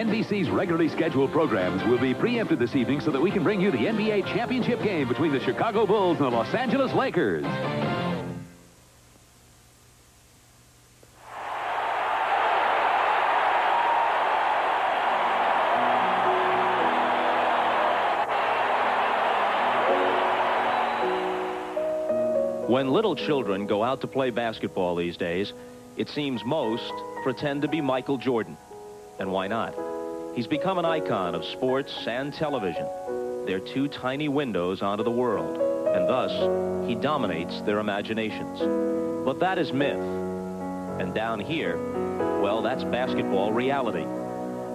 NBC's regularly scheduled programs will be preempted this evening so that we can bring you the NBA championship game between the Chicago Bulls and the Los Angeles Lakers. When little children go out to play basketball these days, it seems most pretend to be Michael Jordan. And why not? He's become an icon of sports and television. They're two tiny windows onto the world, and thus he dominates their imaginations. But that is myth. And down here, well, that's basketball reality.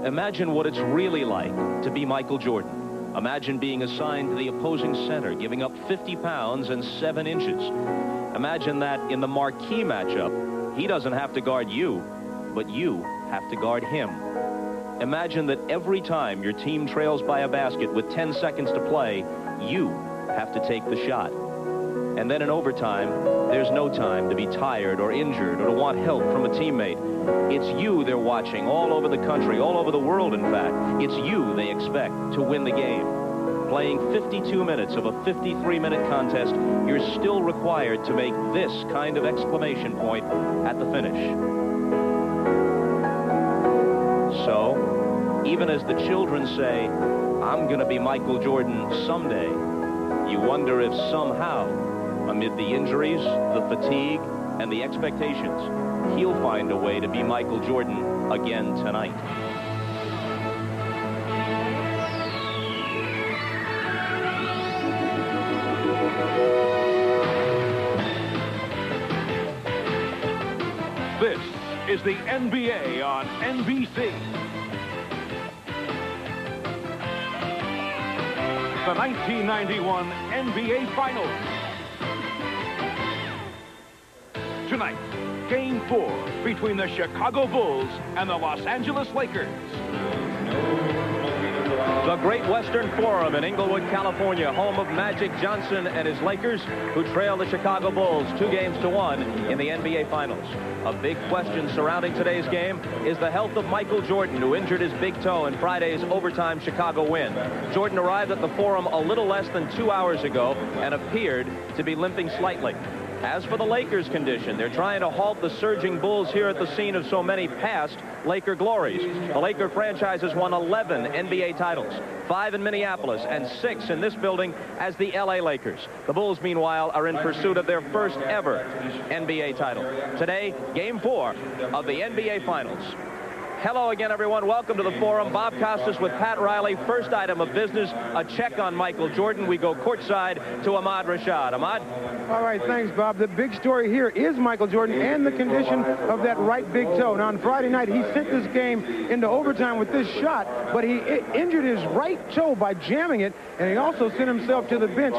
Imagine what it's really like to be Michael Jordan. Imagine being assigned to the opposing center, giving up 50 pounds and 7 inches. Imagine that in the marquee matchup, he doesn't have to guard you, but you have to guard him. Imagine that every time your team trails by a basket with 10 seconds to play, you have to take the shot. And then in overtime, there's no time to be tired or injured or to want help from a teammate. It's you they're watching all over the country, all over the world, in fact. It's you they expect to win the game. Playing 52 minutes of a 53-minute contest, you're still required to make this kind of exclamation point at the finish. So, even as the children say, I'm going to be Michael Jordan someday, you wonder if somehow, amid the injuries, the fatigue, and the expectations, he'll find a way to be Michael Jordan again tonight. This is the NBA on NBC. The 1991 NBA Finals. Tonight, Game 4 between the Chicago Bulls and the Los Angeles Lakers. The Great Western Forum in Inglewood, California, home of Magic Johnson and his Lakers, who trail the Chicago Bulls 2-1 in the NBA Finals. A big question surrounding today's game is the health of Michael Jordan, who injured his big toe in Friday's overtime Chicago win. Jordan arrived at the Forum a little less than 2 hours ago and appeared to be limping slightly. As for the Lakers' condition, they're trying to halt the surging Bulls here at the scene of so many past Laker glories. The Laker franchise has won 11 NBA titles, 5 in Minneapolis and 6 in this building as the LA Lakers. The Bulls, meanwhile, are in pursuit of their first ever NBA title. Today, Game 4 of the NBA Finals. Hello again, everyone. Welcome to the Forum. Bob Costas with Pat Riley. First item of business, a check on Michael Jordan. We go courtside to Ahmad Rashad. Ahmad? All right, thanks, Bob. The big story here is Michael Jordan and the condition of that right big toe. Now, on Friday night, he sent this game into overtime with this shot, but he injured his right toe by jamming it, and he also sent himself to the bench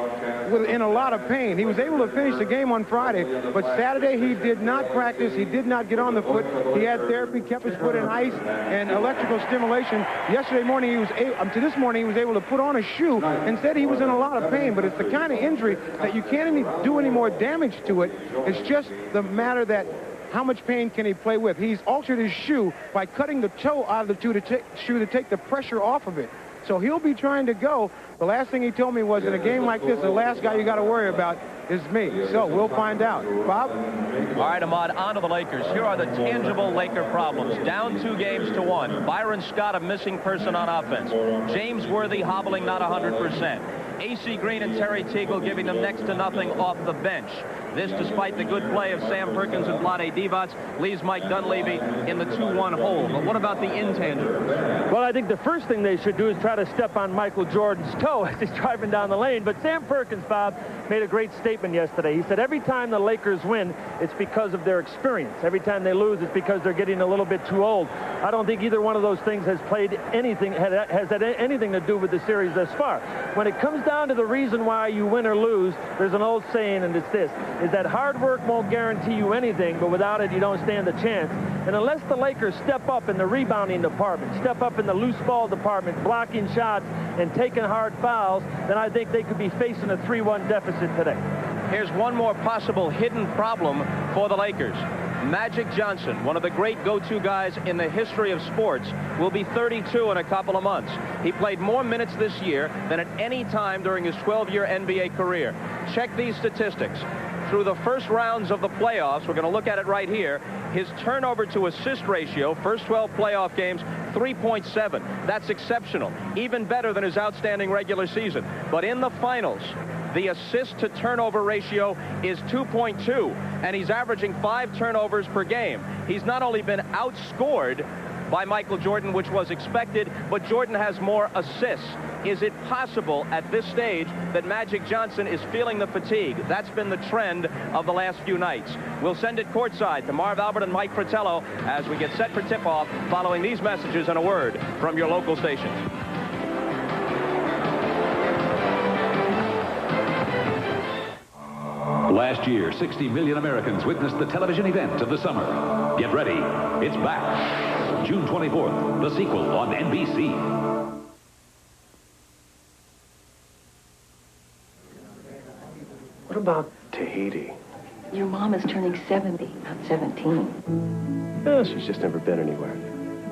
in a lot of pain. He was able to finish the game on Friday, but Saturday he did not practice. He did not get on the foot. He had therapy, kept his foot in ice and electrical stimulation. Yesterday morning, to this morning, he was able to put on a shoe and said he was in a lot of pain, but it's the kind of injury that you can't even do any more damage to it. It's just the matter that how much pain can he play with? He's altered his shoe by cutting the toe out of the shoe to take the pressure off of it. So he'll be trying to go. The last thing he told me was, in a game like this, the last guy you got to worry about is me. So we'll find out. Bob? All right, Ahmad, on to the Lakers. Here are the tangible Laker problems. Down 2-1. Byron Scott, a missing person on offense. James Worthy hobbling not 100%. A.C. Green and Terry Teagle giving them next to nothing off the bench. This despite the good play of Sam Perkins and Vlade Divac leaves Mike Dunleavy in the 2-1 hole. But what about the intangibles? Well, I think the first thing they should do is try to step on Michael Jordan's toe as he's driving down the lane. But Sam Perkins, Bob, made a great statement yesterday. He said every time the Lakers win, it's because of their experience. Every time they lose, it's because they're getting a little bit too old. I don't think either one of those things has had anything to do with the series thus far. When it comes down to the reason why you win or lose, there's an old saying, and it's this, is that hard work won't guarantee you anything, but without it, you don't stand a chance. And unless the Lakers step up in the rebounding department, step up in the loose ball department, blocking shots and taking hard fouls, then I think they could be facing a 3-1 deficit today. Here's one more possible hidden problem for the Lakers. Magic Johnson, one of the great go-to guys in the history of sports, will be 32 in a couple of months. He played more minutes this year than at any time during his 12-year NBA career. Check these statistics. Through the first rounds of the playoffs, we're going to look at it right here, his turnover to assist ratio, first 12 playoff games, 3.7. That's exceptional, even better than his outstanding regular season. But in the finals, the assist to turnover ratio is 2.2, and he's averaging 5 turnovers per game. He's not only been outscored by Michael Jordan, which was expected, but Jordan has more assists. Is it possible at this stage that Magic Johnson is feeling the fatigue? That's been the trend of the last few nights. We'll send it courtside to Marv Albert and Mike Fratello as we get set for tip-off following these messages and a word from your local station. Last year, 60 million Americans witnessed the television event of the summer. Get ready. It's back. June 24th, the sequel on NBC. What about Tahiti? Your mom is turning 70, not 17. Oh, she's just never been anywhere.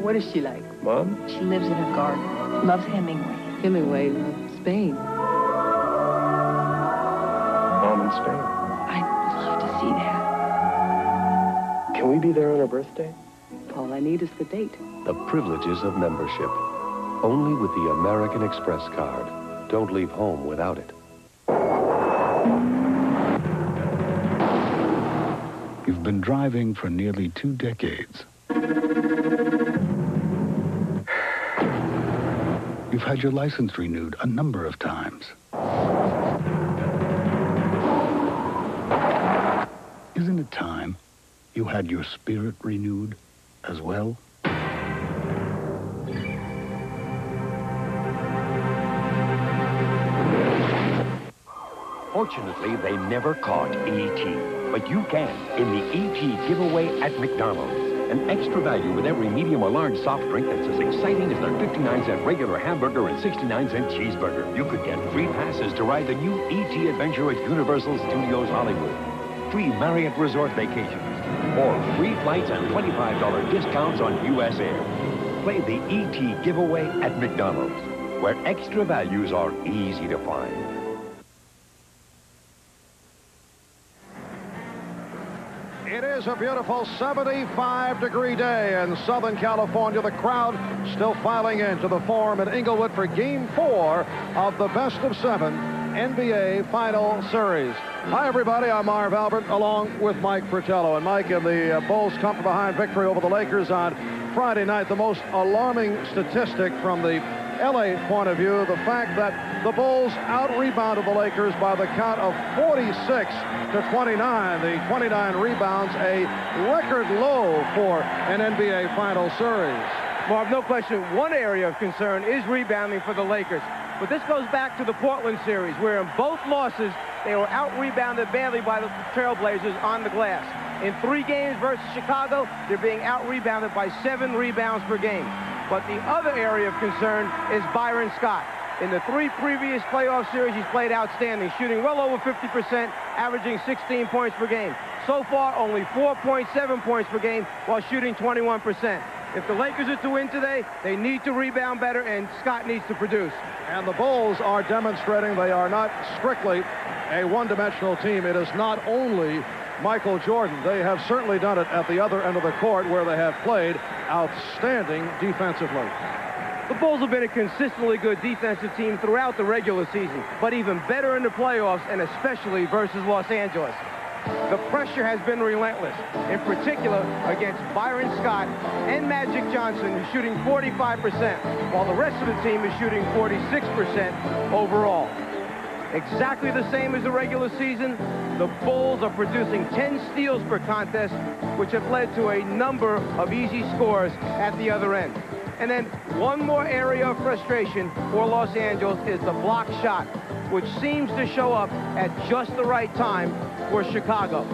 What is she like? Mom? She lives in a garden. Loves Hemingway. Hemingway, Spain. Mom in Spain. I'd love to see that. Can we be there on her birthday? All I need is the date. The privileges of membership. Only with the American Express card. Don't leave home without it. You've been driving for nearly 2 decades. You've had your license renewed a number of times. Isn't it time you had your spirit renewed as well? Fortunately, they never caught E.T., but you can in the E.T. giveaway at McDonald's. An extra value with every medium or large soft drink that's as exciting as their 59-cent regular hamburger and 69-cent cheeseburger. You could get free passes to ride the new E.T. adventure at Universal Studios Hollywood, free Marriott Resort vacations, or free flights and $25 discounts on U.S. Air. Play the E.T. giveaway at McDonald's, where extra values are easy to find. It is a beautiful 75-degree day in Southern California. The crowd still filing into the Forum in Inglewood for Game 4 of the best-of-7 NBA Final Series. Hi, everybody. I'm Marv Albert, along with Mike Fratello. And Mike, and the Bulls come from behind victory over the Lakers on Friday night. The most alarming statistic from the LA point of view, the fact that the Bulls out-rebounded the Lakers by the count of 46-29. The 29 rebounds, a record low for an NBA Final Series. Marv, no question, one area of concern is rebounding for the Lakers. But this goes back to the Portland series, where in both losses, they were out-rebounded badly by the Trailblazers on the glass. In 3 games versus Chicago, they're being out-rebounded by 7 rebounds per game. But the other area of concern is Byron Scott. In the 3 previous playoff series, he's played outstanding, shooting well over 50%, averaging 16 points per game. So far, only 4.7 points per game while shooting 21%. If the Lakers are to win today, they need to rebound better, and Scott needs to produce. And the Bulls are demonstrating they are not strictly a one-dimensional team. It is not only Michael Jordan. They have certainly done it at the other end of the court, where they have played outstanding defensively. The Bulls have been a consistently good defensive team throughout the regular season, but even better in the playoffs, and especially versus Los Angeles. The pressure has been relentless, in particular against Byron Scott and Magic Johnson, who's shooting 45%, while the rest of the team is shooting 46% overall. Exactly the same as the regular season, the Bulls are producing 10 steals per contest, which have led to a number of easy scores at the other end. And then one more area of frustration for Los Angeles is the block shot, which seems to show up at just the right time for Chicago.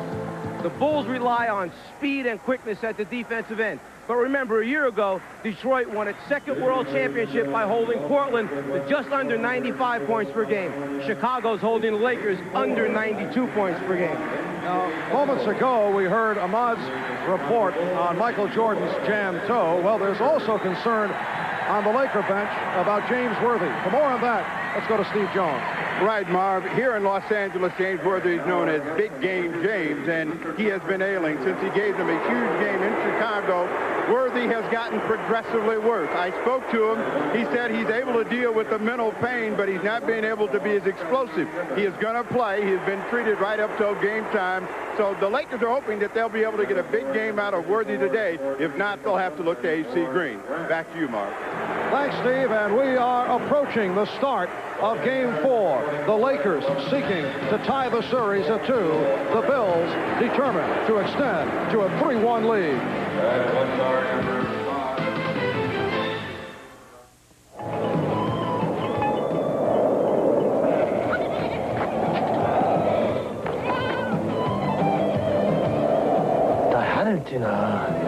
The Bulls rely on speed and quickness at the defensive end. But remember, a year ago, Detroit won its 2nd World Championship by holding Portland to just under 95 points per game. Chicago's holding the Lakers under 92 points per game. Now, moments ago, we heard Ahmad's report on Michael Jordan's jammed toe. Well, there's also concern on the Laker bench about James Worthy. For more on that, let's go to Steve Jones. Right, Marv. Here in Los Angeles, James Worthy is known as Big Game James, and he has been ailing since he gave them a huge game in Chicago. Worthy has gotten progressively worse. I spoke to him. He said he's able to deal with the mental pain, but he's not being able to be as explosive. He is going to play. He's been treated right up till game time. So the Lakers are hoping that they'll be able to get a big game out of Worthy today. If not, they'll have to look to A.C. Green. Back to you, Mark. Thanks, Steve. And we are approaching the start of Game 4. The Lakers seeking to tie the series at 2. The Bills determined to extend to a 3-1 lead.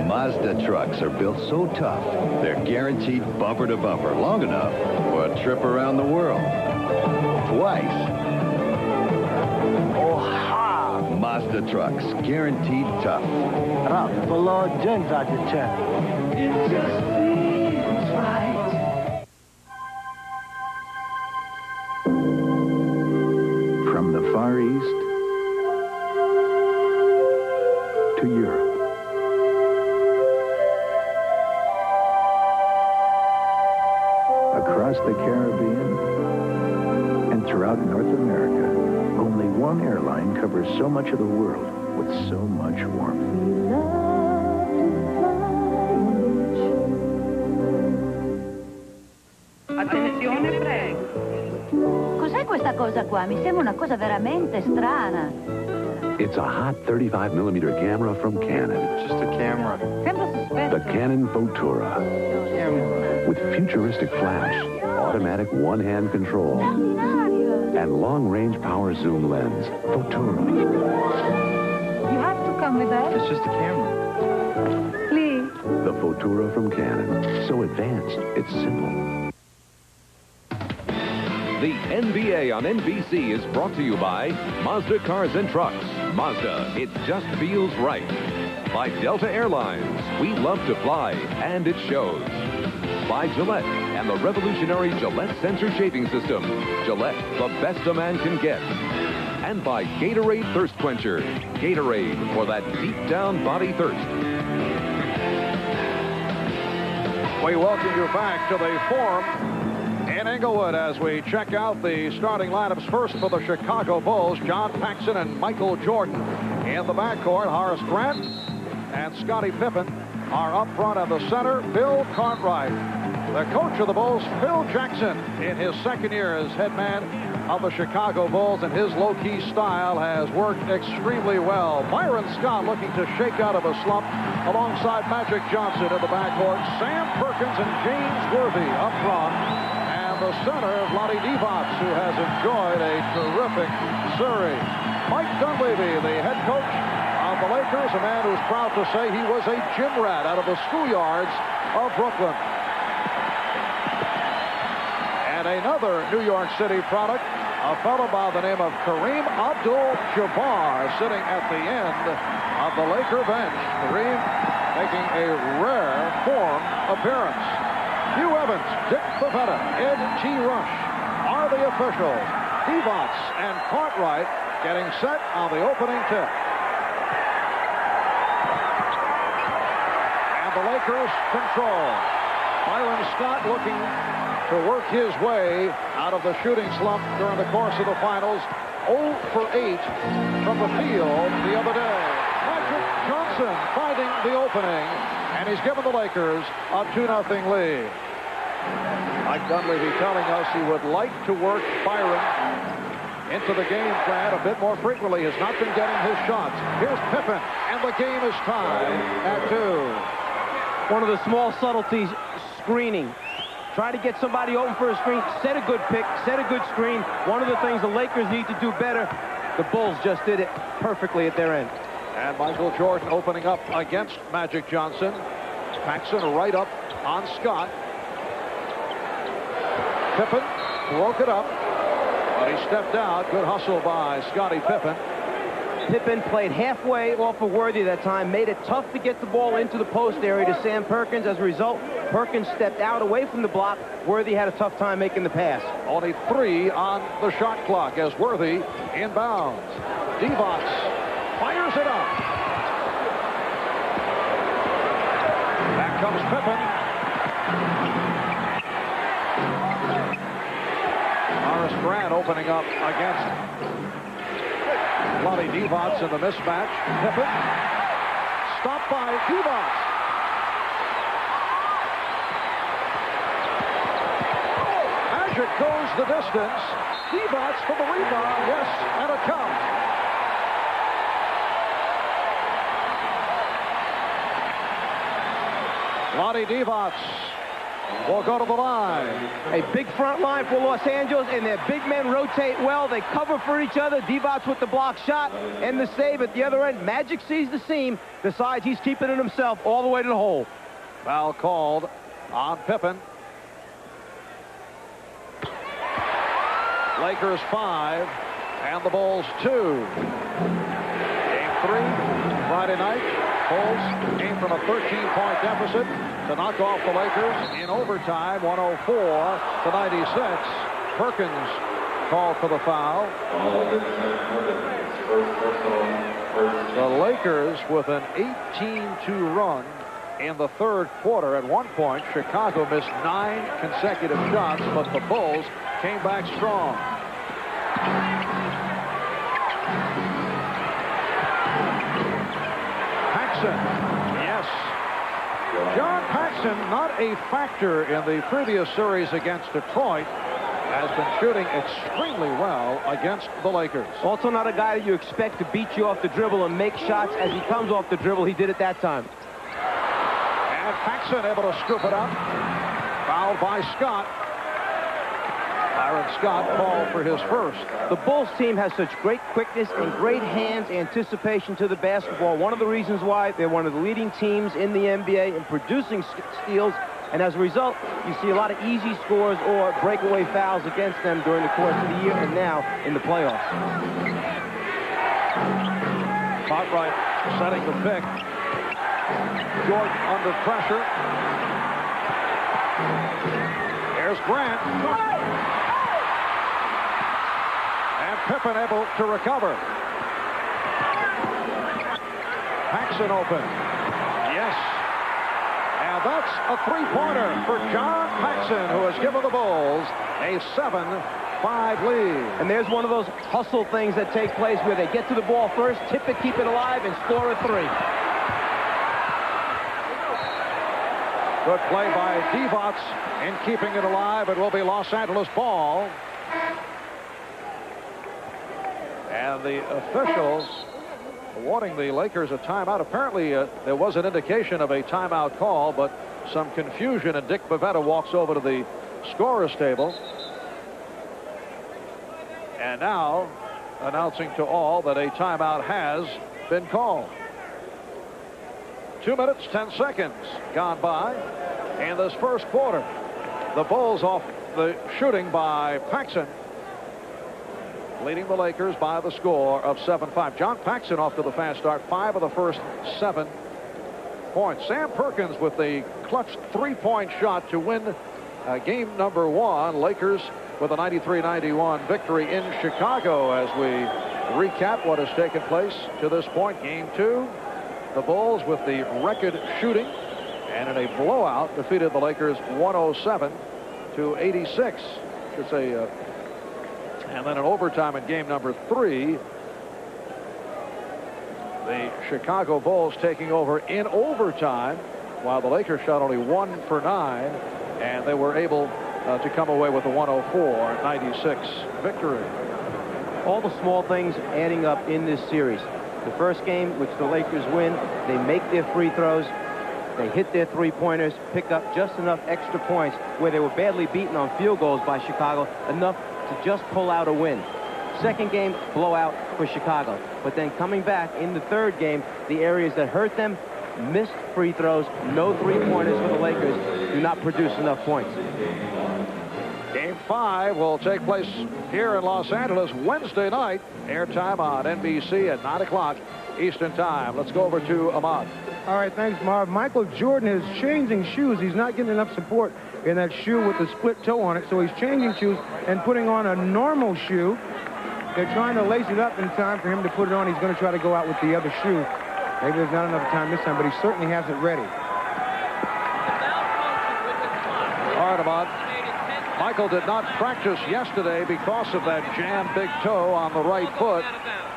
Mazda trucks are built so tough, they're guaranteed bumper to bumper, long enough for a trip around the world. Twice. Mazda trucks, guaranteed tough. For Lord James out your chest. It just feels right. From the Far East to Europe. Across the Caribbean and throughout North America, only one airline covers so much of the world with so much warmth. Attenzione, prego. Cos'è questa cosa qua? Mi sembra una cosa veramente strana. It's a hot 35mm camera from Canon. Just a camera. The Canon Fotura. With futuristic flash, automatic one-hand control, and long-range power zoom lens. Fotura. You have to come with us. It's just a camera. Please. The Fotura from Canon. So advanced, it's simple. The NBA on NBC is brought to you by Mazda Cars and Trucks. Mazda, it just feels right. By Delta Airlines, we love to fly, and it shows. By Gillette and the revolutionary Gillette Sensor Shaving System. Gillette, the best a man can get. And by Gatorade Thirst Quencher. Gatorade for that deep down body thirst. We welcome you back to the Forum in Inglewood as we check out the starting lineups. First for the Chicago Bulls, John Paxson and Michael Jordan. In the backcourt, Horace Grant and Scottie Pippen are up front in the center. Bill Cartwright. The coach of the Bulls, Phil Jackson, in his second year as head man of the Chicago Bulls, and his low-key style has worked extremely well. Byron Scott looking to shake out of a slump alongside Magic Johnson in the backcourt. Sam Perkins and James Worthy up front. And the center, Vlade Divac, who has enjoyed a terrific series. Mike Dunleavy, the head coach of the Lakers, a man who's proud to say he was a gym rat out of the schoolyards of Brooklyn. And another New York City product, a fellow by the name of Kareem Abdul-Jabbar, sitting at the end of the Laker bench. Kareem making a rare form appearance. Hugh Evans, Dick Pavetta, Ed T. Rush are the officials. Divac and Cartwright getting set on the opening tip. And the Lakers control. Byron Scott looking to work his way out of the shooting slump during the course of the finals. 0 for 8 from the field the other day. Magic Johnson finding the opening, and he's given the Lakers a 2-0 lead. Mike Dunleavy telling us he would like to work Byron into the game plan a bit more frequently. Has not been getting his shots. Here's Pippen, and the game is tied at 2. One of the small subtleties, screening. Try to get somebody open for a screen, set a good pick, set a good screen. One of the things the Lakers need to do better. The Bulls just did it perfectly at their end. And Michael Jordan opening up against Magic Johnson. Paxson right up on Scott. Pippen broke it up, but he stepped out. Good hustle by Scottie Pippen. Pippen played halfway off of Worthy that time, made it tough to get the ball into the post area to Sam Perkins. As a result, Perkins stepped out away from the block. Worthy had a tough time making the pass. Only 3 on the shot clock as Worthy inbounds. Divac fires it up. Back comes Pippen. Horace Grant opening up against Lonnie Divac in the mismatch. Pippen stopped by Divac. Magic goes the distance. Divac for the rebound. Yes, and a count. Lonnie Divac will go to the line. A big front line for Los Angeles, and their big men rotate well. They cover for each other. Divac with the block shot and the save at the other end. Magic sees the seam, decides he's keeping it himself all the way to the hole. Foul called on Pippen. Lakers 5 and the Bulls 2. Game 3 Friday night. Bulls came from a 13-point deficit to knock off the Lakers in overtime, 104-96. Perkins called for the foul. The Lakers with an 18-2 run in the third quarter. At one point, Chicago missed 9 consecutive shots, but the Bulls came back strong. Paxson, yes. John Paxson, not a factor in the previous series against Detroit, has been shooting extremely well against the Lakers. Also not a guy that you expect to beat you off the dribble and make shots. As he comes off the dribble, he did it that time. And Paxson able to scoop it up. Fouled by Scott. Byron Scott called for his first. The Bulls team has such great quickness and great hands, anticipation to the basketball. One of the reasons why they're one of the leading teams in the NBA in producing steals. And as a result, you see a lot of easy scores or breakaway fouls against them during the course of the year and now in the playoffs. Cartwright setting the pick. Jordan under pressure. There's Grant. And Pippen able to recover. Paxson open. Yes. And that's a three-pointer for John Paxson, who has given the Bulls a 7-5 lead. And there's one of those hustle things that take place where they get to the ball first, tip it, keep it alive, and score a three. Good play by Divac in keeping it alive. It will be Los Angeles ball. And the officials awarding the Lakers a timeout. Apparently, there was an indication of a timeout call, but some confusion, and Dick Bavetta walks over to the scorer's table. And now, announcing to all that a timeout has been called. 2 minutes, 10 seconds gone by in this first quarter. The Bulls off the shooting by Paxson, leading the Lakers by the score of 7-5. John Paxson off to the fast start, 5 of the first 7 points. Sam Perkins with the clutch three-point shot to win game number 1. Lakers with a 93-91 victory in Chicago. As we recap what has taken place to this point, game 2. The Bulls with the record shooting and in a blowout defeated the Lakers 107-86. Should say, and then in overtime in game number 3, the Chicago Bulls taking over in overtime, while the Lakers shot only 1 for 9, and they were able to come away with a 104-96 victory. All the small things adding up in this series. The first game, which the Lakers win, they make their free throws, they hit their three-pointers, pick up just enough extra points where they were badly beaten on field goals by Chicago, enough to just pull out a win. Second game, blowout for Chicago. But then coming back in the third game, the areas that hurt them, missed free throws, no three-pointers for the Lakers, do not produce enough points. Game 5 will take place here in Los Angeles Wednesday night. Airtime on NBC at 9 o'clock Eastern Time. Let's go over to Ahmad. All right, thanks, Marv. Michael Jordan is changing shoes. He's not getting enough support in that shoe with the split toe on it, so he's changing shoes and putting on a normal shoe. They're trying to lace it up in time for him to put it on. He's going to try to go out with the other shoe. Maybe there's not enough time this time, but he certainly has it ready. All right, Ahmad. Michael did not practice yesterday because of that jammed big toe on the right foot.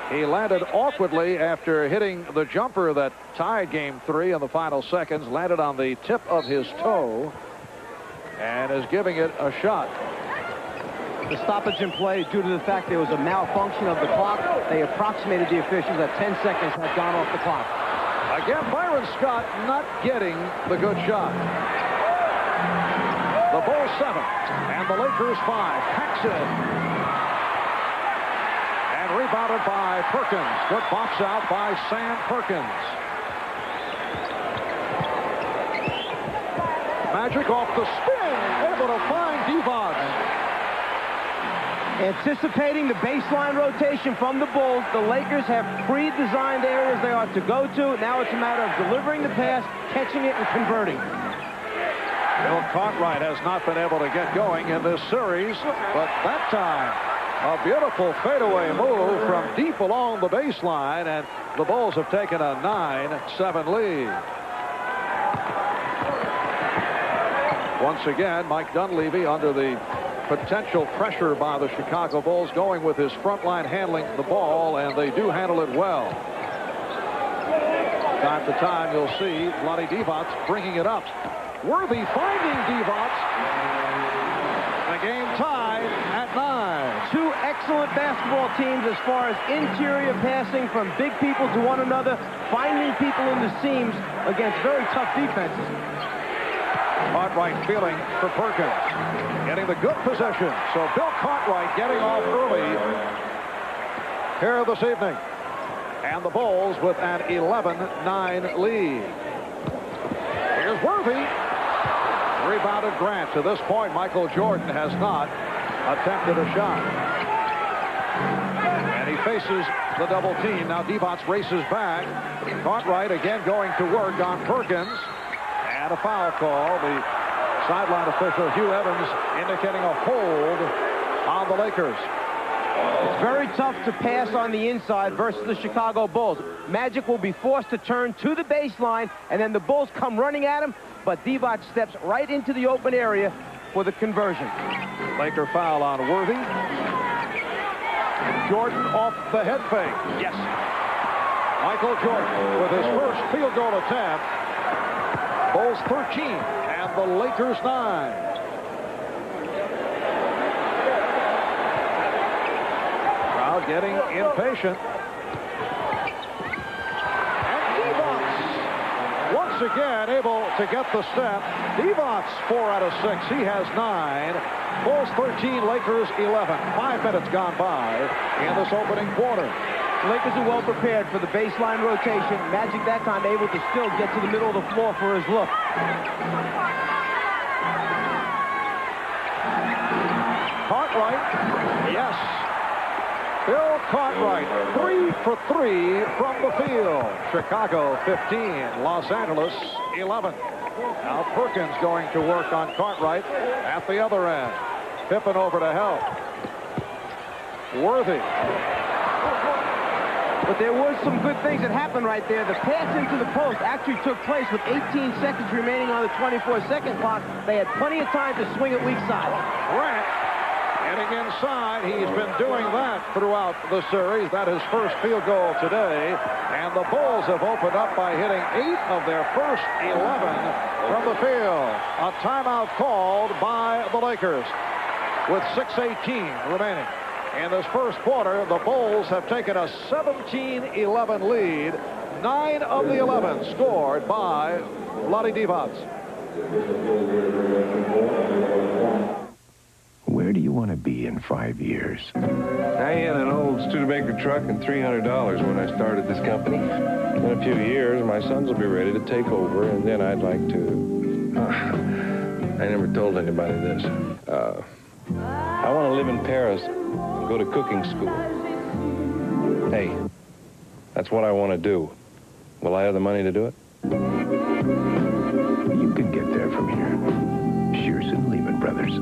He landed awkwardly after hitting the jumper that tied Game 3 in the final seconds. Landed on the tip of his toe and is giving it a shot. The stoppage in play due to the fact there was a malfunction of the clock. They approximated the officials that 10 seconds had gone off the clock. Again, Byron Scott not getting the good shot. The Bulls 7 and the Lakers 5. Paxson. And rebounded by Perkins. Good box out by Sam Perkins. Magic off the spin. Able to find Divac. Anticipating the baseline rotation from the Bulls, the Lakers have pre-designed areas they are to go to. Now it's a matter of delivering the pass, catching it, and converting. Bill Cartwright has not been able to get going in this series, but that time, a beautiful fadeaway move from deep along the baseline, and the Bulls have taken a 9-7 lead. Once again, Mike Dunleavy under the potential pressure by the Chicago Bulls, going with his front line handling the ball, and they do handle it well. Time to time, you'll see Vlade Divac bringing it up. Worthy finding Divac. The game tied at 9. Two excellent basketball teams as far as interior passing from big people to one another, finding people in the seams against very tough defenses. Cartwright feeling for Perkins. Getting the good possession. So Bill Cartwright getting off early here this evening. And the Bulls with an 11-9 lead. Here's Worthy. Rebounded Grant. To this point, Michael Jordan has not attempted a shot. And he faces the double team. Now Divac races back. Cartwright again going to work on Perkins. And a foul call. The sideline official, Hugh Evans, indicating a hold on the Lakers. It's very tough to pass on the inside versus the Chicago Bulls. Magic will be forced to turn to the baseline, and then the Bulls come running at him, but Divac steps right into the open area for the conversion. Laker foul on Worthy. Jordan off the head fake. Yes. Michael Jordan with his first field goal attempt. Bulls 13 and the Lakers 9. Crowd getting impatient. And Divac once again able to get the step. Divac 4 out of 6. He has 9. Bulls 13, Lakers 11. 5 minutes gone by in this opening quarter. The Lakers are well prepared for the baseline rotation. Magic that time able to still get to the middle of the floor for his look. Cartwright, yes. Bill Cartwright, 3 for 3 from the field. Chicago 15, Los Angeles 11. Now Perkins going to work on Cartwright at the other end. Pippen over to help. Worthy. But there was some good things that happened right there. The pass into the post actually took place with 18 seconds remaining on the 24-second clock. They had plenty of time to swing it weak side. Grant getting inside. He's been doing that throughout the series. That is first field goal today. And the Bulls have opened up by hitting 8 of their first 11 from the field. A timeout called by the Lakers with 6:18 remaining. In this first quarter, the Bulls have taken a 17-11 lead. 9 of the 11 scored by Vlade Divac. Where do you want to be in 5 years? I had an old Studebaker truck and $300 when I started this company. In a few years, my sons will be ready to take over, and then I'd like to... I never told anybody this. I want to live in Paris and go to cooking school. Hey, that's what I want to do. Will I have the money to do it? You can get there from here. Shearson Lehman Brothers.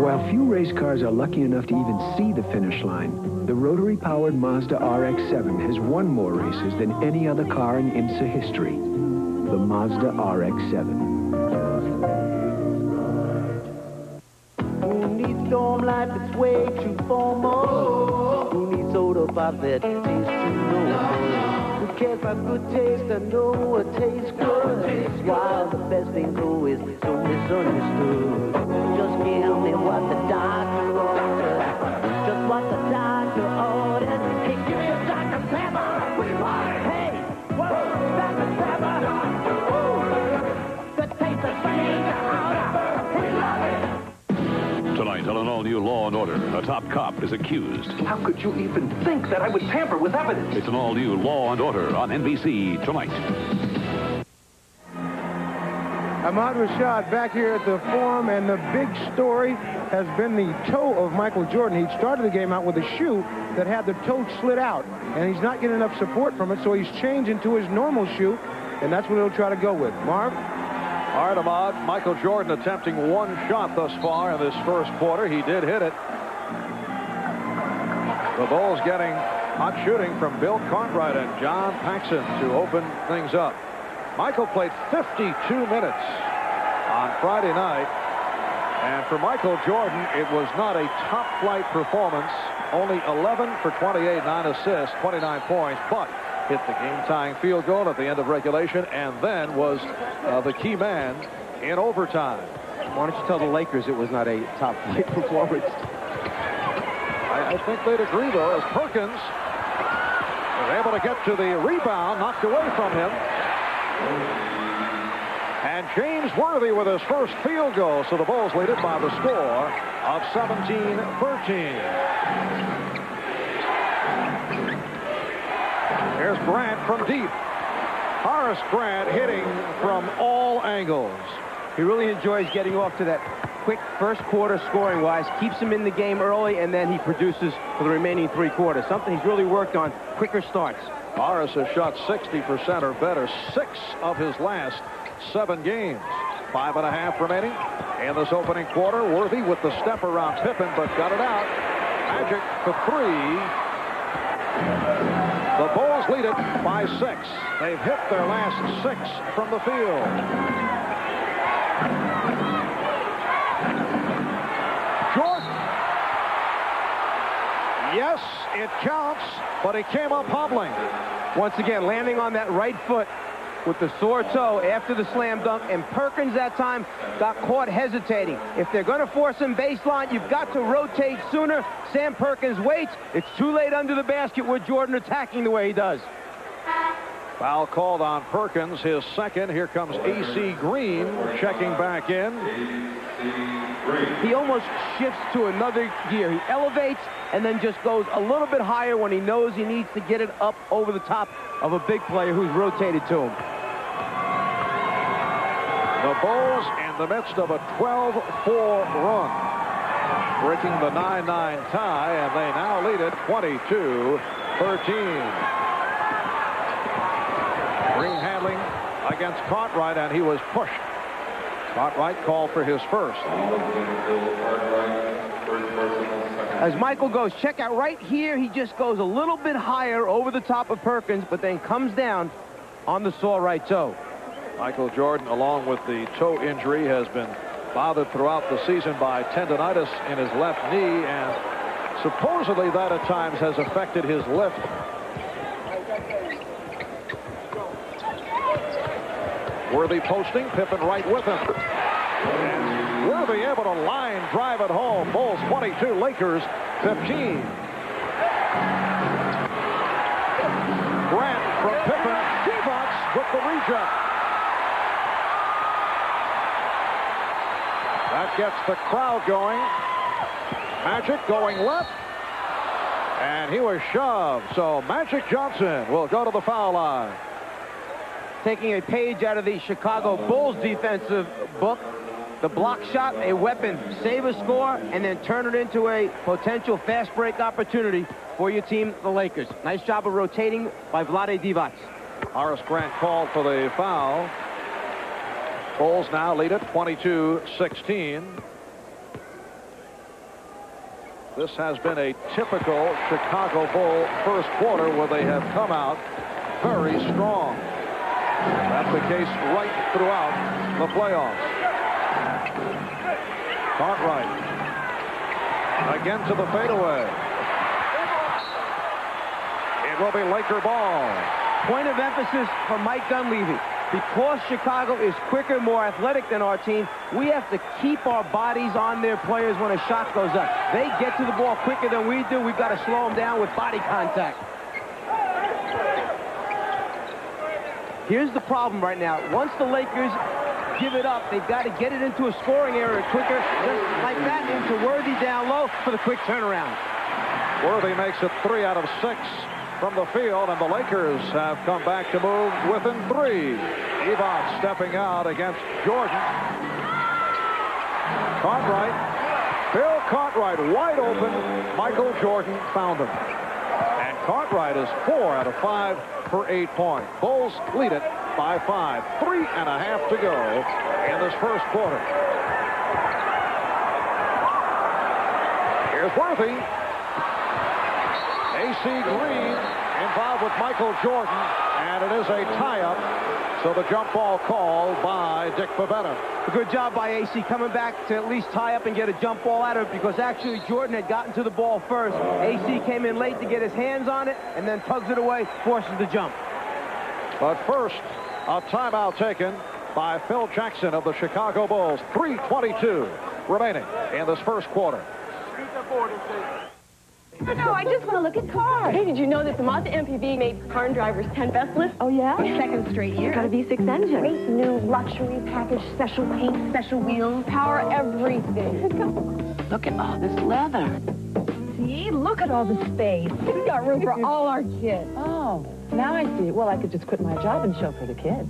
While few race cars are lucky enough to even see the finish line, the rotary-powered Mazda RX-7 has won more races than any other car in IMSA history. The Mazda RX-7. Who needs storm life that's way too formal? Who needs soda pop that tastes too normal? Who cares about good taste? I know what tastes good. While the best thing though is so misunderstood. Just give me what the doctor ordered. Just what the doctor ordered. Hey, give me a Dr. Pepper. We want it. Hey, whoa, Dr. Pepper. The taste of sweet powder. We love it. Tonight on an all-new Law & Order, a top cop is accused. How could you even think that I would tamper with evidence? It's an all-new Law & Order on NBC tonight. Ahmad Rashad back here at the Forum, and the big story has been the toe of Michael Jordan. He started the game out with a shoe that had the toe slit out, and he's not getting enough support from it, so he's changed into his normal shoe, and that's what he'll try to go with. Marv? All right, Ahmad. Michael Jordan attempting one shot thus far in this first quarter. He did hit it. The Bulls getting hot shooting from Bill Cartwright and John Paxson to open things up. Michael played 52 minutes on Friday night. And for Michael Jordan, it was not a top-flight performance. Only 11 for 28, 9 assists, 29 points, but hit the game-tying field goal at the end of regulation and then was the key man in overtime. Why don't you tell the Lakers it was not a top-flight performance? I think they'd agree, though, as Perkins was able to get to the rebound, knocked away from him. And James Worthy with his first field goal, so the Bulls lead it by the score of 17-13. Here's Grant from deep. Horace Grant hitting from all angles. He really enjoys getting off to that quick first quarter scoring-wise, keeps him in the game early, and then he produces for the remaining 3 quarters. Something he's really worked on, quicker starts. Horace has shot 60% or better 6 of his last 7 games. 5.5 remaining in this opening quarter. Worthy with the step around Pippen, but got it out. Magic for 3. The Bulls lead it by 6. They've hit their last 6 from the field. Jordan. Yes, it counts, but he came up hobbling. Once again, landing on that right foot with the sore toe after the slam dunk, and Perkins that time got caught hesitating. If they're going to force him baseline, you've got to rotate sooner. Sam Perkins waits. It's too late under the basket with Jordan attacking the way he does. Foul called on Perkins, his second. Here comes A.C. Green checking back in. He almost shifts to another gear. He elevates and then just goes a little bit higher when he knows he needs to get it up over the top of a big player who's rotated to him. The Bulls in the midst of a 12-4 run, breaking the 9-9 tie, and they now lead it 22-13. Green handling against Cartwright, and he was pushed. Cartwright called for his first. As Michael goes, check out right here, he just goes a little bit higher over the top of Perkins, but then comes down on the sore right toe. Michael Jordan, along with the toe injury, has been bothered throughout the season by tendonitis in his left knee, and supposedly that at times has affected his lift. Worthy posting, Pippen right with him. And Worthy able to line drive it home. Bulls 22, Lakers 15. Grant from Pippen, Divac with the reject. That gets the crowd going. Magic going left. And he was shoved. So Magic Johnson will go to the foul line. Taking a page out of the Chicago Bulls defensive book. The block shot, a weapon. Save a score, and then turn it into a potential fast break opportunity for your team, the Lakers. Nice job of rotating by Vlade Divac. Horace Grant called for the foul. Bulls now lead it 22-16. This has been a typical Chicago Bull first quarter where they have come out very strong. That's the case right throughout the playoffs. Cartwright again to the fadeaway. It will be Laker ball. Point of emphasis for Mike Dunleavy. Because Chicago is quicker, more athletic than our team, we have to keep our bodies on their players when a shot goes up. They get to the ball quicker than we do. We've got to slow them down with body contact. Here's the problem right now. Once the Lakers give it up, they've got to get it into a scoring area quicker, just like that, into Worthy down low for the quick turnaround. Worthy makes it 3 out of 6 from the field, and the Lakers have come back to move within 3. Divac stepping out against Jordan. Cartwright. Bill Cartwright wide open. Michael Jordan found him. And Cartwright is 4 out of 5 for 8 points. Bulls lead it by 5. 3.5 to go in this first quarter. Here's Worthy. A.C. Green involved with Michael Jordan, and it is a tie-up. So the jump ball called by Dick Bavetta. A good job by A.C. coming back to at least tie up and get a jump ball out of it, because actually Jordan had gotten to the ball first. A.C. came in late to get his hands on it and then tugs it away, forces the jump. But first, a timeout taken by Phil Jackson of the Chicago Bulls. 3:22 remaining in this first quarter. No, I just want to look at cars. Hey, did you know that the Mazda MPV made car and drivers 10 best lists? Oh, yeah? For the second straight year. It's got a V6 engine. Great new luxury package, special paint, special wheels, power, everything. Look at all this leather. See? Look at all the space. We've got room for all our kids. Oh, now I see. Well, I could just quit my job and show for the kids.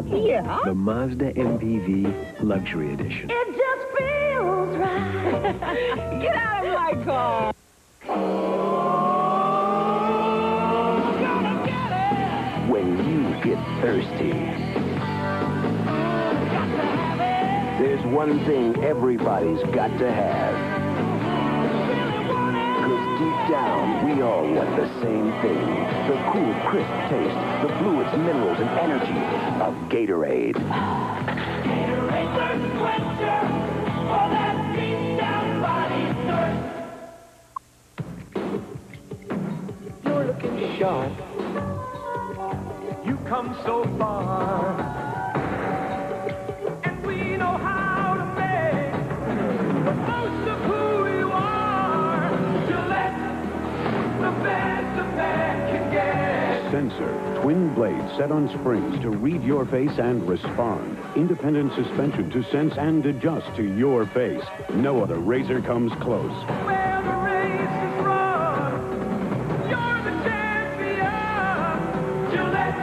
Yeah. The Mazda MPV Luxury Edition. It just feels right. Get out of my car. When you get thirsty, there's one thing everybody's got to have. Because deep down, we all want the same thing. The cool, crisp taste, the fluids, minerals, and energy of Gatorade. Gatorade thirst quencher for that deep down body thirst. You're looking sharp. You come so far. And we know how to make the most of who you are. Gillette, the best a man can get. Sensor, twin blades set on springs to read your face and respond. Independent suspension to sense and adjust to your face. No other razor comes close. Where the race is run, you're the champion. Gillette,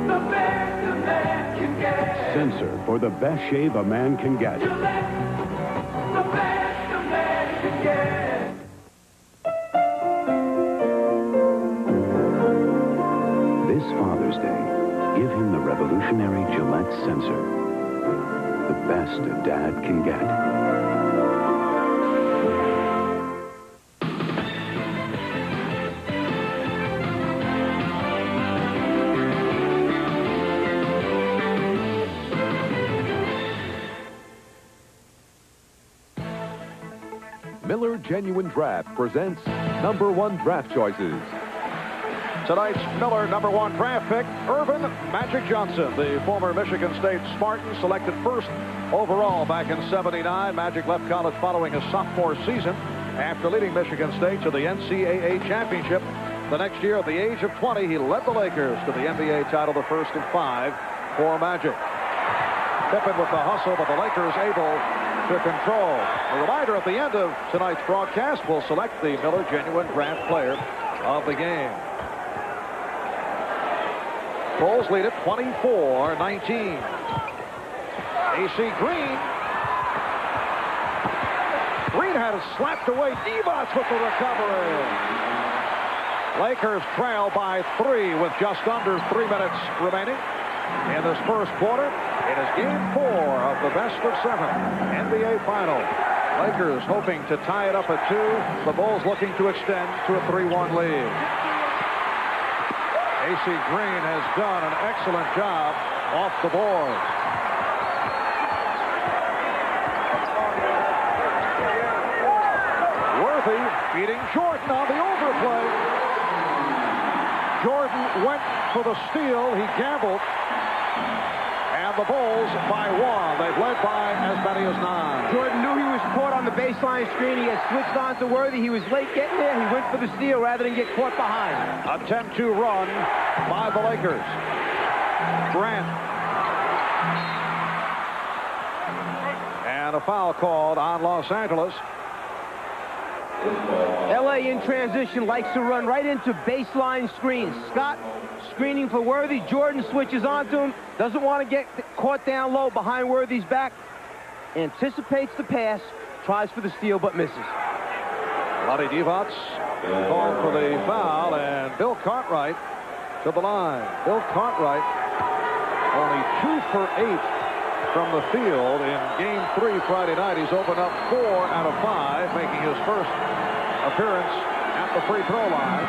the best a man can get. Sensor for the best shave a man can get. Gillette, the best a man can get. This Father's Day, give him the revolutionary Gillette Sensor. The best a dad can get. Miller Genuine Draft presents #1 Draft Choices. Tonight's Miller #1 draft pick, Earvin Magic Johnson, the former Michigan State Spartan, selected first overall back in '79. Magic left college following his sophomore season after leading Michigan State to the NCAA championship. The next year, at the age of 20, he led the Lakers to the NBA title, the first in 5 for Magic. Pippen with the hustle, but the Lakers able to control. A reminder at the end of tonight's broadcast, we'll select the Miller Genuine Draft Player of the game. Bulls lead it 24-19. AC Green. Green had it slapped away. Divac with the recovery. Lakers trail by 3 with just under 3 minutes remaining in this first quarter. It is game 4 of the best of 7 NBA final. Lakers hoping to tie it up at 2. The Bulls looking to extend to a 3-1 lead. AC Green has done an excellent job off the board. Worthy beating Jordan on the overplay. Jordan went for the steal. He gambled. And the Bulls by 1. They've led by as many as 9. Jordan knew he was caught on the baseline screen. He had switched on to Worthy. He was late getting there. He went for the steal rather than get caught behind. A 10-2 run by the Lakers. Grant. And a foul called on Los Angeles. LA in transition likes to run right into baseline screens. Scott screening for Worthy. Jordan switches onto him. Doesn't want to get caught down low behind Worthy's back. Anticipates the pass. Tries for the steal, but misses. Lonnie Divac called for the foul, and Bill Cartwright to the line. Bill Cartwright only 2 for 8 from the field in Game 3 Friday night. He's opened up 4 out of 5, making his first appearance at the free throw line.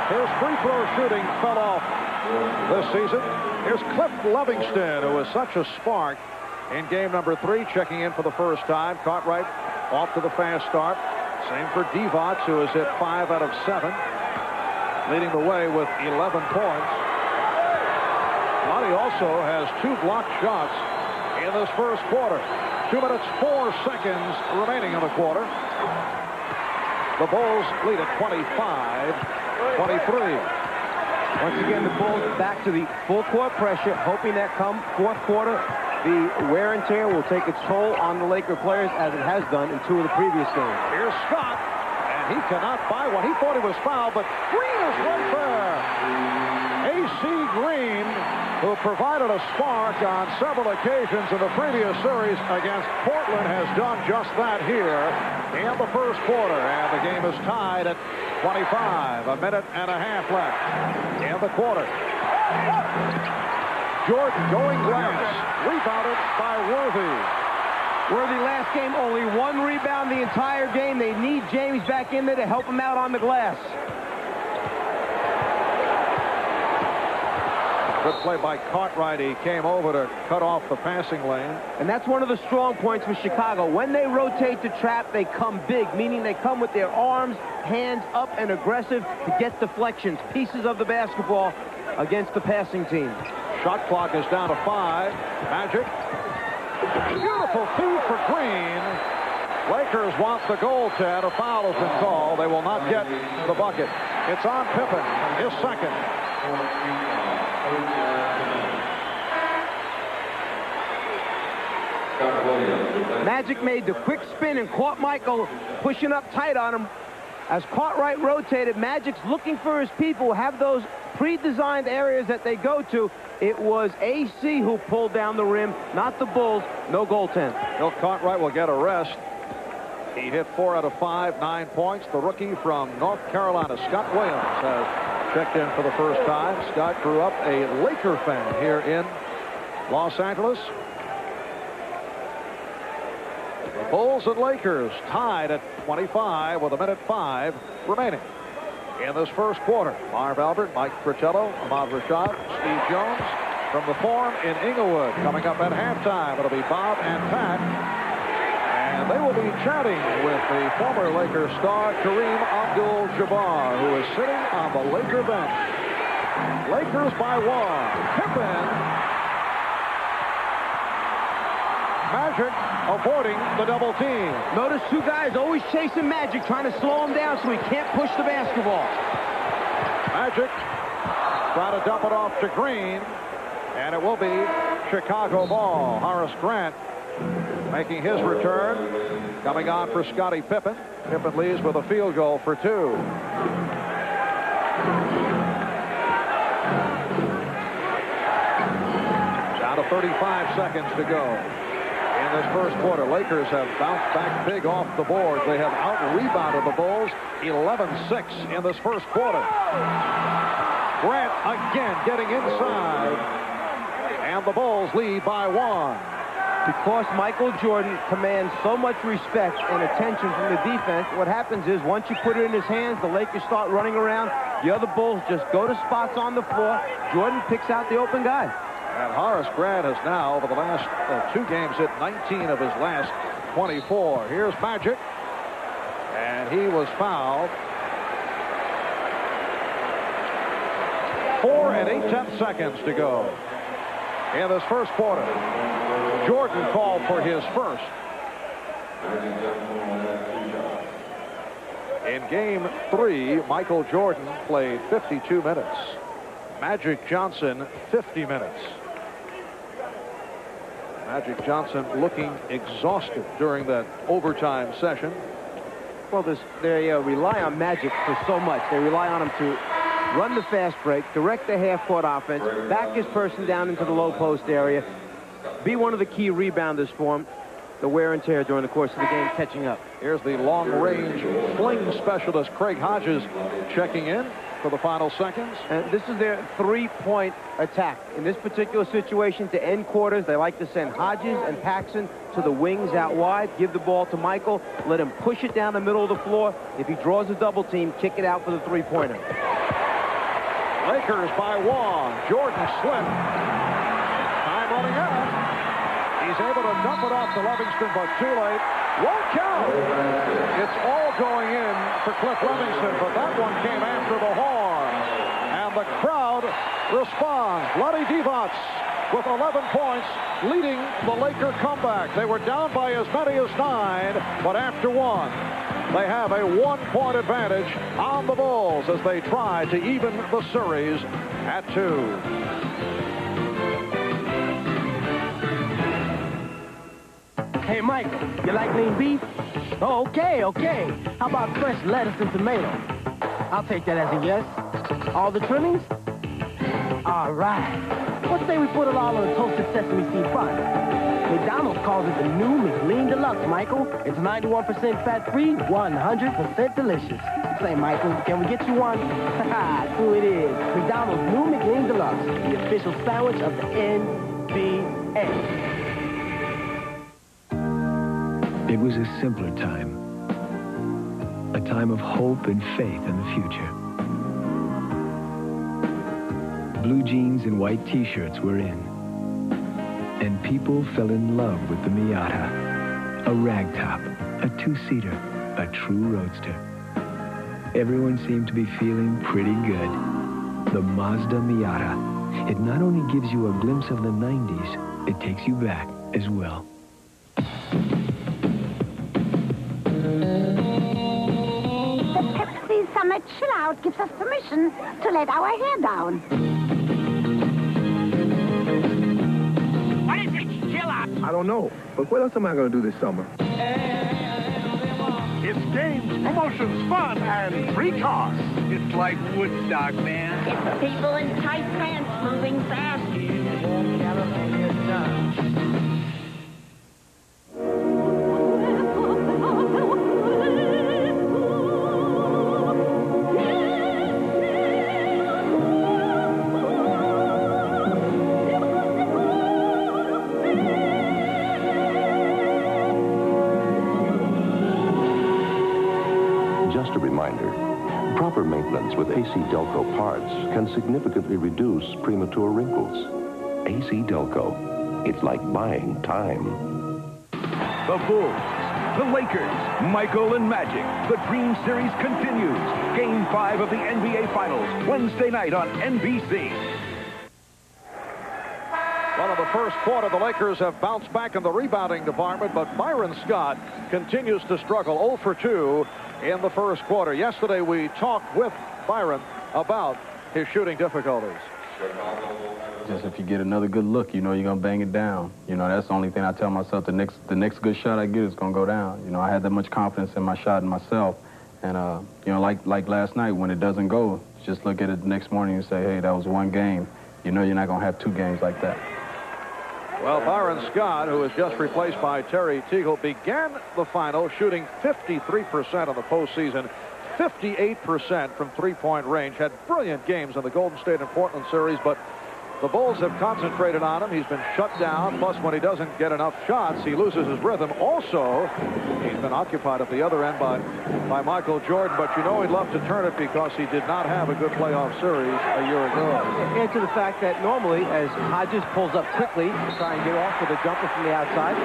His free throw shooting fell off this season. Here's Cliff Livingston, who was such a spark in game number 3, checking in for the first time. Cartwright off to the fast start. Same for Divac, who is at 5 out of 7, leading the way with 11 points. Lonnie also has 2 blocked shots in this first quarter. 2 minutes, 4 seconds remaining in the quarter. The Bulls lead at 25-23. Once again, the Bulls back to the full court pressure, hoping that come fourth quarter, the wear and tear will take its toll on the Laker players as it has done in 2 of the previous games. Here's Scott, and he cannot buy one. He thought he was fouled, but Green is right there. AC Green, who provided a spark on several occasions in the previous series against Portland, has done just that here in the first quarter. And the game is tied at 25. A minute and a half left in the quarter. Jordan going glass. Rebounded by Worthy. Worthy last game, only 1 rebound the entire game. They need James back in there to help him out on the glass. Good play by Cartwright. He came over to cut off the passing lane. And that's one of the strong points with Chicago. When they rotate the trap, they come big, meaning they come with their arms, hands up and aggressive to get deflections, pieces of the basketball against the passing team. Shot clock is down to 5. Magic. Beautiful feed for Green. Lakers want the goal, Ted. A foul has been called. They will not get the bucket. It's on Pippen, his second. Magic made the quick spin and caught Michael pushing up tight on him. As Cartwright rotated, Magic's looking for his people, have those pre-designed areas that they go to. It was AC who pulled down the rim, not the Bulls. No goaltend. Bill Cartwright will get a rest. He hit 4 out of 5, 9 points. The rookie from North Carolina, Scott Williams, has checked in for the first time. Scott grew up a Laker fan here in Los Angeles. The Bulls and Lakers tied at 25 with 1:05 remaining in this first quarter. Marv Albert, Mike Fratello, Ahmad Rashad, Steve Jones from the Forum in Inglewood. Coming up at halftime, it'll be Bob and Pat. And they will be chatting with the former Laker star Kareem Abdul-Jabbar, who is sitting on the Laker bench. Lakers by 1. Pippen. Magic avoiding the double team. Notice 2 guys always chasing Magic, trying to slow him down so he can't push the basketball. Magic trying to dump it off to Green. And it will be Chicago ball. Horace Grant making his return. Coming on for Scottie Pippen. Pippen leads with a field goal for 2. Down to 35 seconds to go in this first quarter. Lakers have bounced back big off the board. They have out-rebounded the Bulls 11-6 in this first quarter. Grant again getting inside. And the Bulls lead by 1. Because Michael Jordan commands so much respect and attention from the defense, what happens is once you put it in his hands, the Lakers start running around. The other Bulls just go to spots on the floor. Jordan picks out the open guy. And Horace Grant has now, over the last 2 games, hit 19 of his last 24. Here's Magic. And he was fouled. 4 and 8/10 seconds to go in this first quarter. Jordan called for his first. In game 3, Michael Jordan played 52 minutes. Magic Johnson, 50 minutes. Magic Johnson looking exhausted during that overtime session. Well, they rely on Magic for so much. They rely on him to run the fast break, direct the half-court offense, back his person down into the low post area, be one of the key rebounders for him. The wear and tear during the course of the game catching up. Here's the long-range fling specialist, Craig Hodges, checking in for the final seconds. And this is their 3-point attack. In this particular situation, to end quarters, they like to send Hodges and Paxson to the wings out wide, give the ball to Michael, let him push it down the middle of the floor. If he draws a double team, kick it out for the 3-pointer. Lakers by 1. Jordan slipped. Time running out. He's able to dump it off to Livingston, but too late. Won't count. It's all going in for Cliff Livingston, but that one came after the horn. And the crowd responds. Vlade Divac with 11 points, leading the Laker comeback. They were down by as many as 9, but after 1, they have a 1-point advantage on the Bulls as they try to even the series at 2. Hey, Michael, you like lean beef? Oh, okay. How about fresh lettuce and tomato? I'll take that as a yes. All the trimmings? All right. What say we put it all on a toasted sesame seed bun? McDonald's calls it the new McLean Deluxe, Michael. It's 91% fat-free, 100% delicious. Say, Michael, can we get you one? Haha, true it is. McDonald's new McLean Deluxe, the official sandwich of the NBA. It was a simpler time. A time of hope and faith in the future. Blue jeans and white t-shirts were in. And people fell in love with the Miata. A ragtop, a 2-seater, a true roadster. Everyone seemed to be feeling pretty good. The Mazda Miata. It not only gives you a glimpse of the 90s, it takes you back as well. The Pepsi Summer Chill Out gives us permission to let our hair down. What is it? Chill out. I don't know, but what else am I going to do this summer? It's games, promotions, fun, and free cars. It's like Woodstock, man. It's people in tight pants moving fast. Just a reminder, proper maintenance with AC Delco parts can significantly reduce premature wrinkles. AC Delco, it's like buying time. The Bulls, the Lakers, Michael and Magic. The Dream Series continues. Game 5 of the NBA Finals, Wednesday night on NBC. Well, in the first quarter, the Lakers have bounced back in the rebounding department, but Byron Scott continues to struggle. 0 for 2 in the first quarter. Yesterday, we talked with Byron about his shooting difficulties. just if you get another good look, you know you're going to bang it down. You know, that's the only thing I tell myself. The next good shot I get is going to go down. You know, I had that much confidence in my shot and myself. And, you know, like last night, when it doesn't go, just look at it the next morning and say, hey, that was one game. You know you're not going to have 2 games like that. Well, Byron Scott, who was just replaced by Terry Teagle, began the final shooting 53% in the postseason, 58% from three-point range. Had brilliant games in the Golden State and Portland series, but the Bulls have concentrated on him. He's been shut down. Plus, when he doesn't get enough shots, he loses his rhythm. Also, he's been occupied at the other end by Michael Jordan. But you know he'd love to turn it because he did not have a good playoff series a year ago. And to the fact that normally, as Hodges pulls up quickly to try and get off with a jumper from the outside,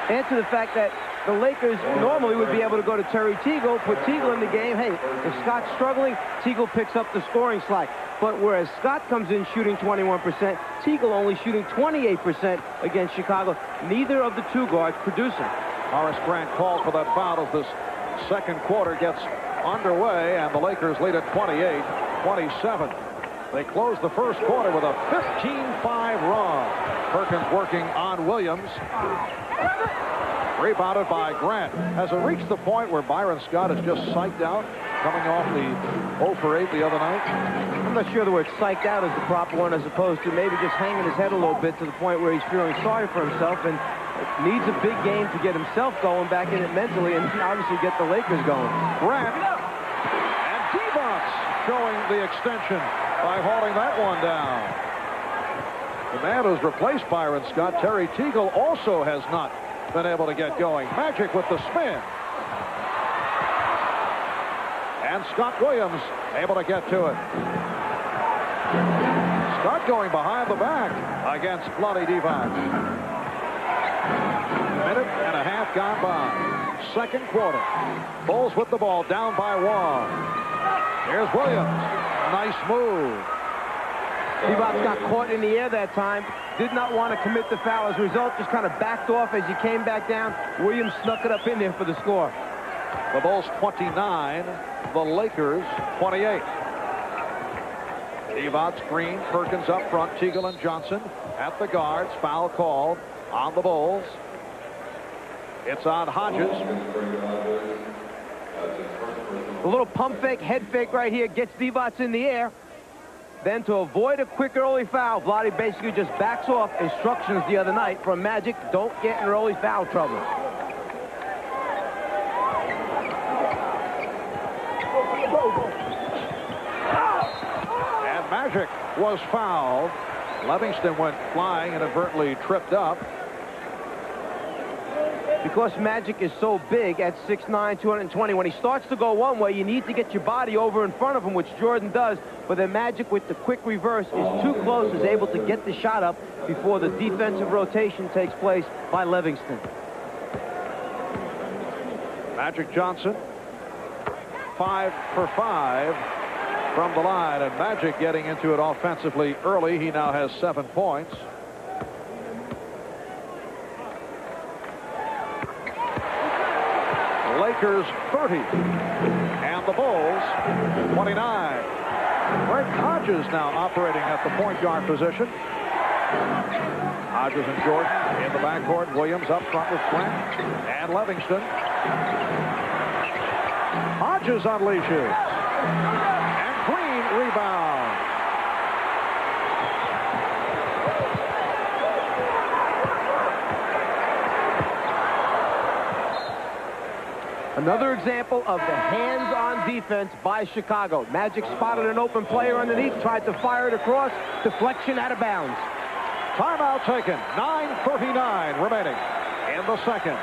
and to the fact that the Lakers normally would be able to go to Terry Teagle, put Teagle in the game. Hey, if Scott's struggling, Teagle picks up the scoring slack. But whereas Scott comes in shooting 21%, Teagle only shooting 28% against Chicago. Neither of the 2 guards producing. Horace Grant called for that foul as this second quarter gets underway, and the Lakers lead at 28-27. They close the first quarter with a 15-5 run. Perkins working on Williams. Rebounded by Grant. Has it reached the point where Byron Scott is just psyched out, coming off the 0 for 8 the other night? I'm not sure the word psyched out is the proper one, as opposed to maybe just hanging his head a little bit to the point where he's feeling sorry for himself and needs a big game to get himself going back in it mentally and obviously get the Lakers going. Grant and Divac showing the extension by hauling that one down. The man who's replaced Byron Scott, Terry Teagle, also has not been able to get going. Magic with the spin. And Scott Williams able to get to it. Scott going behind the back against Bloody Divac. Minute and a half gone by. Second quarter. Bulls with the ball down by 1. Here's Williams. Nice move. Divac got caught in the air that time. Did not want to commit the foul. As a result, just kind of backed off as he came back down. Williams snuck it up in there for the score. The Bulls 29, the Lakers 28. Divac screen, Perkins up front, Teagle and Johnson at the guards. Foul called on the Bulls. It's on Hodges. A little pump fake, head fake right here gets Divac in the air. Then to avoid a quick early foul, Vlade basically just backs off. Instructions the other night from Magic, don't get in early foul trouble. And Magic was fouled. Livingston went flying, inadvertently tripped up. Because Magic is so big at 6'9", 220, when he starts to go one way, you need to get your body over in front of him, which Jordan does. But then Magic, with the quick reverse, is too close, is able to get the shot up before the defensive rotation takes place by Livingston. Magic Johnson, 5 for 5 from the line. And Magic getting into it offensively early. He now has 7 points. Lakers 30 and the Bulls 29. Greg Hodges now operating at the point guard position. Hodges and Jordan in the backcourt. Williams up front with Grant and Livingston. Hodges unleashes and Green rebound. Another example of the hands-on defense by Chicago. Magic spotted an open player underneath, tried to fire it across, deflection out of bounds. Timeout taken. 9:39 remaining in the second.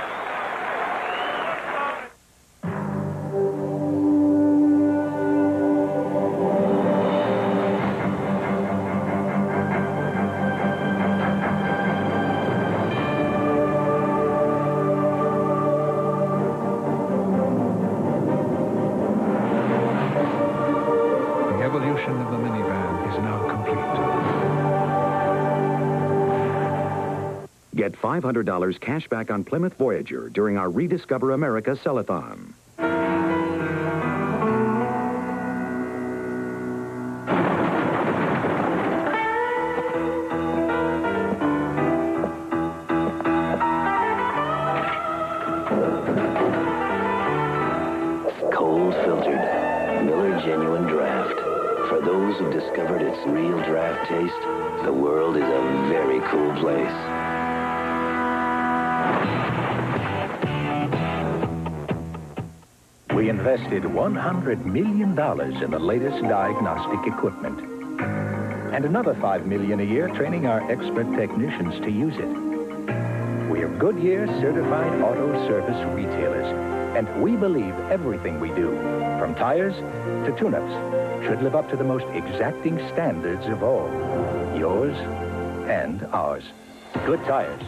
Of the minivan is now complete. Get $500 cash back on Plymouth Voyager during our Rediscover America Sell-a-thon. For those who've discovered its real draft taste, the world is a very cool place. We invested $100 million in the latest diagnostic equipment. And another $5 million a year training our expert technicians to use it. We are Goodyear certified auto service retailers, and we believe everything we do, from tires to tune-ups, should live up to the most exacting standards of all. Yours and ours. Good tires,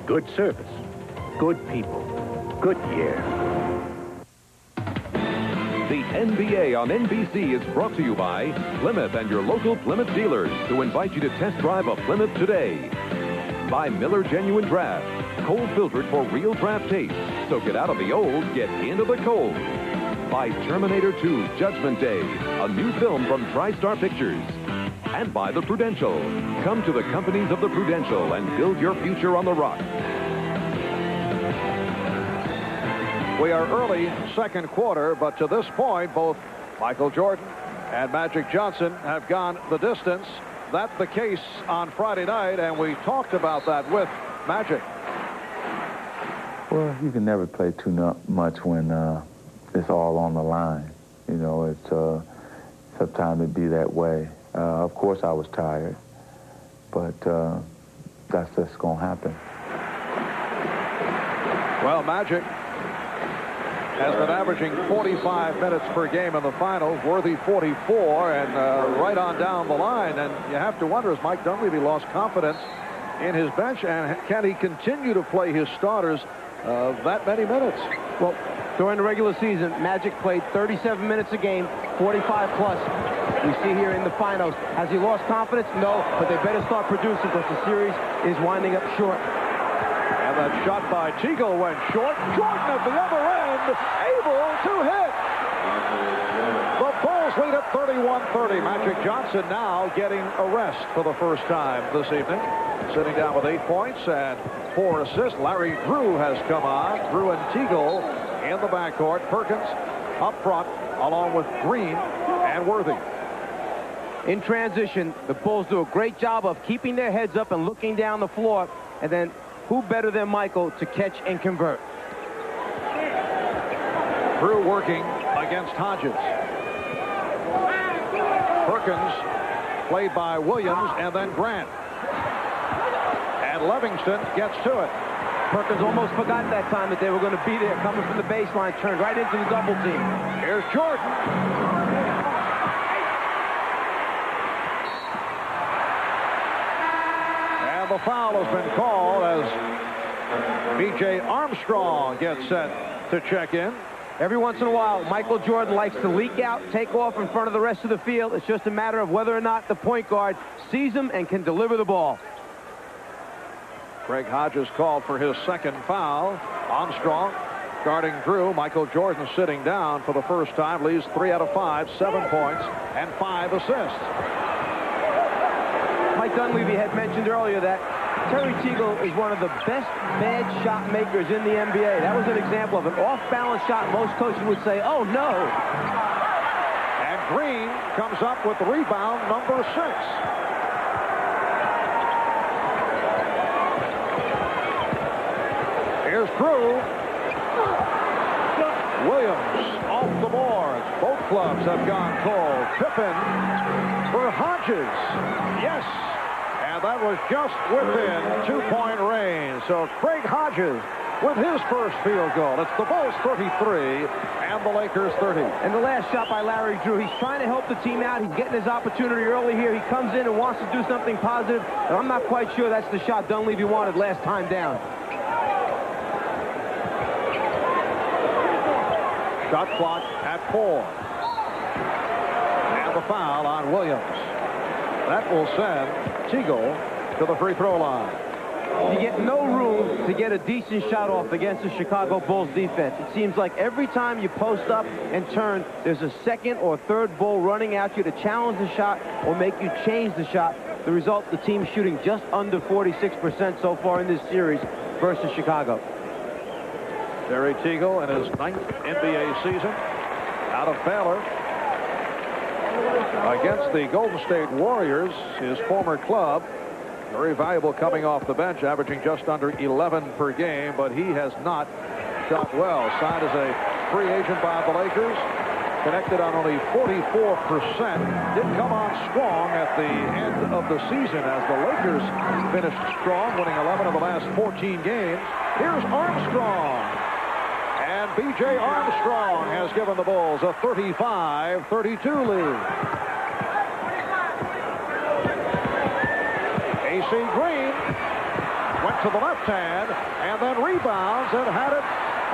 good service, good people. Goodyear. The NBA on NBC is brought to you by Plymouth and your local Plymouth dealers, who invite you to test drive a Plymouth today. By Miller Genuine Draft, cold filtered for real draft taste. So get out of the old, get into the cold. By Terminator 2 Judgment Day, a new film from TriStar Pictures. And by the Prudential. Come to the companies of the Prudential and build your future on the rock. We are early second quarter, but to this point, both Michael Jordan and Magic Johnson have gone the distance. That's the case on Friday night, and we talked about that with Magic. Well, you can never play too much when it's all on the line. You know, it's sometimes it be that way. Of course, I was tired, but that's just going to happen. Well, Magic has been averaging 45 minutes per game in the finals, Worthy 44, and right on down the line. And you have to wonder, has Mike Dunleavy lost confidence in his bench, and can he continue to play his starters that many minutes? Well, during the regular season, Magic played 37 minutes a game, 45 plus. We see here in the finals. Has he lost confidence? No, but they better start producing because the series is winding up short. And that shot by Teagle went short. Jordan at the other end, able to hit. The Bulls lead at 31-30. Magic Johnson now getting a rest for the first time this evening. Sitting down with 8 points and 4 assists. Larry Drew has come on. Drew and Teagle in the backcourt. Perkins up front along with Green and Worthy. In transition, the Bulls do a great job of keeping their heads up and looking down the floor, and then who better than Michael to catch and convert? Drew working against Hodges. Perkins played by Williams and then Grant. And Livingston gets to it. Perkins almost forgot that time that they were going to be there, coming from the baseline, turned right into the double team. Here's Jordan. The foul has been called as B.J. Armstrong gets set to check in. Every once in a while, Michael Jordan likes to leak out, take off in front of the rest of the field. It's just a matter of whether or not the point guard sees him and can deliver the ball. Greg Hodges called for his second foul. Armstrong guarding Drew. Michael Jordan sitting down for the first time. Leaves 3 out of 5, 7 points, and 5 assists. Mike Dunleavy had mentioned earlier that Terry Teagle is one of the best bad shot makers in the NBA. That was an example of an off-balance shot. Most coaches would say, oh, no. And Green comes up with rebound number 6. Here's Drew. Williams off the board. Both clubs have gone cold. Pippen for Hodges. Yes. And that was just within 2-point range. So Craig Hodges with his first field goal. It's the Bulls 33 and the Lakers 30. And the last shot by Larry Drew. He's trying to help the team out. He's getting his opportunity early here. He comes in and wants to do something positive. And I'm not quite sure that's the shot Dunleavy wanted last time down. Shot clock at 4. And the foul on Williams. That will send Teagle to the free throw line. You get no room to get a decent shot off against the Chicago Bulls defense. It seems like every time you post up and turn, there's a second or third Bull running at you to challenge the shot or make you change the shot. The result, the team shooting just under 46% so far in this series versus Chicago. Terry Teagle in his 9th NBA season out of Baylor. against the Golden State Warriors, his former club. Very valuable coming off the bench, averaging just under 11 per game, but he has not shot well. Signed as a free agent by the Lakers. Connected on only 44%. Did come on strong at the end of the season as the Lakers finished strong, winning 11 of the last 14 games. Here's Armstrong. And B.J. Armstrong has given the Bulls a 35-32 lead. A.C. Green went to the left hand and then rebounds and had it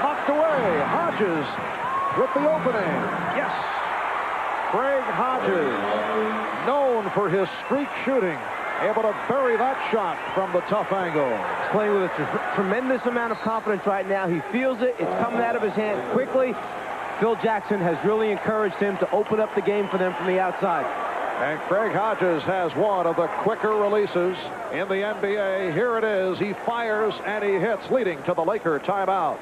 knocked away. Hodges with the opening. Yes. Craig Hodges, known for his streak shooting, able to bury that shot from the tough angle. He's playing with a tremendous amount of confidence right now. He feels it. It's coming out of his hand quickly. Phil Jackson has really encouraged him to open up the game for them from the outside. And Craig Hodges has one of the quicker releases in the NBA. Here it is. He fires and he hits, leading to the Laker timeout.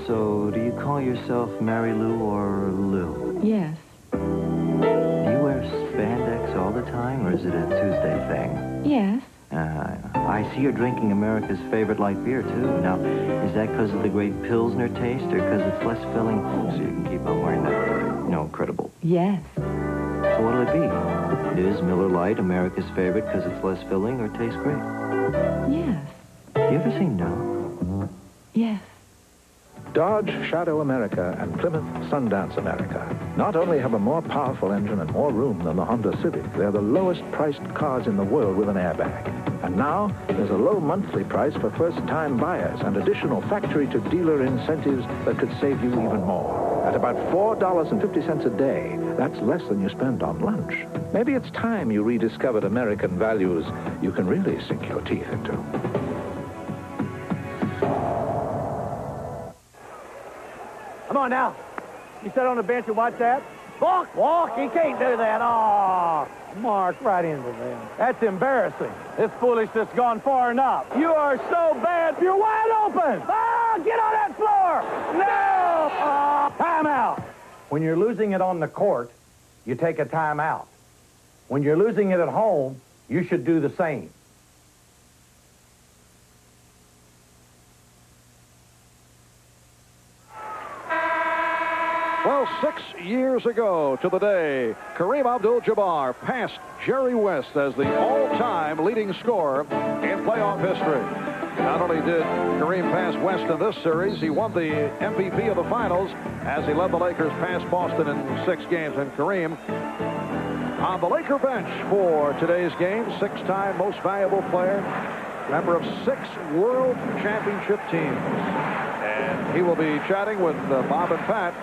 So, do you call yourself Mary Lou or Lou? Yes. Do you wear spandex all the time, or is it a Tuesday thing? Yes. I see you're drinking America's favorite light beer, too. Now, is that because of the great Pilsner taste, or because it's less filling, so you can keep on wearing that, credible? Yes. So what'll it be? Is Miller Lite America's favorite because it's less filling or tastes great? Yes. You ever say no? Yes. Dodge Shadow America and Plymouth Sundance America not only have a more powerful engine and more room than the Honda Civic, they're the lowest priced cars in the world with an airbag. And now, there's a low monthly price for first-time buyers and additional factory-to-dealer incentives that could save you even more. At about $4.50 a day, that's less than you spend on lunch. Maybe it's time you rediscovered American values you can really sink your teeth into. Come on now. You sit on the bench and watch that? Walk. He can't do that. Oh, Mark, right into them. That's embarrassing. This foolishness gone far enough. You are so bad. You're wide open. Oh, get on that floor. No. Oh, timeout. When you're losing it on the court, you take a timeout. When you're losing it at home, you should do the same. Well, 6 years ago to the day, Kareem Abdul-Jabbar passed Jerry West as the all-time leading scorer in playoff history. Not only did Kareem pass West in this series, he won the MVP of the finals as he led the Lakers past Boston in 6 games. And Kareem on the Laker bench for today's game, 6-time most valuable player, member of 6 world championship teams. And he will be chatting with Bob and Pat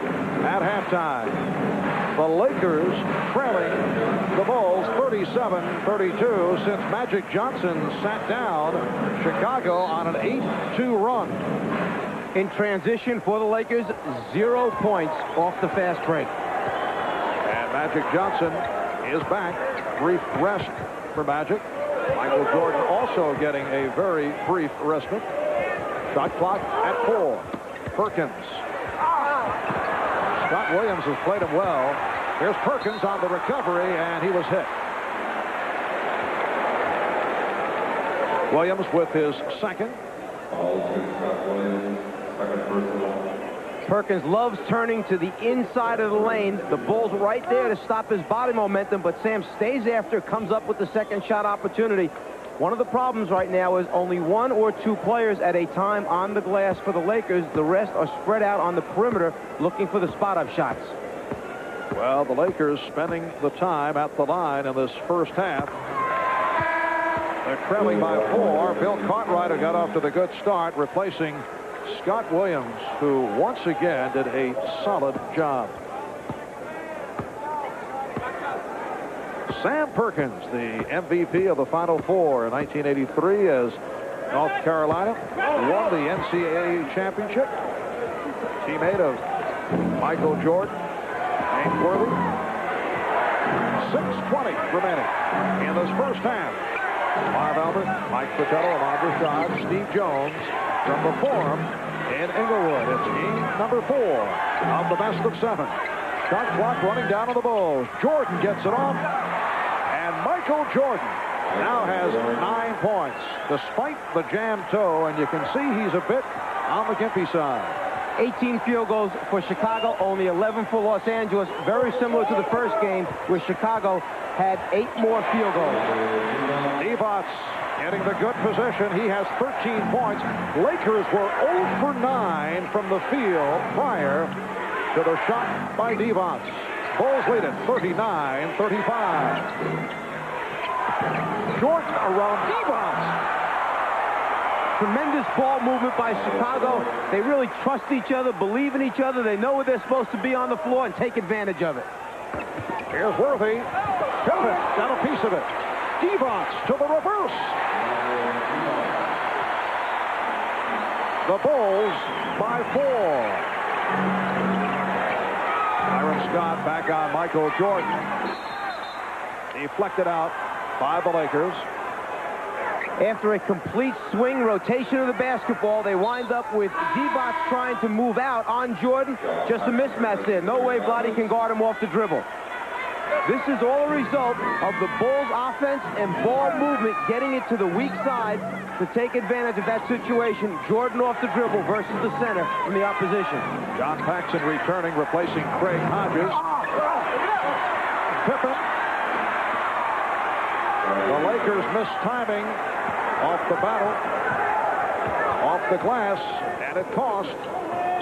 at halftime. The Lakers trailing the Bulls 37-32 since Magic Johnson sat down Chicago on an 8-2 run. In transition for the Lakers, 0 points off the fast break. And Magic Johnson is back. Brief rest for Magic. Michael Jordan also getting a very brief respite. Shot clock at 4. Perkins. Scott Williams has played him well. Here's Perkins on the recovery, and he was hit. Williams with his second. Perkins loves turning to the inside of the lane. The Bulls right there to stop his body momentum, but Sam stays after, comes up with the second shot opportunity. One of the problems right now is only 1 or 2 players at a time on the glass for the Lakers. The rest are spread out on the perimeter looking for the spot-up shots. Well, the Lakers spending the time at the line in this first half. They're trailing by 4. Bill Cartwright got off to the good start, replacing Scott Williams, who once again did a solid job. Sam Perkins, the MVP of the Final Four in 1983 as North Carolina won the NCAA championship. Teammate of Michael Jordan, Hank Worthy. 6:20 remaining in this first half. Marv Albert, Mike Fratello, Ahmad Rashad, Steve Jones from the Forum in Inglewood. It's game number 4 of the best of 7. Shot clock running down on the Bulls. Jordan gets it off. And Michael Jordan now has 9 points, despite the jam toe, and you can see he's a bit on the gimpy side. 18 field goals for Chicago, only 11 for Los Angeles. Very similar to the first game, where Chicago had 8 more field goals. Divac getting the good position. He has 13 points. Lakers were 0 for 9 from the field prior to the shot by Divac. Bulls lead it 39-35. Jordan around Divac. Tremendous ball movement by Chicago. They really trust each other, believe in each other. They know where they're supposed to be on the floor and take advantage of it. Here's Worthy. Pippen got a piece of it. Divac to the reverse. The Bulls by 4. Byron Scott back on Michael Jordan. Deflected out by the Lakers. After a complete swing rotation of the basketball, they wind up with Divac trying to move out on Jordan. Just a mismatch there. No way Vlade can guard him off the dribble. This is all a result of the Bulls' offense and ball movement getting it to the weak side to take advantage of that situation. Jordan off the dribble versus the center from the opposition. John Paxson returning, replacing Craig Hodges. Pippen. The Lakers missed timing off the battle, off the glass, and it cost.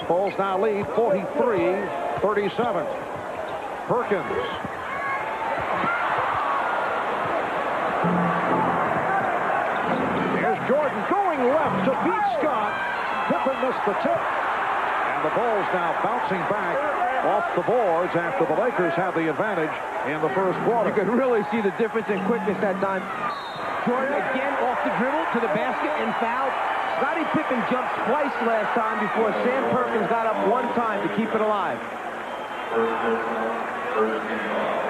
Bulls now lead 43-37. Perkins. Here's Jordan going left to beat Scott. Pippen missed the tip. And the Bulls now bouncing back off the boards after the Lakers have the advantage in the first quarter. You could really see the difference in quickness that time. Jordan again off the dribble to the basket and fouled. Scottie Pippen jumped twice last time before Sam Perkins got up one time to keep it alive.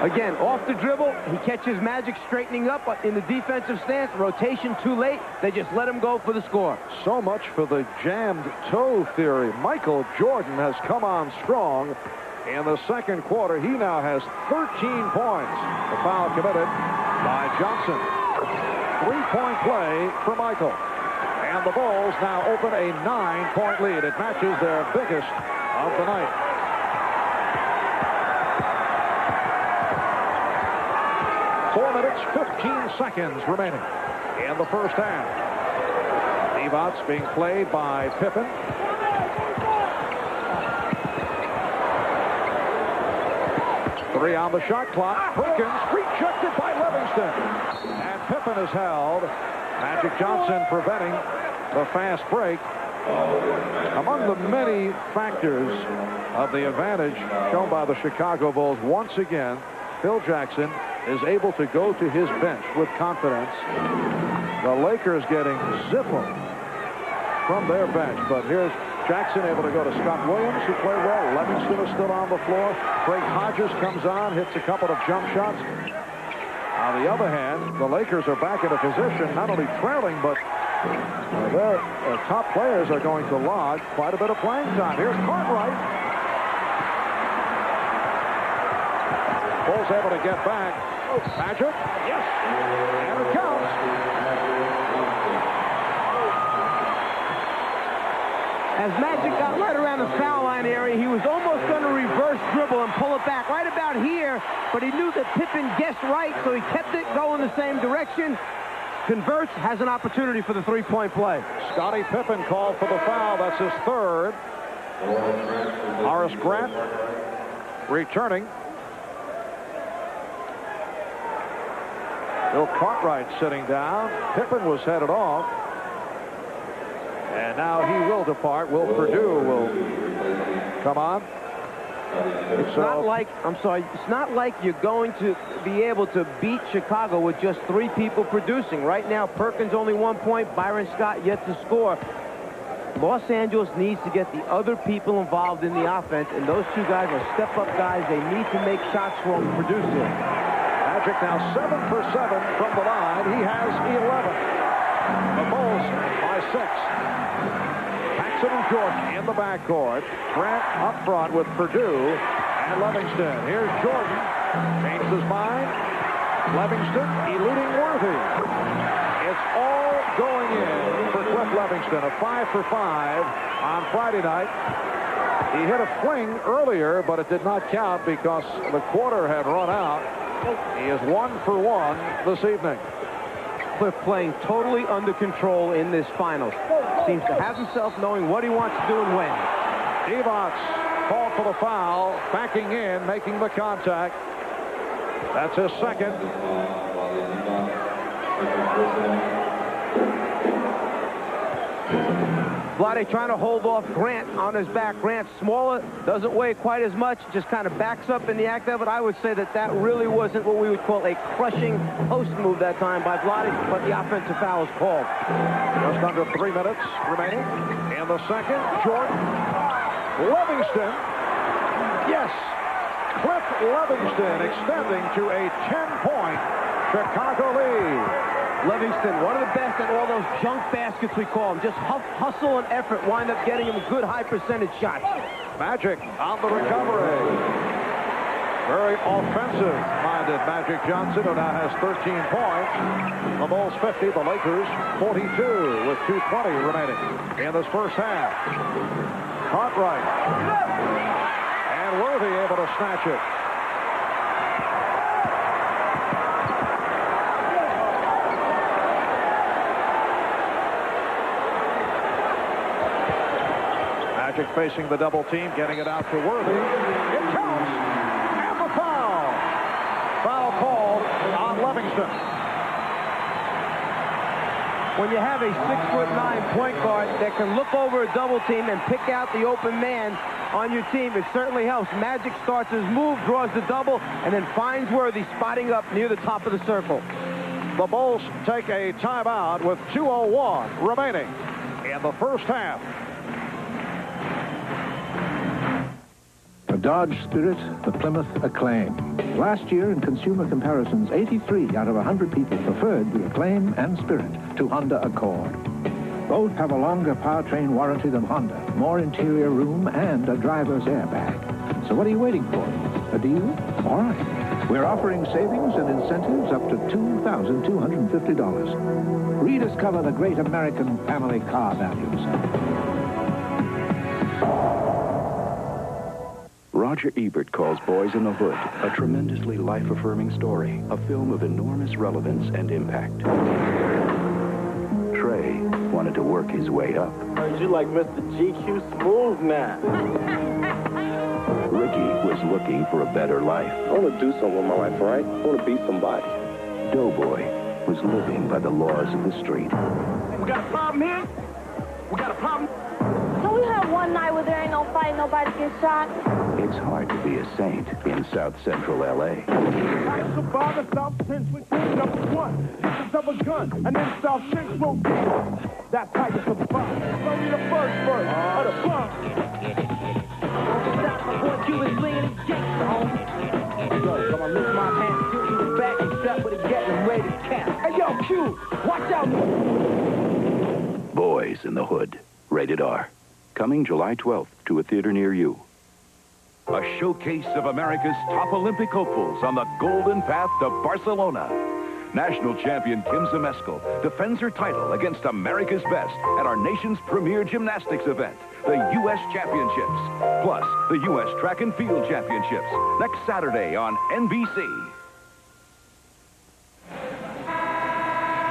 Again, off the dribble, he catches Magic straightening up in the defensive stance. Rotation too late. They just let him go for the score. So much for the jammed toe theory. Michael Jordan has come on strong in the second quarter. He now has 13 points. The foul committed by Johnson. 3-point play for Michael. And the Bulls now open a 9-point lead. It matches their biggest of the night. Four minutes, 15 seconds remaining in the first half. Divac being played by Pippen. Three on the shot clock. Perkins rejected by Livingston. And Pippen is held. Magic Johnson preventing the fast break. Among the many factors of the advantage shown by the Chicago Bulls, once again, Phil Jackson is able to go to his bench with confidence. The Lakers getting zippo from their bench. But here's Jackson able to go to Scott Williams, who played well. Livingston is still on the floor. Craig Hodges comes on, hits a couple of jump shots. On the other hand, the Lakers are back in a position not only trailing, but their top players are going to log quite a bit of playing time. Here's Cartwright. Bulls able to get back. Magic. Yes. And it counts. As Magic got right around the foul line area, he was almost going to reverse dribble and pull it back right about here, but he knew that Pippen guessed right, so he kept it going the same direction. Converts, has an opportunity for the three-point play. Scottie Pippen called for the foul. That's his third. Horace Grant returning. Bill Cartwright sitting down. Pippen was headed off. And now he will depart. Will Purdue will come on. It's not like, I'm sorry, it's not like you're going to be able to beat Chicago with just three people producing. Right now, Perkins only 1 point, Byron Scott yet to score. Los Angeles needs to get the other people involved in the offense, and those two guys are step-up guys. They need to make shots for them to produce here. Magic now 7 for 7 from the line. He has 11. The Bulls by 6. Paxson and Jordan in the backcourt. Grant up front with Purdue And Livingston. Here's Jordan. Changed his mind. Livingston eluding Worthy. It's all going in for Cliff Livingston. A 5 for 5 on Friday night. He hit a fling earlier, but it did not count because the quarter had run out. He is 1 for 1 this evening. Cliff playing totally under control in this finals. Seems to have himself knowing what he wants to do and when. Evots called for the foul, backing in, making the contact. That's his second. Vlade trying to hold off Grant on his back. Grant smaller, doesn't weigh quite as much, just kind of backs up in the act of it. I would say that that really wasn't what we would call a crushing post move that time by Vlade, but the offensive foul is called. Just under 3 minutes remaining. In the second, Jordan. Livingston. Yes. Cliff Livingston extending to a 10-point Chicago lead. Livingston, one of the best at all those junk baskets, we call them. Just hustle and effort wind up getting him good high percentage shots. Magic on the recovery. Very offensive-minded Magic Johnson, who now has 13 points. The Bulls 50, the Lakers 42 with 2:20 remaining in this first half. Cartwright. And Worthy able to snatch it. Magic facing the double team, getting it out to Worthy. It counts. And the foul. Foul called on Livingston. When you have a 6'9" point guard that can look over a double team and pick out the open man on your team, it certainly helps. Magic starts his move, draws the double, and then finds Worthy spotting up near the top of the circle. The Bulls take a timeout with 2:01 remaining in the first half. The Dodge Spirit, the Plymouth Acclaim. Last year, in consumer comparisons, 83 out of 100 people preferred the Acclaim and Spirit to Honda Accord. Both have a longer powertrain warranty than Honda, more interior room, and a driver's airbag. So what are you waiting for? A deal? All right. We're offering savings and incentives up to $2,250. Rediscover the great American family car values. Roger Ebert calls Boys in the Hood a tremendously life-affirming story, a film of enormous relevance and impact. Trey wanted to work his way up. Heard you like Mr. GQ Smooth now. Ricky was looking for a better life. I want to do something with my life, right? I want to be somebody. Doughboy was living by the laws of the street. We got a problem here? We got a problem? Can we have one night where there ain't no fight, nobody gets shot? It's hard to be a saint in South Central L.A. I survived the South Central number one. It's a double gun, and then South Central deal. That's how you survive. It's only the first verse of the bomb. Stop my boy Cuban slinging his gangsta, homie. Yo, come on, lift my hand, shoot you in the back, and strap with a gat and ready to cap. Hey, yo, Q, watch out. Boys in the Hood. Rated R. Coming July 12th to a theater near you. A showcase of America's top Olympic hopefuls on the golden path to Barcelona. National champion Kim Zmeskal defends her title against America's best at our nation's premier gymnastics event, the U.S. Championships, plus the U.S. Track and Field Championships, next Saturday on NBC.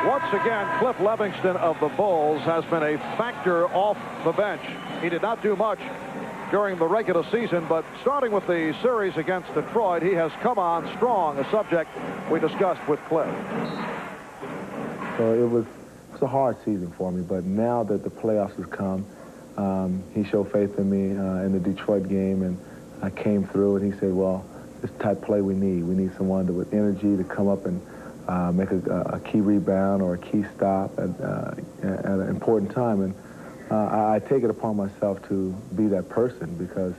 Once again, Cliff Livingston of the Bulls has been a factor off the bench. He did not do much during the regular season, but starting with the series against Detroit, he has come on strong, a subject we discussed with Cliff. So it was a hard season for me, but now that the playoffs has come, he showed faith in me in the Detroit game, and I came through, and he said, well, this type of play we need. We need someone with energy to come up and make a key rebound or a key stop at an important time. And I take it upon myself to be that person because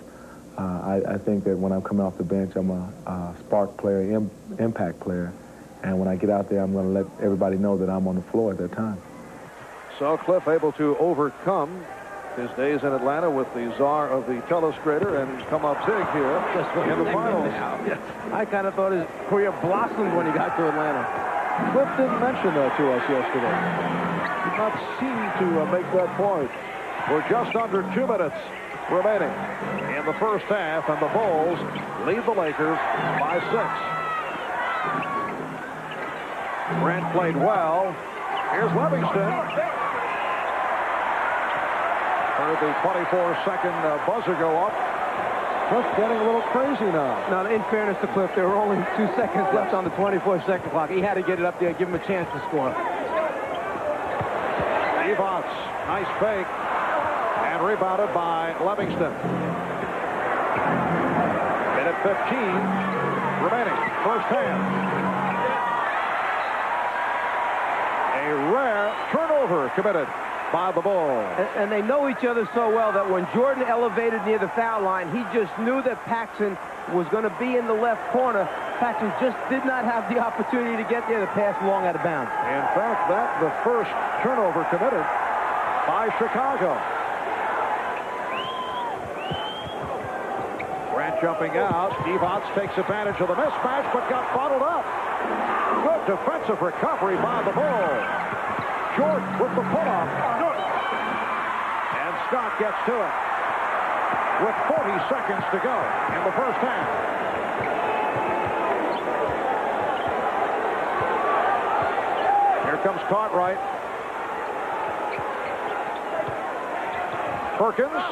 I think that when I'm coming off the bench, I'm a spark player, impact player. And when I get out there, I'm going to let everybody know that I'm on the floor at that time. So Cliff able to overcome his days in Atlanta with the czar of the telestrator and come up big here in the finals. Yes. I kind of thought his career blossomed when he got to Atlanta. Cliff didn't mention that to us yesterday. Did not seem to make that point. We're just under 2 minutes remaining in the first half, and the Bulls lead the Lakers by 6. Grant played well. Here's Livingston. Heard the 24-second buzzer go up. Cliff getting a little crazy now. Now, in fairness to Cliff, there were only 2 seconds left on the 24-second clock. He had to get it up there, give him a chance to score. Evans, nice fake, and rebounded by Livingston. Minute 15 remaining, first half. A rare turnover committed by the Bulls. And they know each other so well that when Jordan elevated near the foul line, he just knew that Paxson was going to be in the left corner. Paxson just did not have the opportunity to get there. The pass long out of bounds. In fact, that's the first turnover committed by Chicago. Grant jumping out. Evans takes advantage of the mismatch, but got bottled up. Good defensive recovery by the Bulls. Jordan with the pull-up. And Scott gets to it with 40 seconds to go in the first half. Here comes Cartwright. Perkins.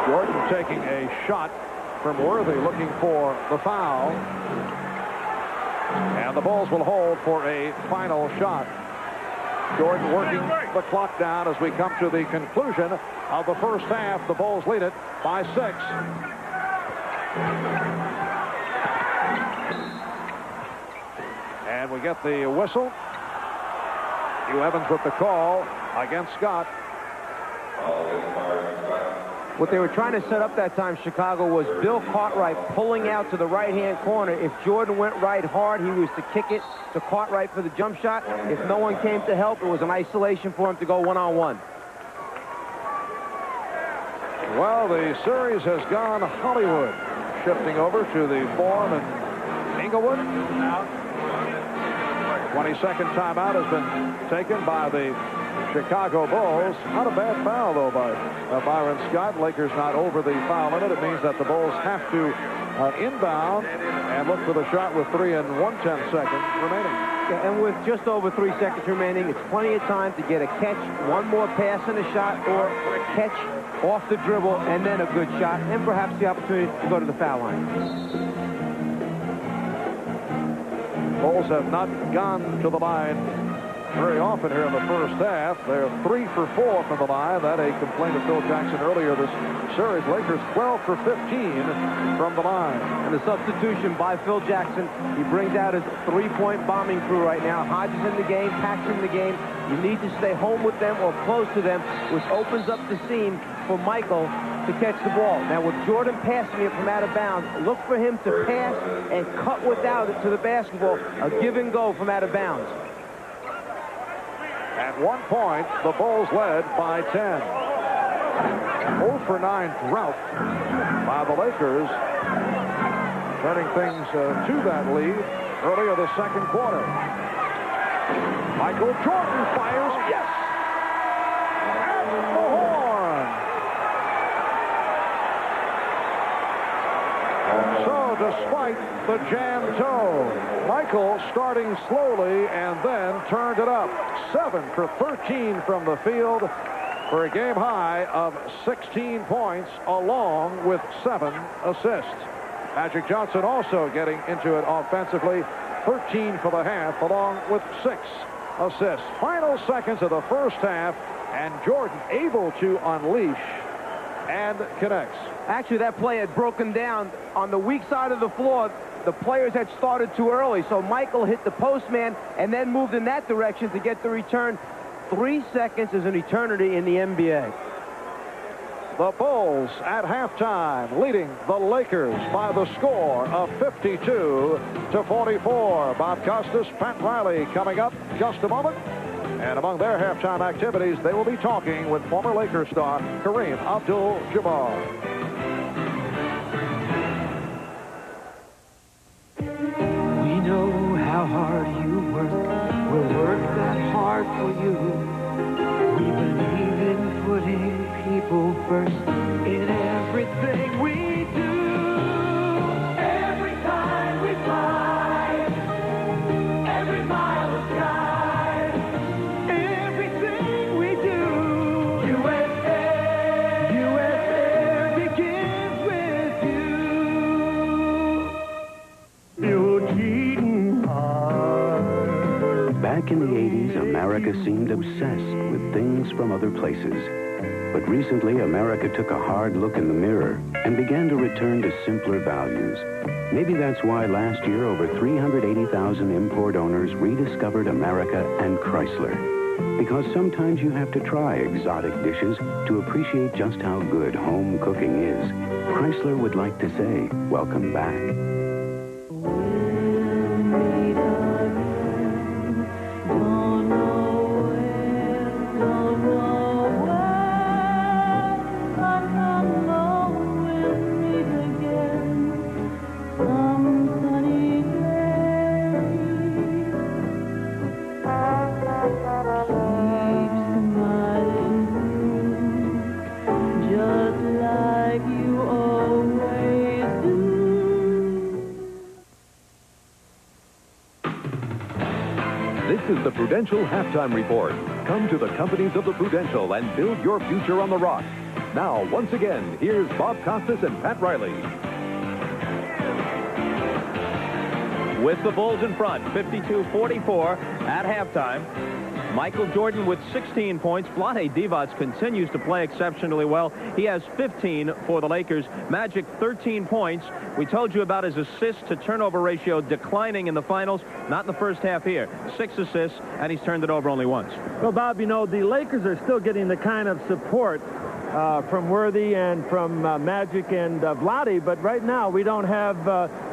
Jordan taking a shot from Worthy, looking for the foul. And the Bulls will hold for a final shot. Jordan working the clock down as we come to the conclusion of the first half. The Bulls lead it by 6. And we get the whistle. Hugh Evans with the call against Scott. What they were trying to set up that time, Chicago, was Bill Cartwright pulling out to the right-hand corner. If Jordan went right hard, he was to kick it to Cartwright for the jump shot. If no one came to help, it was an isolation for him to go one-on-one. Well, the series has gone Hollywood, shifting over to the Forum in Inglewood. 22nd timeout has been taken by the Chicago Bulls. Not a bad foul, though, by Byron Scott. Lakers not over the foul limit. It means that the Bulls have to inbound and look for the shot with 3 and 1/10 seconds remaining. Yeah, and with just over 3 seconds remaining, it's plenty of time to get a catch, one more pass and a shot, or catch off the dribble and then a good shot, and perhaps the opportunity to go to the foul line. Bulls have not gone to the line very often here in the first half. They're 3 for 4 from the line. That a complaint of Phil Jackson earlier this series. Lakers 12 for 15 from the line. And the substitution by Phil Jackson. He brings out his 3-point bombing crew right now. Hodges in the game, Paxson in the game. You need to stay home with them or close to them, which opens up the seam for Michael to catch the ball. Now, with Jordan passing it from out of bounds, look for him to pass and cut without it to the basketball. A give and go from out of bounds. At one point, the Bulls led by 10. 0 for 9 drought by the Lakers, turning things to that lead earlier the second quarter. Michael Jordan fires. Yes! And the horn! So, despite the jam toe, Michael starting slowly and then turned it up. 7 for 13 from the field for a game high of 16 points along with 7 assists. Magic Johnson also getting into it offensively. 13 for the half along with 6 assists. Final seconds of the first half, and Jordan able to unleash and connects. Actually, that play had broken down on the weak side of the floor. The players had started too early, so Michael hit the postman and then moved in that direction to get the return. 3 seconds is an eternity in the NBA. The Bulls at halftime leading the Lakers by the score of 52-44. Bob Costas, Pat Riley coming up just a moment. And among their halftime activities, they will be talking with former Lakers star Kareem Abdul-Jabbar. We know how hard you work. We'll work that hard for you. We believe in putting people first in everything we do. Every time we fly, every mile of sky, everything we do, USA, USA begins with you. You're cheating hard. Back in the 80s, America seemed obsessed with things from other places. But recently, America took a hard look in the mirror and began to return to simpler values. Maybe that's why last year, over 380,000 import owners rediscovered America and Chrysler. Because sometimes you have to try exotic dishes to appreciate just how good home cooking is. Chrysler would like to say, welcome back. This is the Prudential Halftime Report. Come to the companies of the Prudential and build your future on the rock. Now, once again, here's Bob Costas and Pat Riley. With the Bulls in front, 52-44 at halftime. Michael Jordan with 16 points. Vlade Divac continues to play exceptionally well. He has 15 for the Lakers. Magic, 13 points. We told you about his assist-to-turnover ratio declining in the finals. Not in the first half here. 6 assists, and he's turned it over only once. Well, Bob, you know, the Lakers are still getting the kind of support from Worthy and from Magic and Vlade, but right now we don't have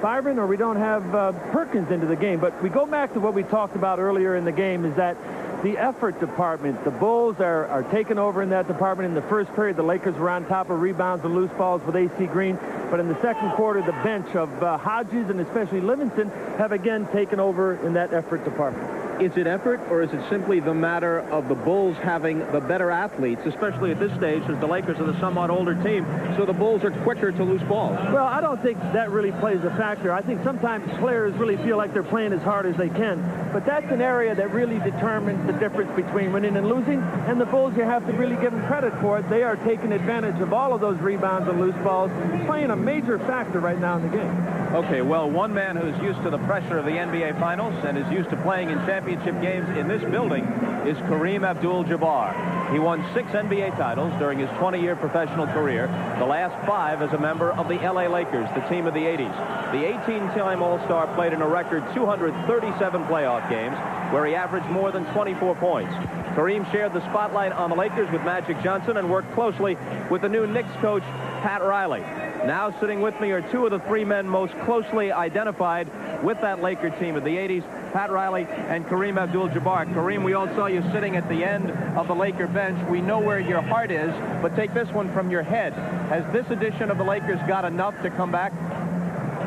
Byron or we don't have Perkins into the game. But we go back to what we talked about earlier in the game, is that the effort department, the Bulls are taking over in that department. In the first period, the Lakers were on top of rebounds and loose balls with A.C. Green. But in the second quarter, the bench of Hodges and especially Livingston have again taken over in that effort department. Is it effort, or is it simply the matter of the Bulls having the better athletes, especially at this stage, as the Lakers are the somewhat older team, so the Bulls are quicker to loose balls? Well, I don't think that really plays a factor. I think sometimes players really feel like they're playing as hard as they can, but that's an area that really determines the difference between winning and losing, and the Bulls, you have to really give them credit for it. They are taking advantage of all of those rebounds and loose balls, playing a major factor right now in the game. Okay, well, one man who's used to the pressure of the NBA Finals and is used to playing in championship games in this building is Kareem Abdul-Jabbar. He won 6 NBA titles during his 20-year professional career, the last 5 as a member of the LA Lakers, the team of the 80s. The 18-time All-Star played in a record 237 playoff games, where he averaged more than 24 points. Kareem shared the spotlight on the Lakers with Magic Johnson and worked closely with the new Knicks coach, Pat Riley. Now sitting with me are 2 of the 3 men most closely identified with that Laker team of the 80s, Pat Riley and Kareem Abdul-Jabbar. Kareem, we all saw you sitting at the end of the Laker bench. We know where your heart is, but take this one from your head. Has this edition of the Lakers got enough to come back?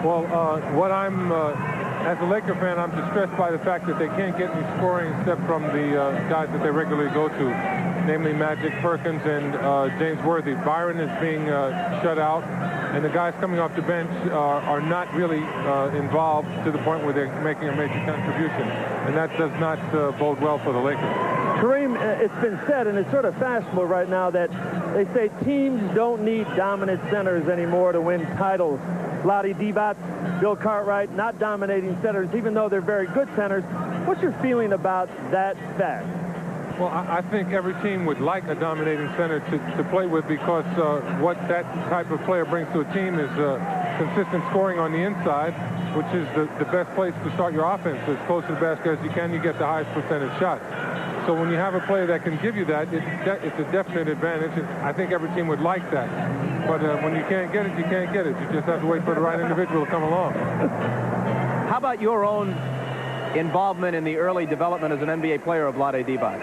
Well, as a Laker fan, I'm distressed by the fact that they can't get any scoring except from the guys that they regularly go to, namely Magic, Perkins, and James Worthy. Byron is being shut out, and the guys coming off the bench are not really involved to the point where they're making a major contribution, and that does not bode well for the Lakers. Kareem, it's been said, and it's sort of fashionable right now, that they say teams don't need dominant centers anymore to win titles. Vlade Divac, Bill Cartwright, not dominating centers, even though they're very good centers. What's your feeling about that fact? Well, I think every team would like a dominating center to play with, because what that type of player brings to a team is consistent scoring on the inside, which is the best place to start your offense. As close to the basket as you can, you get the highest percentage shot. So when you have a player that can give you that, it's a definite advantage. I think every team would like that. But when you can't get it, you can't get it. You just have to wait for the right individual to come along. How about your own involvement in the early development as an NBA player of Vlade Divac?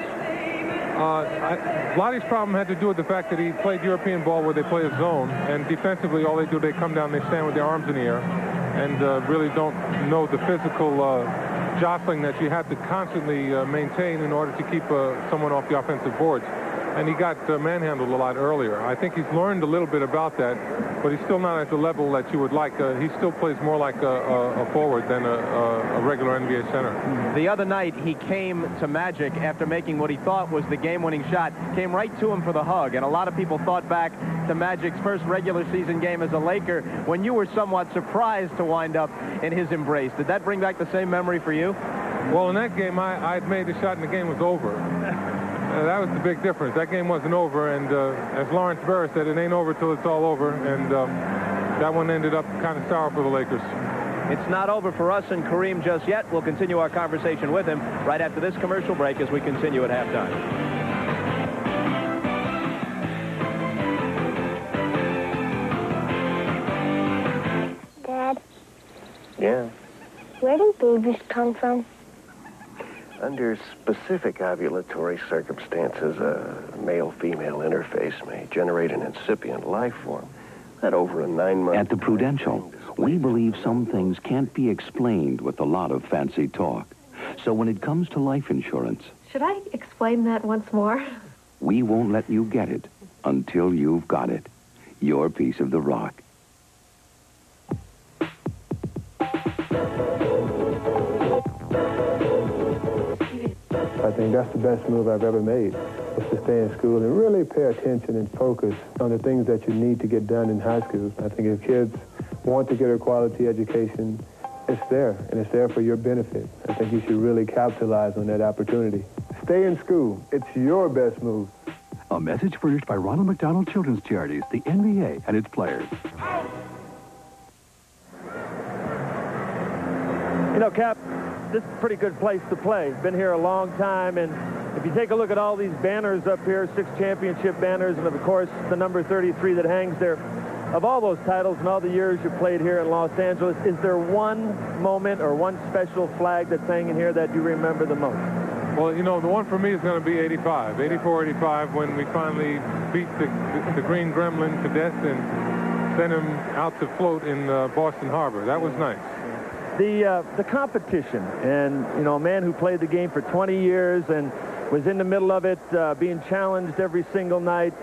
Vladdy's problem had to do with the fact that he played European ball where they play a zone, and defensively all they do, they come down, they stand with their arms in the air, and really don't know the physical jostling that you have to constantly maintain in order to keep someone off the offensive boards. And he got manhandled a lot earlier. I think he's learned a little bit about that, but he's still not at the level that you would like. He still plays more like a forward than a regular NBA center. The other night, he came to Magic after making what he thought was the game-winning shot, came right to him for the hug, and a lot of people thought back to Magic's first regular season game as a Laker when you were somewhat surprised to wind up in his embrace. Did that bring back the same memory for you? Well, in that game, I'd made the shot and the game was over. That was the big difference. That game wasn't over, and as Lawrence Berra said, it ain't over till it's all over, and that one ended up kind of sour for the Lakers. It's not over for us and Kareem just yet. We'll continue our conversation with him right after this commercial break as we continue at halftime. Dad? Yeah? Where do babies come from? Under specific ovulatory circumstances, a male-female interface may generate an incipient life form. That over a 9-month... At the Prudential, we believe some things can't be explained with a lot of fancy talk. So when it comes to life insurance... Should I explain that once more? We won't let you get it until you've got it. Your piece of the rock. I think that's the best move I've ever made, was to stay in school and really pay attention and focus on the things that you need to get done in high school. I think if kids want to get a quality education, it's there, and it's there for your benefit. I think you should really capitalize on that opportunity. Stay in school. It's your best move. A message furnished by Ronald McDonald Children's Charities, the NBA, and its players. You know, Cap, this is a pretty good place to play. Been here a long time, and if you take a look at all these banners up here, 6 championship banners, and of course the number 33 that hangs there, of all those titles and all the years you played here in Los Angeles, is there one moment or one special flag that's hanging here that you remember the most? Well, you know, the one for me is going to be 85, 84-85, when we finally beat the Green Gremlin to death and sent him out to float in Boston Harbor. That was nice. The competition, and, you know, a man who played the game for 20 years and was in the middle of it, being challenged every single night.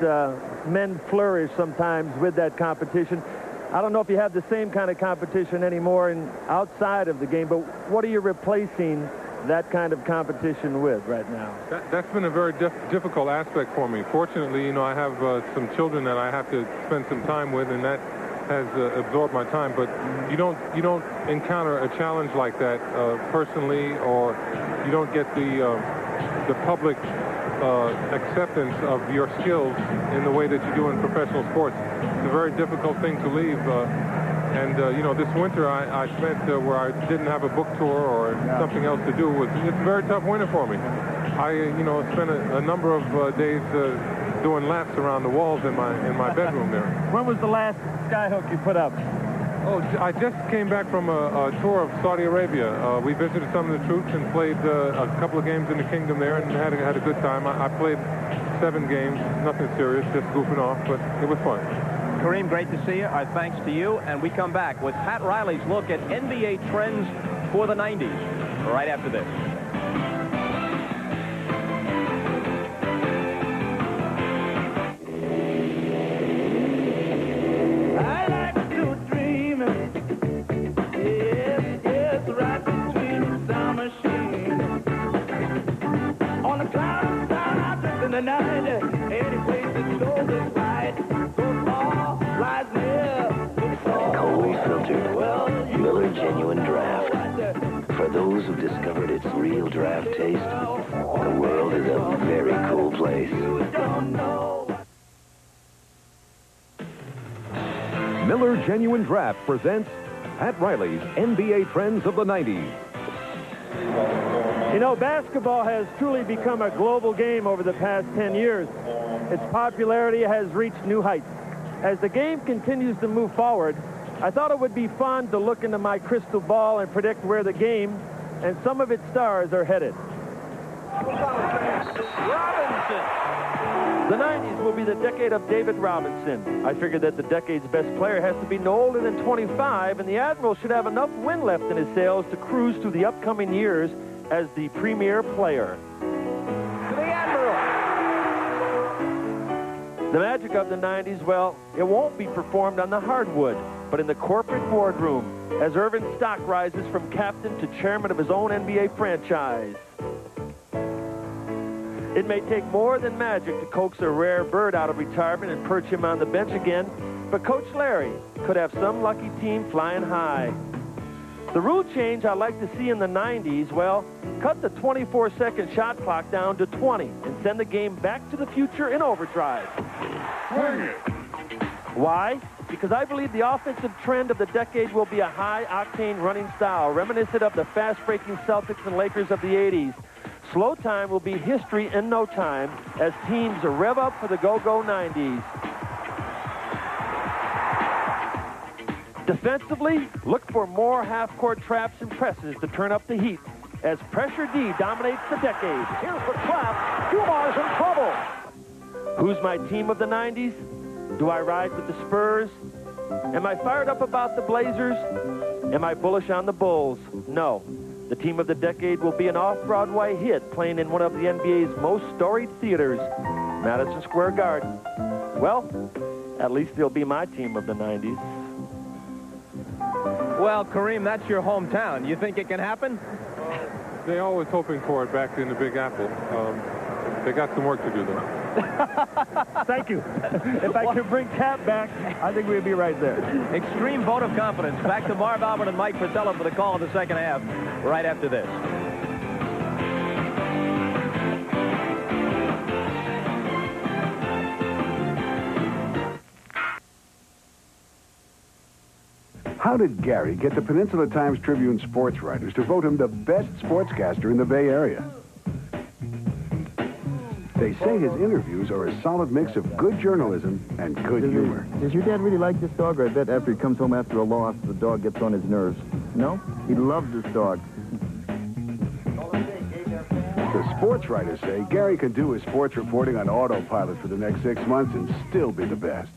Men flourish sometimes with that competition. I don't know if you have the same kind of competition anymore outside of the game, but what are you replacing that kind of competition with right now? That's been a very difficult aspect for me. Fortunately, you know, I have some children that I have to spend some time with, and that has absorbed my time. But you don't encounter a challenge like that personally, or you don't get the public acceptance of your skills in the way that you do in professional sports. It's a very difficult thing to leave. You know, this winter I spent where I didn't have a book tour or something else to do. It's a very tough winter for me. I, you know, spent a number of days doing laps around the walls in my bedroom there. When was the last skyhook you put up? Oh, I just came back from a tour of Saudi Arabia. We visited some of the troops and played a couple of games in the kingdom there and had a good time. I played 7 games, nothing serious, just goofing off, but it was fun. Kareem, great to see you. Our thanks to you. And we come back with Pat Riley's look at NBA trends for the 90s right after this. Always filtered. Miller Genuine Draft. For those who've discovered its real draft taste, the world is a very cool place. Miller Genuine Draft presents Pat Riley's NBA Trends of the 90s. You know, basketball has truly become a global game over the past 10 years. Its popularity has reached new heights. As the game continues to move forward, I thought it would be fun to look into my crystal ball and predict where the game and some of its stars are headed. Robinson. The 90s will be the decade of David Robinson. I figured that the decade's best player has to be no older than 25, and the Admiral should have enough wind left in his sails to cruise through the upcoming years as the premier player. To the Admiral. The magic of the 90s, well, it won't be performed on the hardwood, but in the corporate boardroom, as Irvin Stock rises from captain to chairman of his own NBA franchise. It may take more than magic to coax a rare bird out of retirement and perch him on the bench again, but Coach Larry could have some lucky team flying high. The rule change I like to see in the 90s, well, cut the 24-second shot clock down to 20 and send the game back to the future in overdrive. Swing it. Why? Because I believe the offensive trend of the decade will be a high-octane running style, reminiscent of the fast-breaking Celtics and Lakers of the 80s. Slow time will be history in no time as teams rev up for the go-go 90s. Defensively, look for more half-court traps and presses to turn up the heat as Pressure D dominates the decade. Here's the trap. Dumar's in trouble. Who's my team of the 90s? Do I ride with the Spurs? Am I fired up about the Blazers? Am I bullish on the Bulls? No. The team of the decade will be an off-Broadway hit playing in one of the NBA's most storied theaters, Madison Square Garden. Well, at least they'll be my team of the 90s. Well, Kareem, that's your hometown. You think it can happen? They're always hoping for it back in the Big Apple. They got some work to do, though. Thank you. If I could bring Cap back, I think we'd be right there. Extreme vote of confidence. Back to Marv Albert and Mike Fratello for the call of the second half right after this. How did Gary get the Peninsula Times Tribune sports writers to vote him the best sportscaster in the Bay Area? They say his interviews are a solid mix of good journalism and good humor. Does your dad really like this dog? Or I bet after he comes home after a loss, the dog gets on his nerves. No? He loves this dog. The sports writers say Gary can do his sports reporting on autopilot for the next 6 months and still be the best.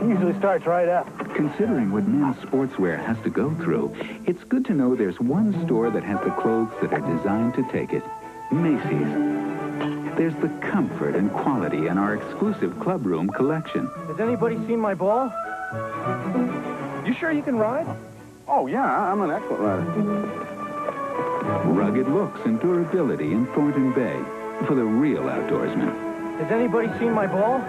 Usually starts right up. Considering what men's sportswear has to go through, it's good to know there's one store that has the clothes that are designed to take it. Macy's. There's the comfort and quality in our exclusive clubroom collection. Has anybody seen my ball? You sure you can ride? Oh, yeah, I'm an excellent rider. Rugged looks and durability in Thornton Bay for the real outdoorsman. Has anybody seen my ball?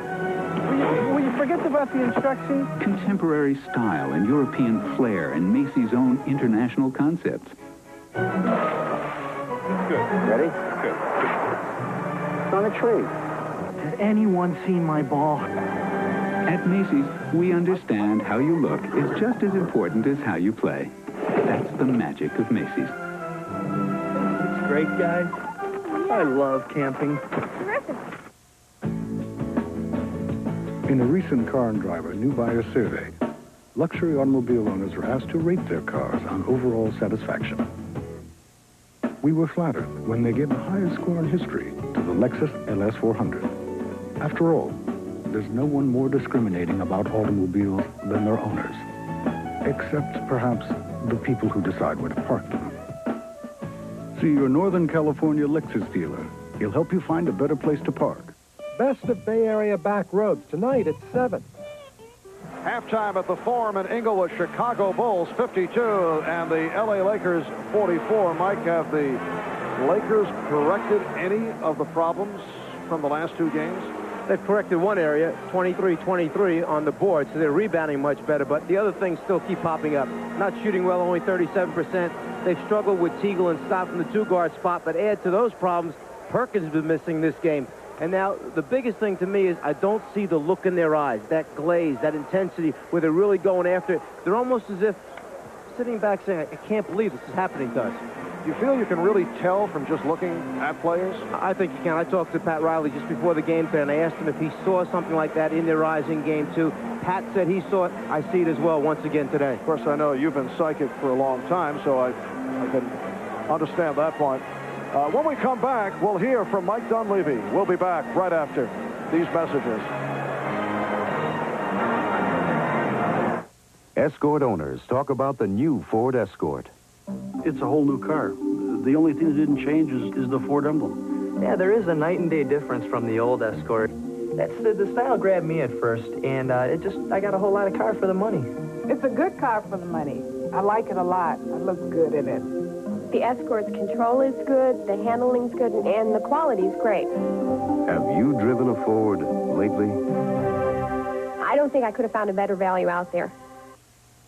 Will you forget about the instructions? Contemporary style and European flair and Macy's own international concepts. Good. Ready? Good. It's on a tree. Has anyone seen my ball? At Macy's, we understand how you look is just as important as how you play. That's the magic of Macy's. It's great, guys. I love camping. Terrific. In a recent Car and Driver New Buyer Survey, luxury automobile owners were asked to rate their cars on overall satisfaction. We were flattered when they gave the highest score in history to the Lexus LS 400. After all, there's no one more discriminating about automobiles than their owners, except perhaps the people who decide where to park them. See your Northern California Lexus dealer. He'll help you find a better place to park. Best of Bay Area back roads tonight at 7. Halftime at the Forum in Inglewood, Chicago Bulls 52 and the LA Lakers 44. Mike, have the Lakers corrected any of the problems from the last two games? They've corrected one area, 23-23 on the board, so they're rebounding much better, but the other things still keep popping up. Not shooting well, only 37%. They've struggled with Teagle and Stott from the two-guard spot, but add to those problems, Perkins has been missing this game. And now, the biggest thing to me is I don't see the look in their eyes, that glaze, that intensity, where they're really going after it. They're almost as if sitting back saying, I can't believe this is happening to us. you feel you can really tell from just looking at players? I think you can. I talked to Pat Riley just before the game today, and I asked him if he saw something like that in their eyes in Game 2. Pat said he saw it. I see it as well once again today. Of course, I know you've been psychic for a long time, so I can understand that point. When we come back, we'll hear from Mike Dunleavy. We'll be back right after these messages. Escort owners talk about the new Ford Escort. It's a whole new car. The only thing that didn't change is the Ford emblem. Yeah, there is a night and day difference from the old Escort. The style grabbed me at first, and I got a whole lot of car for the money. It's a good car for the money. I like it a lot. I look good in it. The Escort's control is good, the handling's good, and the quality's great. Have you driven a Ford lately? I don't think I could have found a better value out there.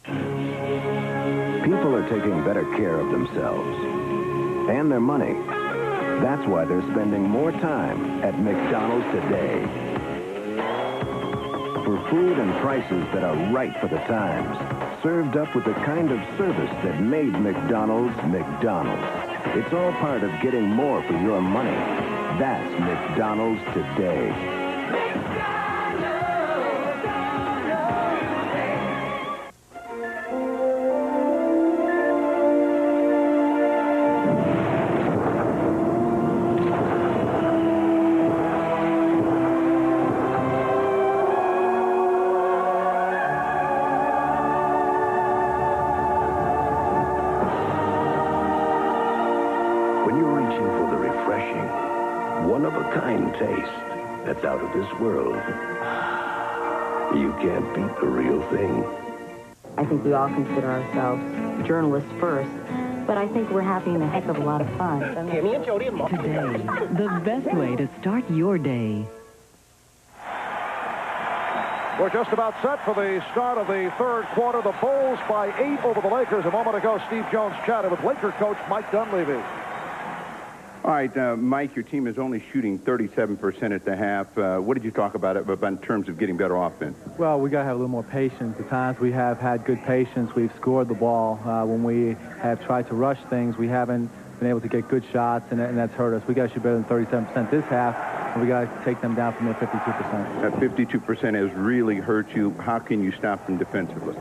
People are taking better care of themselves and their money. That's why they're spending more time at McDonald's today. For food and prices that are right for the times, served up with the kind of service that made McDonald's McDonald's. It's all part of getting more for your money. That's McDonald's today. One-of-a-kind taste that's out of this world. You can't beat the real thing. I think we all consider ourselves journalists first, but I think we're having a heck of a lot of fun. Today, the best way to start your day. We're just about set for the start of the third quarter. The Bulls by 8 over the Lakers. A moment ago, Steve Jones chatted with Laker coach Mike Dunleavy. All right, Mike, your team is only shooting 37% at the half. What did you talk about in terms of getting better offense? Well, we got to have a little more patience. At times we have had good patience. We've scored the ball. When we have tried to rush things, we haven't been able to get good shots, and that's hurt us. We got to shoot better than 37% this half, and we got to take them down from their 52%. That 52% has really hurt you. How can you stop them defensively?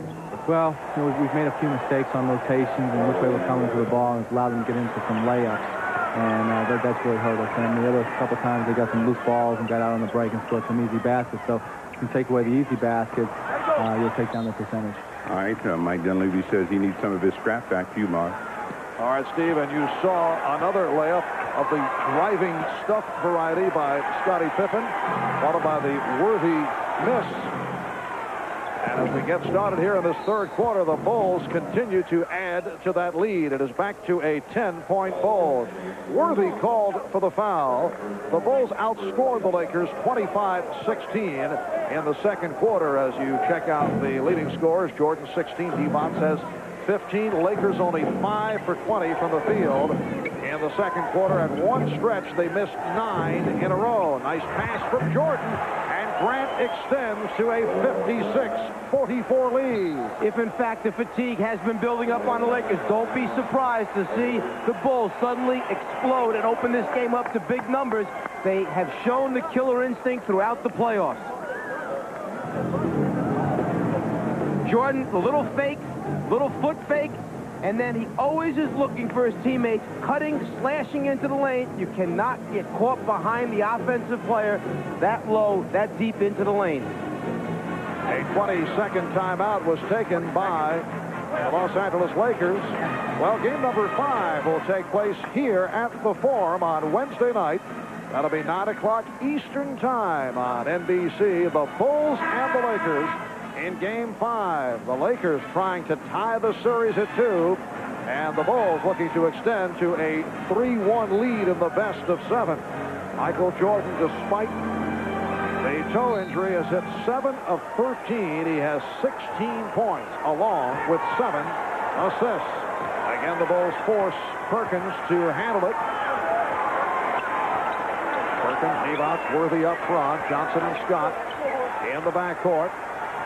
Well, we've made a few mistakes on rotations and which way we're coming to the ball, and it's allowed them to get into some layups. And that's really hurt us. And the other couple times they got some loose balls and got out on the break and scored some easy baskets. So if you take away the easy baskets, you'll take down the percentage. All right, Mike Dunleavy says he needs some of his scrap back to you, Mark. All right, Steve, and you saw another layup of the driving stuff variety by Scottie Pippen, followed by the worthy miss. And as we get started here in this third quarter, the Bulls continue to add to that lead. It is back to a 10-point Bulls. Worthy called for the foul. The Bulls outscored the Lakers 25-16 in the second quarter. As you check out the leading scorers, Jordan 16, Devon says 15. Lakers only 5 for 20 from the field in the second quarter. At one stretch, they missed 9 in a row. Nice pass from Jordan. Grant extends to a 56-44 lead. If, in fact, the fatigue has been building up on the Lakers, don't be surprised to see the Bulls suddenly explode and open this game up to big numbers. They have shown the killer instinct throughout the playoffs. Jordan, the little fake, little foot fake, and then he always is looking for his teammates, cutting, slashing into the lane. You cannot get caught behind the offensive player that low, that deep into the lane. A 20-second timeout was taken by the Los Angeles Lakers. Well, game number 5 will take place here at the Forum on Wednesday night. That'll be 9 o'clock Eastern time on NBC. The Bulls and the Lakers in Game 5. The Lakers trying to tie the series at 2, and the Bulls looking to extend to a 3-1 lead in the best of 7. Michael Jordan, despite the toe injury, has hit 7 of 13. He has 16 points, along with 7 assists. Again, the Bulls force Perkins to handle it. Perkins, Divac, Worthy up front. Johnson and Scott in the backcourt.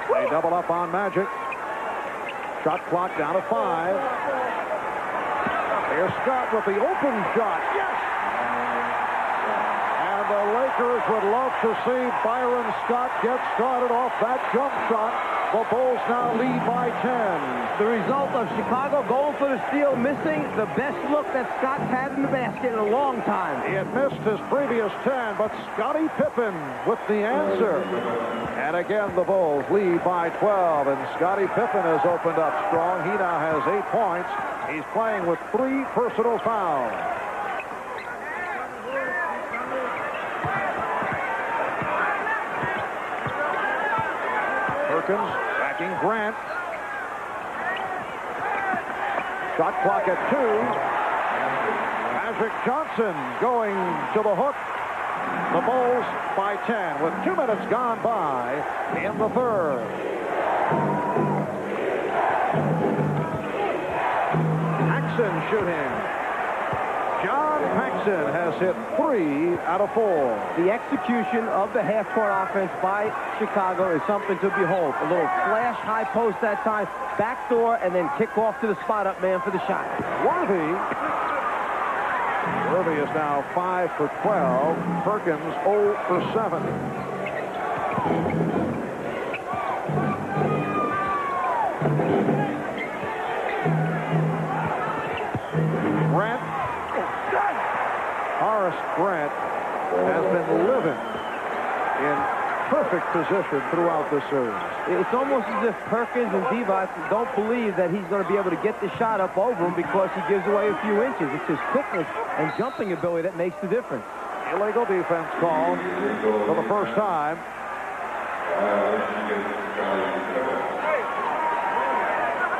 They double up on Magic. Shot clock down to 5. Here's Scott with the open shot. Yes! And the Lakers would love to see Byron Scott get started off that jump shot. The Bulls now lead by 10. The result of Chicago going for the steal, missing the best look that Scott's had in the basket in a long time. He had missed his previous 10, but Scottie Pippen with the answer. And again, the Bulls lead by 12, and Scottie Pippen has opened up strong. He now has 8 points. He's playing with 3 personal fouls. Perkins backing Grant. Shot clock at 2. Magic Johnson going to the hook. The Bulls by 10 with 2 minutes gone by in the third. Paxson shooting. John Paxson has hit 3 out of 4. The execution of the half-court offense by Chicago is something to behold. A little flash high post that time, backdoor, and then kick off to the spot-up man for the shot. Worthy is now 5 for 12. Perkins 0 for 7. Grant. Horace Grant has been living in perfect position throughout this series. It's almost as if Perkins and Divac don't believe that he's going to be able to get the shot up over him because he gives away a few inches. It's his quickness and jumping ability that makes the difference. Illegal defense called for the first time.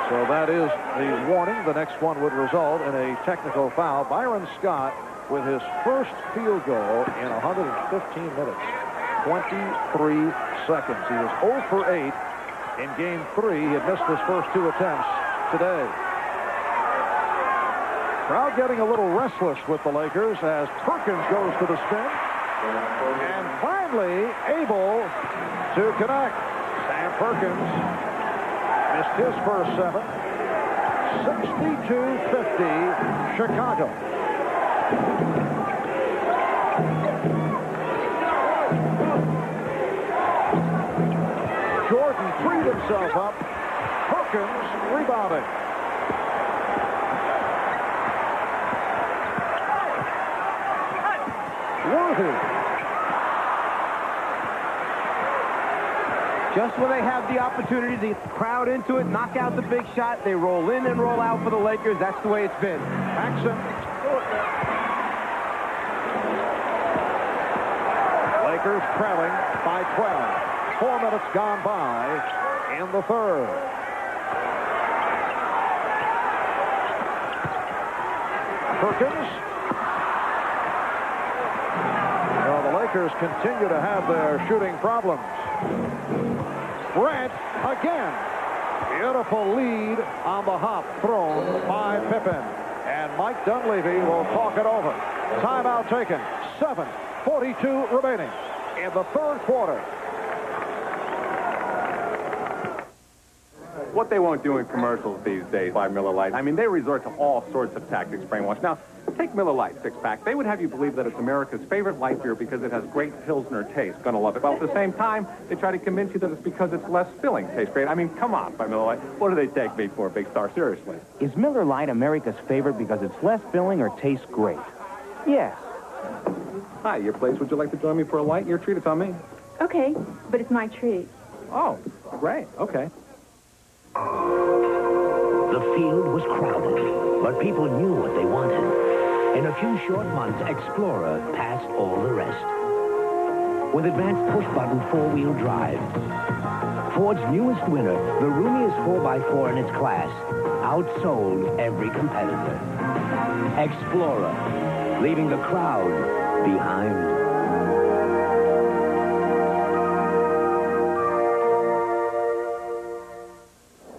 So that is the warning. The next one would result in a technical foul. Byron Scott with his first field goal in 115 minutes. 23 seconds. He was 0 for 8 in Game 3. He had missed his first 2 attempts today. Crowd getting a little restless with the Lakers as Perkins goes to the spin. And finally able to connect. Sam Perkins missed his first 7. 62-50 Chicago. Jordan freed himself up. Perkins rebounding. Worthy. Just when they have the opportunity to crowd into it, knock out the big shot, they roll in and roll out for the Lakers. That's the way it's been. Paxson. Lakers trailing by 12. 4 minutes gone by in the third. Perkins. Well, the Lakers continue to have their shooting problems. Grant again. Beautiful lead on the hop thrown by Pippen. And Mike Dunleavy will talk it over. Timeout taken. 7:42 remaining in the third quarter. What they won't do in commercials these days by Miller Lite, I mean, they resort to all sorts of tactics, brainwash. Now, take Miller Lite 6-pack. They would have you believe that it's America's favorite light beer because it has great Pilsner taste. Gonna love it. Well, at the same time, they try to convince you that it's because it's less filling. Tastes great. I mean, come on, by Miller Lite. What do they take me for, Big Star? Seriously. Is Miller Lite America's favorite because it's less filling or tastes great? Yes. Hi, your place. Would you like to join me for a light? Your treat. It's on me. Okay, but it's my treat. Oh, great. Okay. The field was crowded, but people knew what they wanted. In a few short months, Explorer passed all the rest. With advanced push-button four-wheel drive, Ford's newest winner, the roomiest 4x4 in its class, outsold every competitor. Explorer, leaving the crowd behind.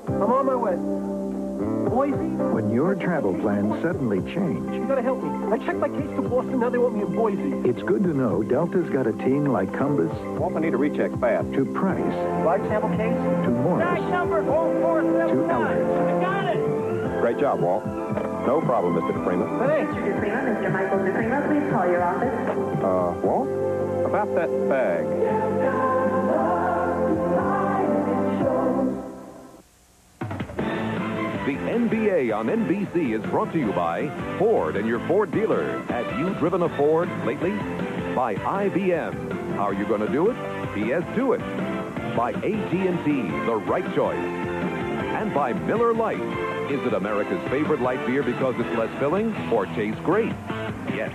I'm on my way. Boise? When your travel plans suddenly change, You gotta help me. I checked my case to Boston, now they want me in Boise. it's good to know Delta's got a team like Compass Walt, I need a recheck fast. to Price, Blood sample case? to Morris, number 4479. to Elders. I got it! Great job, Walt. No problem, Mr. DePrima. Mr. DePrima, Mr. Michael DePrima, please call your office. Walt? About that bag. The NBA on NBC is brought to you by Ford and your Ford dealer. Have you driven a Ford lately? By IBM. How are you going to do it? PS2 it. By AT&T, the right choice. And by Miller Lite. Is it America's favorite light beer because it's less filling or tastes great? Yes.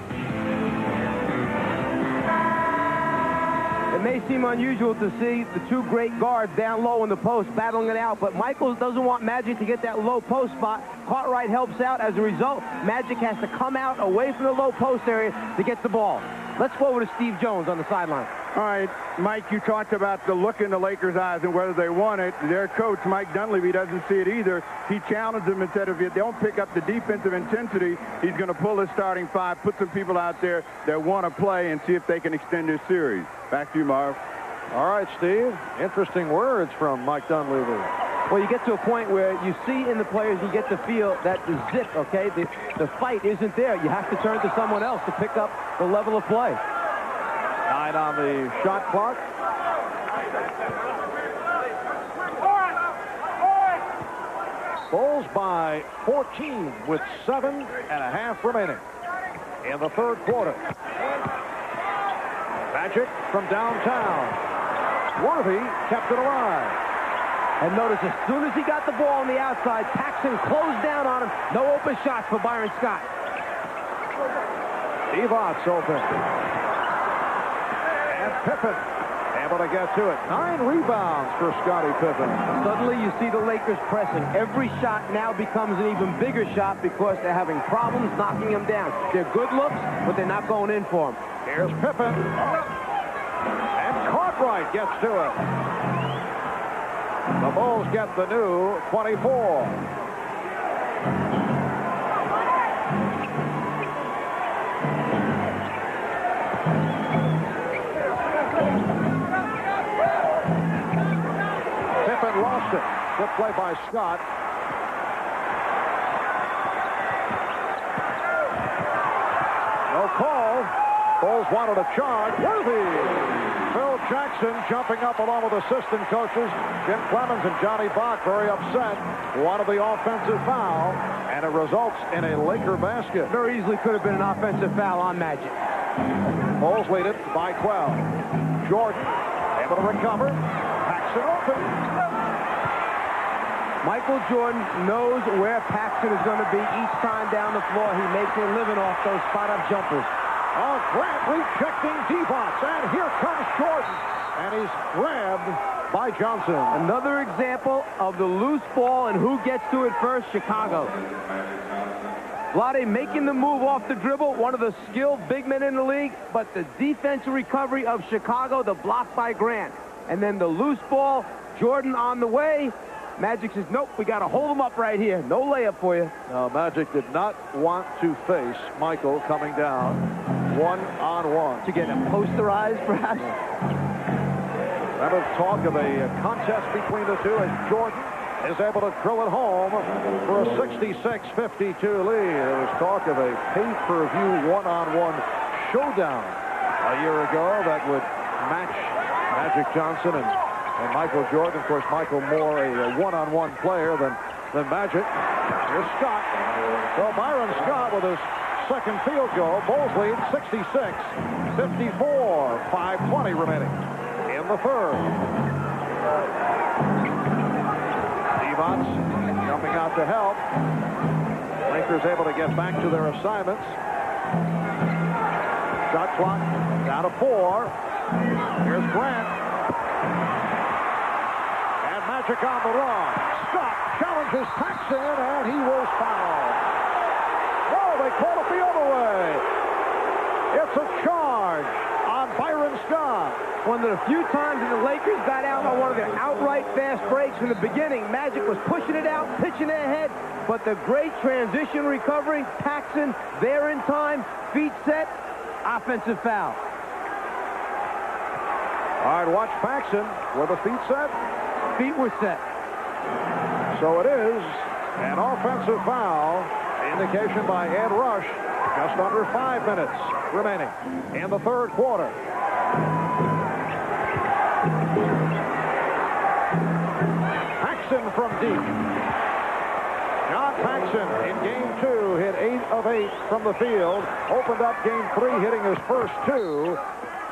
It may seem unusual to see the two great guards down low in the post battling it out, but Michaels doesn't want Magic to get that low post spot. Cartwright helps out. As a result, Magic has to come out away from the low post area to get the ball. Let's go over to Steve Jones on the sideline. All right, Mike, you talked about the look in the Lakers' eyes and whether they want it. Their coach, Mike Dunleavy, doesn't see it either. He challenged them and said if you don't pick up the defensive intensity, he's going to pull his starting five, put some people out there that want to play, and see if they can extend this series. Back to you, Marv. All right, Steve. Interesting words from Mike Dunleavy. Well, you get to a point where you see in the players, you get to feel that the zip, okay, the fight isn't there. You have to turn to someone else to pick up the level of play. 9 on the shot clock. Bulls by 14 with 7.5 remaining in the third quarter. Magic from downtown. Worthy kept it alive. And notice, as soon as he got the ball on the outside, Paxson closed down on him. No open shots for Byron Scott. Divac open. And Pippen able to get to it. 9 rebounds for Scottie Pippen. Suddenly you see the Lakers pressing. Every shot now becomes an even bigger shot because they're having problems knocking him down. They're good looks, but they're not going in for him. Here's Pippen. And Cartwright gets to it. The Bulls get the new 24. Pippen lost it. Good play by Scott. No call. Bulls wanted a charge. Worthy. Phil Jackson jumping up along with assistant coaches Jim Clemens and Johnny Bach, very upset. Wanted the offensive foul, and it results in a Laker basket. Very easily could have been an offensive foul on Magic. Bulls lead it by 12. Jordan able to recover. Paxson open. Michael Jordan knows where Paxson is going to be each time down the floor. He makes a living off those spot-up jumpers. Oh, Grant rejecting Divac, and here comes Jordan, and he's grabbed by Johnson. Another example of the loose ball and who gets to it first, Chicago. Vlade making the move off the dribble, one of the skilled big men in the league, but the defensive recovery of Chicago, the block by Grant. And then the loose ball, Jordan on the way. Magic says, nope, we got to hold him up right here. No layup for you. No, Magic did not want to face Michael coming down one-on-one. To get him posterized, perhaps? Remember talk of a contest between the two as Jordan is able to drill it home for a 66-52 lead. There was talk of a pay-per-view one-on-one showdown a year ago that would match Magic Johnson and Michael Jordan. Of course, Michael more a one-on-one player than Magic. Here's Scott. So Byron Scott with his second field goal. Bulls lead 66-54. 5:20 remaining in the third. Divac jumping out to help. Lakers able to get back to their assignments. Shot clock down to 4. Here's Grant. Magic on the run. Scott challenges Paxson, and he was fouled. Oh, they call it the other way. It's a charge on Byron Scott. One of the few times that the Lakers got out on one of their outright fast breaks in the beginning. Magic was pushing it out, pitching it ahead, but the great transition recovery, Paxson there in time, feet set, offensive foul. All right, watch Paxson with the feet set. Feet were set. So it is an offensive foul Indication by Ed Rush. Just under 5 minutes remaining in the third quarter. Paxson from deep. John Paxson in Game 2 hit 8 of 8 from the field. Opened up Game 3 hitting his first 2.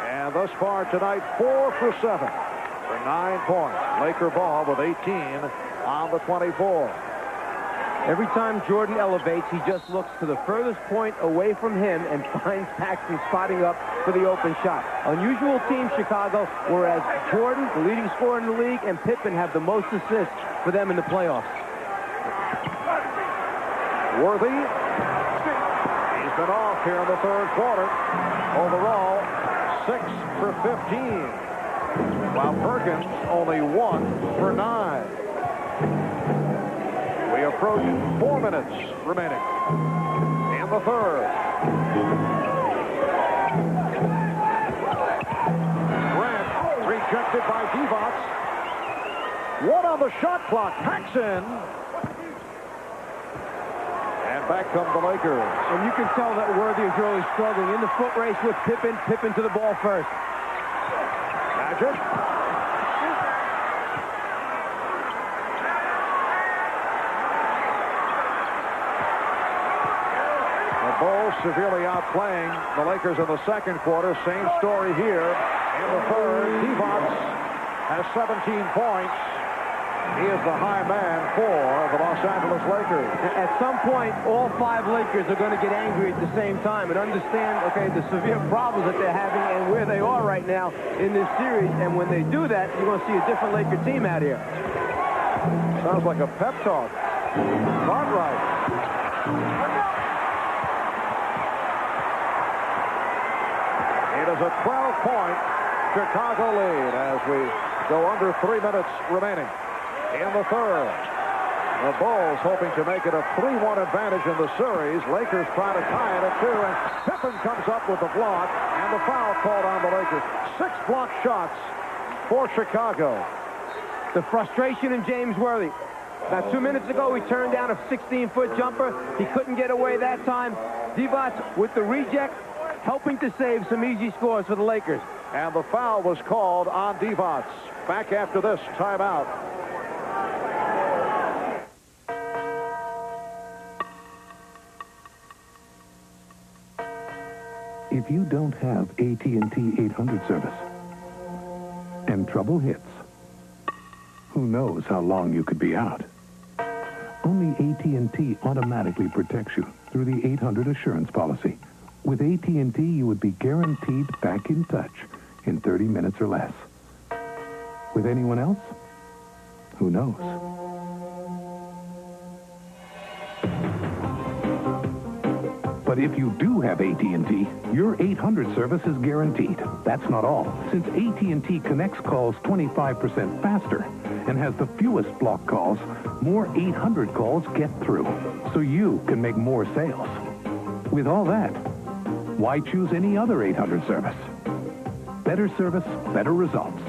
And thus far tonight, 4 for 7 for 9 points. Laker ball with 18 on the 24. Every time Jordan elevates, he just looks to the furthest point away from him and finds Paxson spotting up for the open shot. Unusual team, Chicago, whereas Jordan, the leading scorer in the league, and Pippen have the most assists for them in the playoffs. Worthy. He's been off here in the third quarter. Overall, 6 for 15. While Perkins only 1 for 9. We approach 4 minutes remaining in the third. Grant rejected by Divac. 1 on the shot clock. Paxson. And back come the Lakers. And you can tell that Worthy is really struggling in the foot race with Pippen. Pippen to the ball first. Magic. The Bulls severely outplaying the Lakers in the second quarter. Same story here in the third. Divac has 17 points. He is the high man for the Los Angeles Lakers. At some point, all 5 Lakers are going to get angry at the same time and understand, okay, the severe problems that they're having and where they are right now in this series. And when they do that, you're going to see a different Laker team out here. Sounds like a pep talk. Not right. It is a 12-point Chicago lead as we go under 3 minutes remaining in the third. The Bulls hoping to make it a 3-1 advantage in the series. Lakers trying to tie it at 2, and Pippen comes up with the block, and the foul called on the Lakers. 6 block shots for Chicago. The frustration in James Worthy. About 2 minutes ago, he turned down a 16-foot jumper. He couldn't get away that time. Divac with the reject, helping to save some easy scores for the Lakers. And the foul was called on Divac. Back after this timeout. If you don't have AT&T 800 service and trouble hits, who knows how long you could be out? Only AT&T automatically protects you through the 800 assurance policy. With AT&T, you would be guaranteed back in touch in 30 minutes or less. With anyone else? Who knows? But if you do have AT&T, your 800 service is guaranteed. That's not all. Since AT&T connects calls 25% faster and has the fewest block calls, more 800 calls get through, so you can make more sales. With all that, why choose any other 800 service? Better service, better results.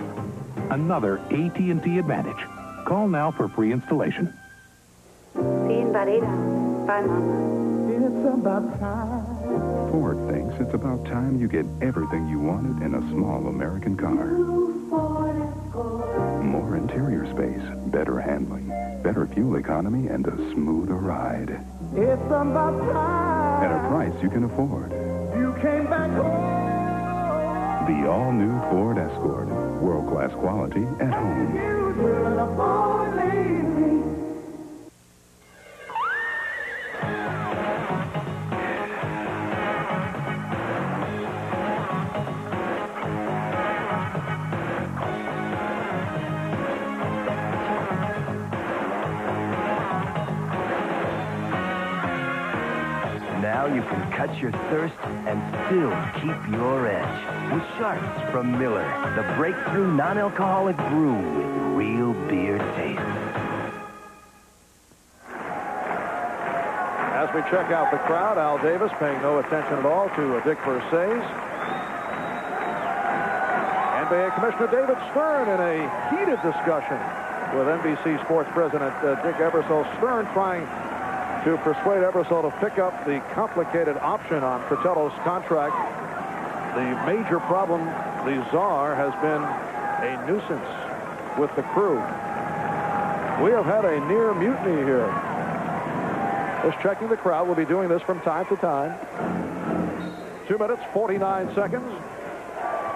Another AT&T advantage. Call now for free installation. Bye, Mama. It's about time. Ford thinks it's about time you get everything you wanted in a small American car. More interior space, better handling, better fuel economy, and a smoother ride. It's about time. At a price you can afford. You came back home. The all-new Ford Escort. World-class quality at home. Now you can cut your thirst and still keep your edge. With Sharps from Miller, the breakthrough non-alcoholic brew with real beer taste. As we check out the crowd, Al Davis paying no attention at all to Dick Versailles. NBA Commissioner David Stern in a heated discussion with NBC Sports President Dick Ebersol. Stern trying to persuade Ebersol to pick up the complicated option on Fratello's contract. The major problem, the czar, has been a nuisance with the crew. We have had a near mutiny here. Just checking the crowd. We'll be doing this from time to time. 2 minutes, 49 seconds.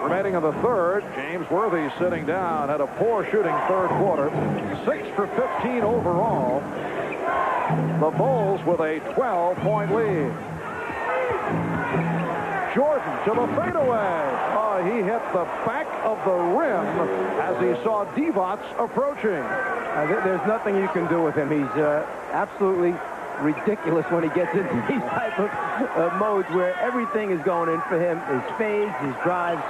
Remaining in the third. James Worthy sitting down. Had a poor shooting third quarter. 6 for 15 overall. The Bulls with a 12-point lead. Jordan to the fadeaway. Oh, he hit the back of the rim as he saw Divac approaching. There's nothing you can do with him. He's absolutely ridiculous when he gets into these type of modes where everything is going in for him. His fades, his drives.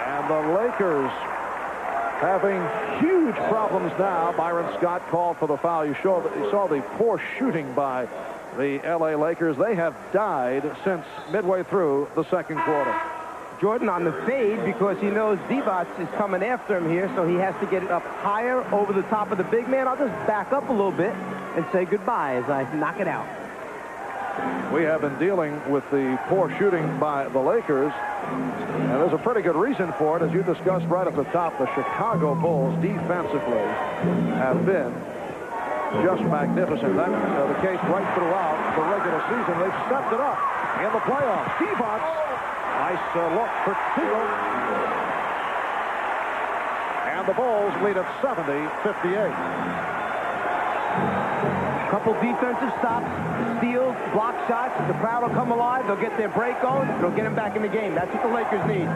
And the Lakers having huge problems now. Byron Scott called for the foul. You saw the poor shooting by the L.A. Lakers. They have died since midway through the second quarter. Jordan on the fade because he knows Divac is coming after him here, so he has to get it up higher over the top of the big man. I'll just back up a little bit and say goodbye as I knock it out. We have been dealing with the poor shooting by the Lakers, and there's a pretty good reason for it. As you discussed right at the top, the Chicago Bulls defensively have been just magnificent. That's the case right throughout the regular season. They've stepped it up in the playoffs. Divac, nice look for Teal. And the Bulls lead at 70-58. Couple defensive stops, steals, block shots. The crowd will come alive. They'll get their break going. They'll get them back in the game. That's what the Lakers need.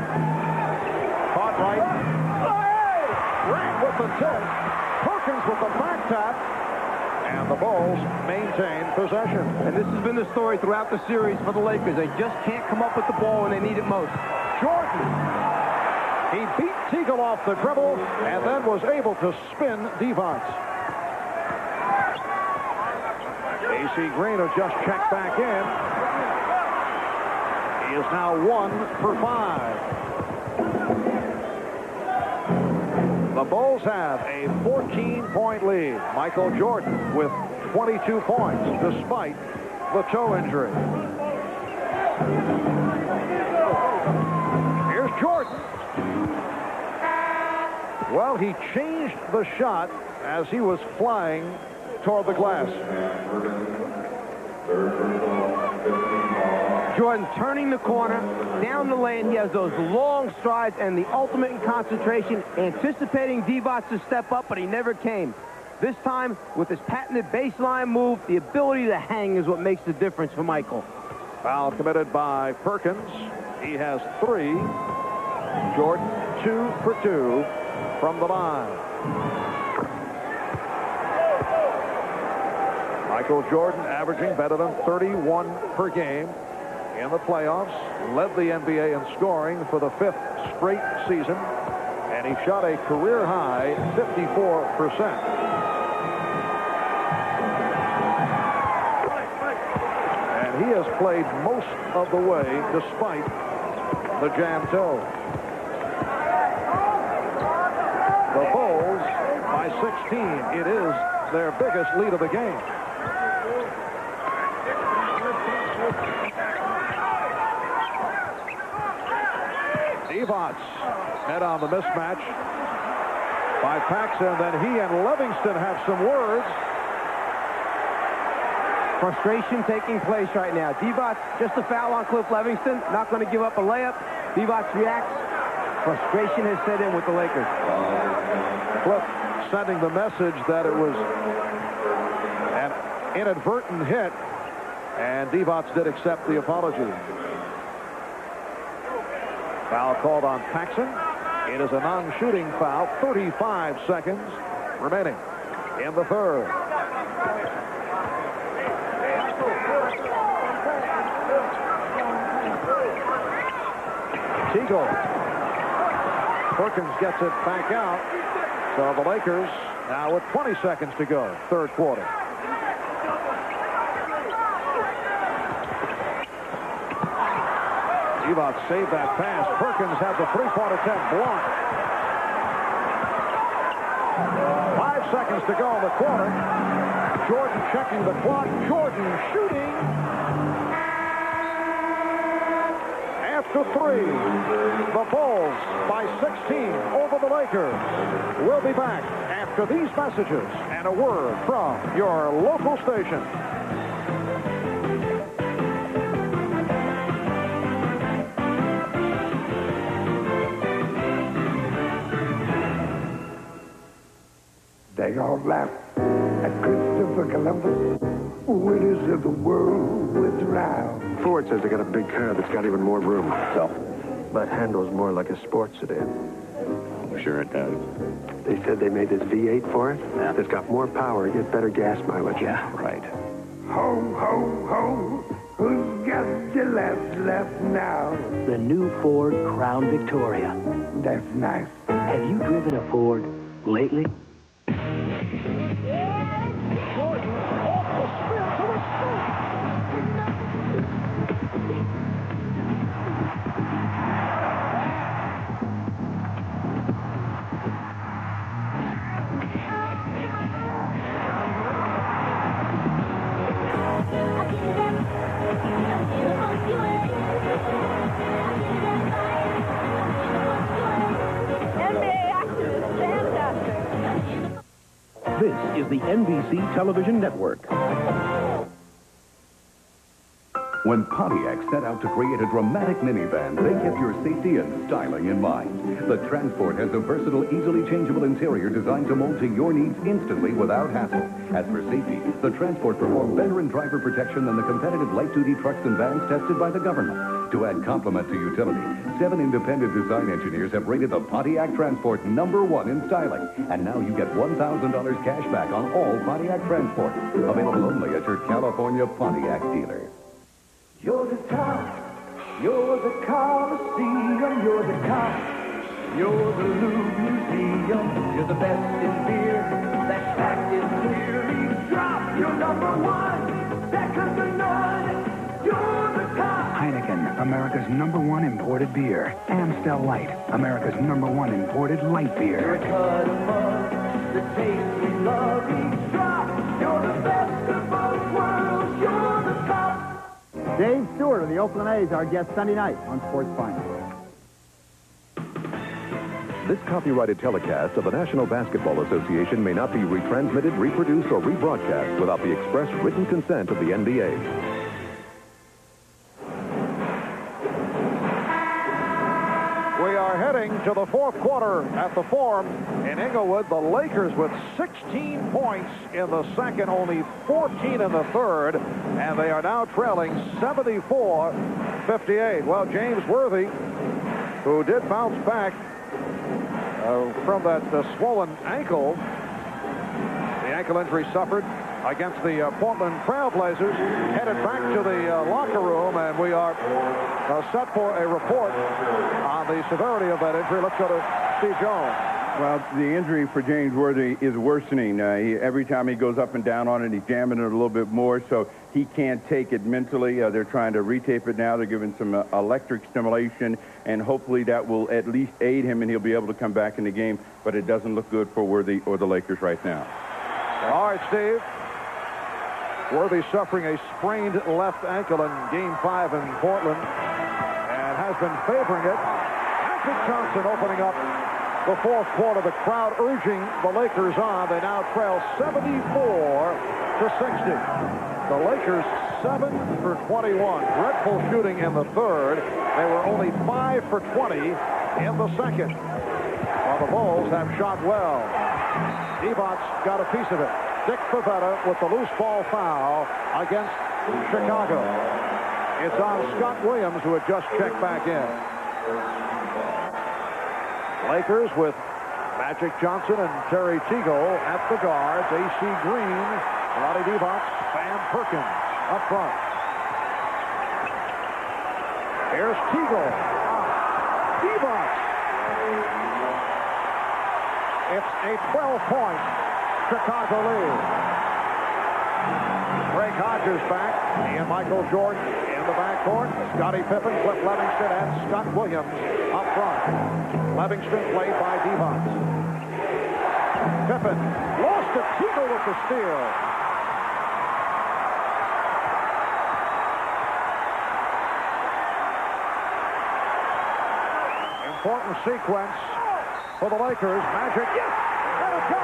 Caught right. Grant with the tip. Perkins with the back tap. And the Bulls maintain possession. And this has been the story throughout the series for the Lakers. They just can't come up with the ball when they need it most. Jordan. He beat Teagle off the dribble and then was able to spin Divac. AC Green has just checked back in. He is now 1 for 5. The Bulls have a 14-point lead. Michael Jordan with 22 points despite the toe injury. Here's Jordan. Well, he changed the shot as he was flying toward the glass. Jordan turning the corner, down the lane. He has those long strides and the ultimate in concentration, anticipating Divac to step up, but he never came. This time, with his patented baseline move, the ability to hang is what makes the difference for Michael. Foul committed by Perkins. He has 3. Jordan 2 for 2 from the line. Michael Jordan averaging better than 31 per game in the playoffs. Led the NBA in scoring for the 5th straight season. And he shot a career-high 54%. And he has played most of the way despite the jam toe. The Bulls by 16. It is their biggest lead of the game. Divac head on the mismatch by Paxson. Then he and Livingston have some words. Frustration taking place right now. Divac, just a foul on Cliff Livingston. Not going to give up a layup. Divac reacts. Frustration has set in with the Lakers. Cliff sending the message that it was an inadvertent hit, and Divac did accept the apology. Foul called on Paxson. It is a non-shooting foul. 35 seconds remaining in the third. Teagle. Perkins gets it back out. So the Lakers now with 20 seconds to go, third quarter. Divac saved that pass. Perkins had the three-point attempt blocked. 5 seconds to go in the quarter. Jordan checking the clock. Jordan shooting. After three, the Bulls by 16 over the Lakers. We'll be back after these messages and a word from your local station. They all laugh at Christopher Columbus, winners of the world with round. Ford says they got a big car that's got even more room. So? But handles more like a sports sedan. Sure it does. They said they made this V8 for it. Yeah. It's got more power, get better gas mileage. Yeah, right. Ho, ho, ho, who's got the laugh now? The new Ford Crown Victoria. That's nice. Have you driven a Ford lately? This is the NBC Television Network. When Pontiac set out to create a dramatic minivan, they kept your safety and styling in mind. The Transport has a versatile, easily changeable interior designed to mold to your needs instantly without hassle. As for safety, the Transport performed better in driver protection than the competitive light-duty trucks and vans tested by the government. To add complement to utility, 7 independent design engineers have rated the Pontiac Transport #1 in styling. And now you get $1,000 cash back on all Pontiac Transport. Available only at your California Pontiac dealer. You're the top. You're the Coliseum. You're the top. You're the Louvre Museum. You're the best in beer. That fact is clearly dropped. You're #1. Second to none. You're the top. Heineken, America's #1 imported beer. Amstel Light, America's #1 imported light beer. You're a cut above the taste we love. Each drop. You're the best of both worlds. You're the top. Dave Stewart of the Oakland A's, our guest Sunday night on Sports Final. This copyrighted telecast of the National Basketball Association may not be retransmitted, reproduced, or rebroadcast without the express written consent of the NBA. We are heading to the fourth quarter at the Forum in Inglewood. The Lakers with 16 points in the second, only 14 in the third, and they are now trailing 74-58. Well, James Worthy, who did bounce back from that swollen ankle, the ankle injury suffered against the Portland Trailblazers, headed back to the locker room, and we are set for a report on the severity of that injury. Let's go to Steve Jones. Well, the injury for James Worthy is worsening. Every time he goes up and down on it, he's jamming it a little bit more, so he can't take it mentally. They're trying to retape it now. They're giving some electric stimulation, and hopefully that will at least aid him, and he'll be able to come back in the game, but it doesn't look good for Worthy or the Lakers right now. All right, Steve. Worthy suffering a sprained left ankle in Game 5 in Portland and has been favoring it. Magic Johnson opening up the fourth quarter. The crowd urging the Lakers on. They now trail 74-60. The Lakers 7 for 21. Dreadful shooting in the third. They were only 5 for 20 in the second. While the Bulls have shot well. Divac got a piece of it. Dick Pavetta with the loose ball foul against Chicago. It's on Scott Williams, who had just checked back in. Lakers with Magic Johnson and Terry Teagle at the guards. A.C. Green, Roddy Divac, Van Perkins up front. Here's Teagle. Divac. It's a 12-point Chicago lead. Greg Hodges back. He and Michael Jordan in the backcourt. Scottie Pippen, Cliff Levingston, and Scott Williams up front. Levingston played by Divac. Pippen lost it. Teagle with the steal. Important sequence for the Lakers. Magic. Yes! Let it go!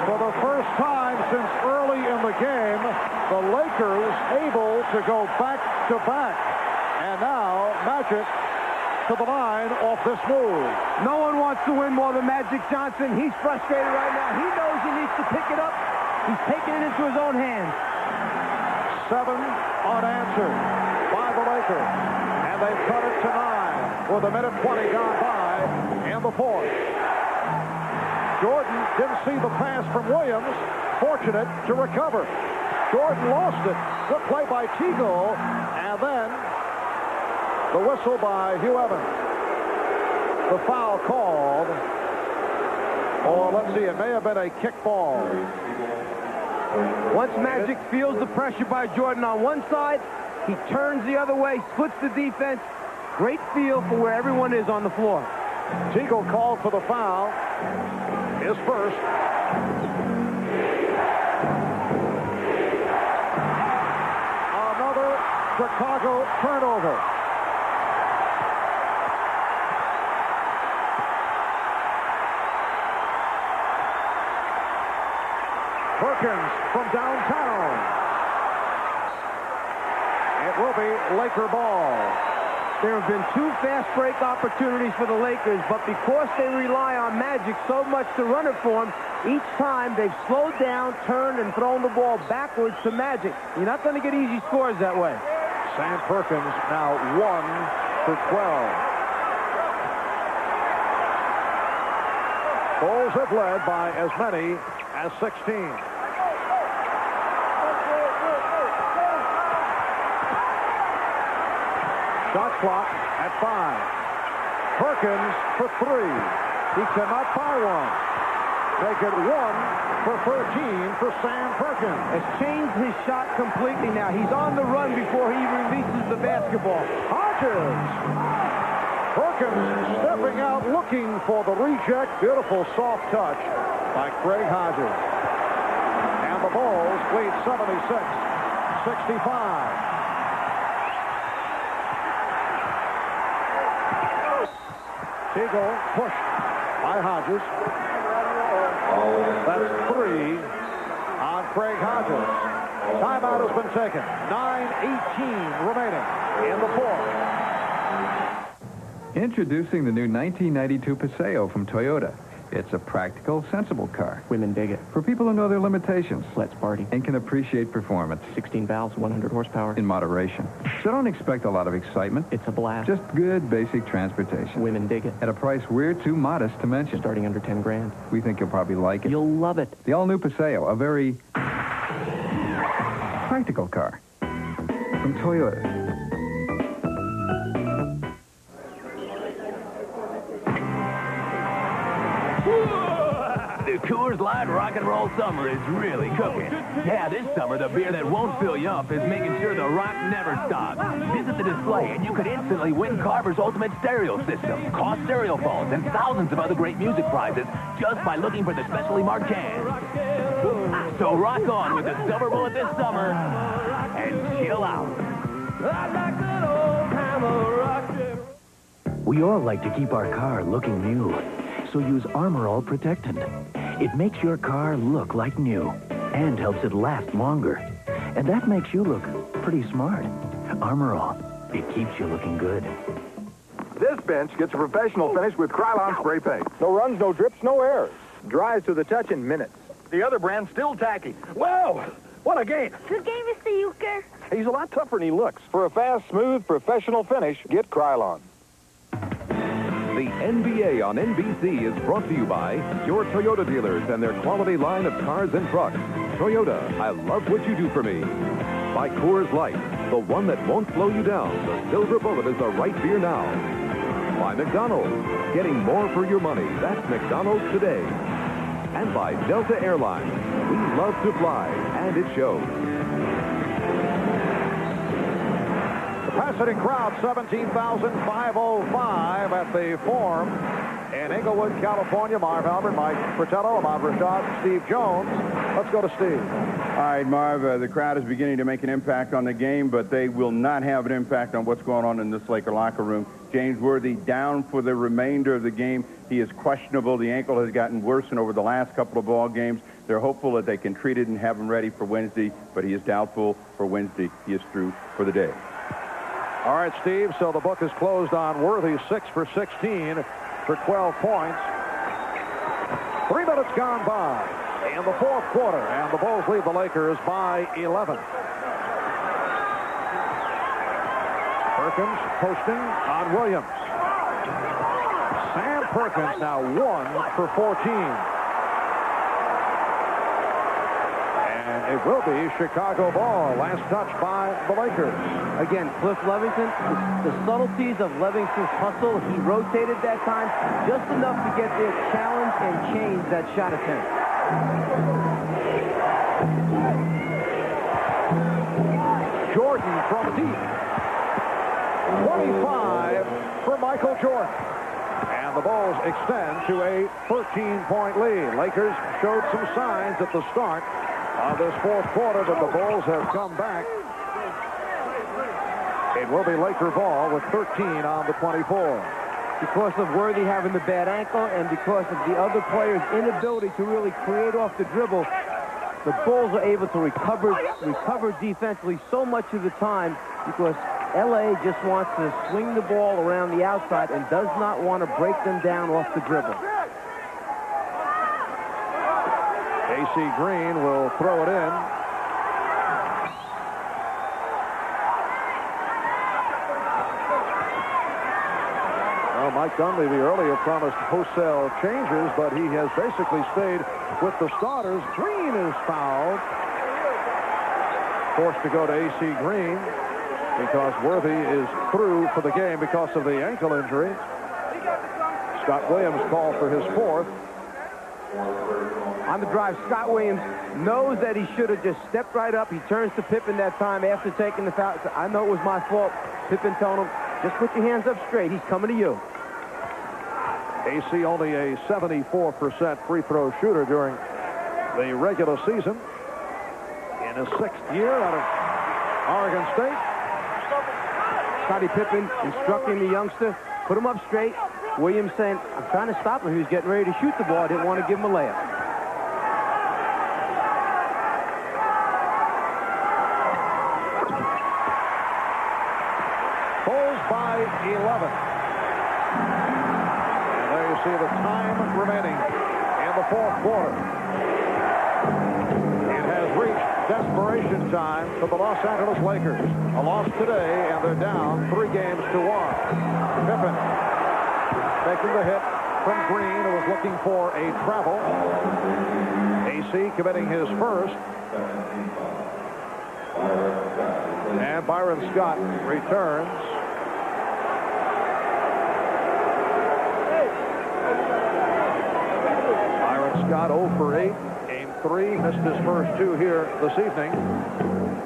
For the first time since early in the game, the Lakers able to go back-to-back. And now Magic to the line off this move. No one wants to win more than Magic Johnson. He's frustrated right now. He knows he needs to pick it up. He's taking it into his own hands. 7 unanswered by the Lakers. And they've cut it to 9 with a minute 20 gone by in the fourth. Jordan didn't see the pass from Williams. Fortunate to recover. Jordan lost it. Good play by Teagle. And then the whistle by Hugh Evans. The foul called. Or let's see, it may have been a kick ball. Once Magic feels the pressure by Jordan on one side, he turns the other way, splits the defense. Great feel for where everyone is on the floor. Teagle called for the foul. His first. Another Chicago turnover. Perkins from downtown. It will be Laker ball. There have been 2 fast break opportunities for the Lakers, but because they rely on Magic so much to run it for them, each time they've slowed down, turned, and thrown the ball backwards to Magic. You're not going to get easy scores that way. Sam Perkins now 1 for 12. Bulls have led by as many as 16. Shot clock at 5. Perkins for 3. He cannot buy one. Make it 1 for 13 for Sam Perkins. Has changed his shot completely now. He's on the run before he releases the basketball. Hodges. Perkins stepping out looking for the reject. Beautiful soft touch by Craig Hodges. And the Bulls lead 76-65. Teagle pushed by Hodges. That's 3 on Craig Hodges. Timeout has been taken. 9:18 remaining in the fourth. Introducing the new 1992 Paseo from Toyota. It's a practical, sensible car. Women dig it. For people who know their limitations. Let's party. And can appreciate performance. 16 valves, 100 horsepower. In moderation. So don't expect a lot of excitement. It's a blast. Just good, basic transportation. Women dig it. At a price we're too modest to mention. Starting under 10 grand. We think you'll probably like it. You'll love it. The all-new Paseo, a very practical car from Toyota. The Coors Light Rock and Roll Summer is really cooking. Yeah, this summer, the beer that won't fill you up is making sure the rock never stops. Visit the display, and you could instantly win Carver's Ultimate Stereo System, cost stereo phones, and thousands of other great music prizes just by looking for the specially marked cans. So rock on with the Summer Bullet this summer and chill out. We all like to keep our car looking new, so use Armor All Protectant. It makes your car look like new and helps it last longer. And that makes you look pretty smart. Armor All, it keeps you looking good. This bench gets a professional finish with Krylon spray paint. No runs, no drips, no errors. Dries to the touch in minutes. The other brand's still tacky. Wow, what a game. Good game, Mr. Euchre. He's a lot tougher than he looks. For a fast, smooth, professional finish, get Krylon. The NBA on NBC is brought to you by your Toyota dealers and their quality line of cars and trucks. Toyota, I love what you do for me. By Coors Light, the one that won't slow you down. The Silver Bullet is the right beer now. By McDonald's, getting more for your money. That's McDonald's today. And by Delta Airlines, we love to fly, and it shows. capacity crowd, 17,505 at the Forum in Inglewood, California. Marv Albert, Mike Fratello, Ahmad Rashad, Steve Jones. Let's go to Steve. All right, Marv, the crowd is beginning to make an impact on the game, but they will not have an impact on what's going on in this Laker locker room. James Worthy down for the remainder of the game. He is questionable. The ankle has gotten worse than over the last couple of ball games. They're hopeful that they can treat it and have him ready for Wednesday, but he is doubtful for Wednesday. He is through for the day. All right, Steve, so the book is closed on Worthy, 6 for 16 for 12 points. 3 minutes gone by in the fourth quarter, and the Bulls lead the Lakers by 11. Perkins posting on Williams. Sam Perkins now 1 for 14. And it will be Chicago ball. Last touch by the Lakers. Again, Cliff Levington, the subtleties of Levingston's hustle. He rotated that time just enough to get there, challenge and change that shot attempt. Jordan from deep. 25 for Michael Jordan. And the Bulls extend to a 13-point lead. Lakers showed some signs at the start of this fourth quarter that the Bulls have come back. It will be Laker ball with 13 on the 24. Because of Worthy having the bad ankle and because of the other players' inability to really create off the dribble, the Bulls are able to recover defensively so much of the time because L.A. just wants to swing the ball around the outside and does not want to break them down off the dribble. A.C. Green will throw it in. Well, Mike Dunleavy earlier promised wholesale changes, but he has basically stayed with the starters. Green is fouled. Forced to go to A.C. Green because Worthy is through for the game because of the ankle injury. Scott Williams called for his fourth. On the drive, Scott Williams knows that he should have just stepped right up. He turns to Pippen that time after taking the foul. I know it was my fault. Pippen told him, just put your hands up straight. He's coming to you. AC only a 74% free throw shooter during the regular season. In his 6th year out of Oregon State. Scottie Pippen instructing the youngster, put him up straight. Williams saying, I'm trying to stop him. He was getting ready to shoot the ball. I didn't want to give him a layup. Bulls by 11. And there you see the time remaining in the fourth quarter. It has reached desperation time for the Los Angeles Lakers. A loss today, and they're down 3 games to 1. Pippen making the hit from Green, who was looking for a travel. AC committing his first. And Byron Scott returns. Byron Scott 0 for 8. Game 3. Missed his first 2 here this evening.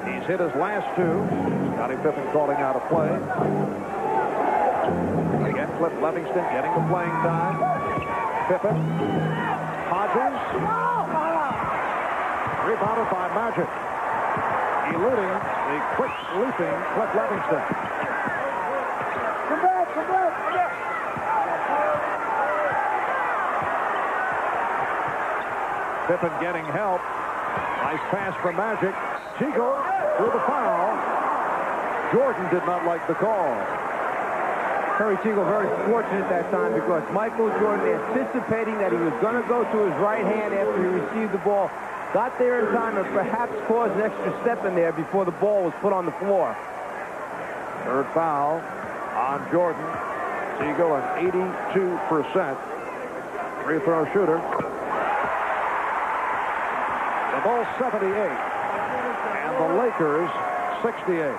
He's hit his last 2. Scottie Pippen calling out a play. Again, Cliff Levingston getting the playing time. Pippen. Hodges. Rebounded by Magic. Eluding the quick leaping Cliff Levingston. Come back, come back, come back. Pippen getting help. Nice pass from Magic. Chico through the foul. Jordan did not like the call. Terry Teagle very fortunate that time because Michael Jordan, anticipating that he was going to go to his right hand after he received the ball, got there in time and perhaps caused an extra step in there before the ball was put on the floor. Third foul on Jordan. Teagle, an 82% free throw shooter. The Bulls 78 and the Lakers 68.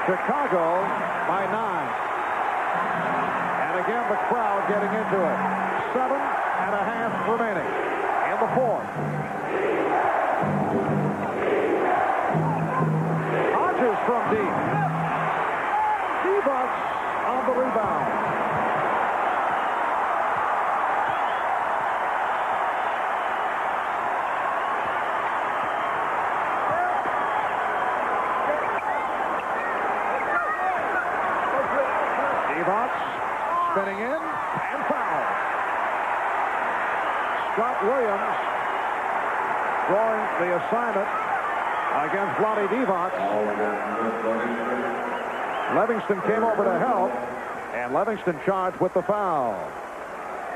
Chicago by 9. And again, the crowd getting into it. 7.5 remaining. Scott Williams drawing the assignment against Vlade Divac. Livingston came over to help, and Livingston charged with the foul.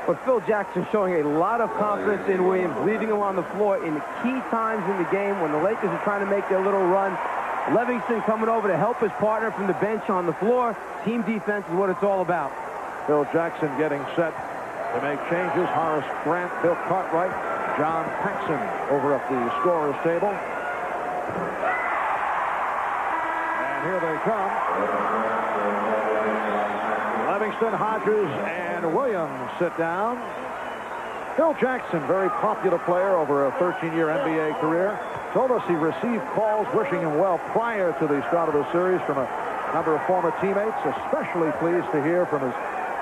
But Phil Jackson showing a lot of confidence in Williams, leaving him on the floor in the key times in the game when the Lakers are trying to make their little run. Livingston coming over to help his partner from the bench on the floor. Team defense is what it's all about. Phil Jackson getting set to make changes. Horace Grant, Bill Cartwright, John Paxson over at the scorer's table. And here they come. Livingston, Hodges, and Williams sit down. Phil Jackson, very popular player over a 13-year NBA career, told us he received calls wishing him well prior to the start of the series from a number of former teammates. Especially pleased to hear from his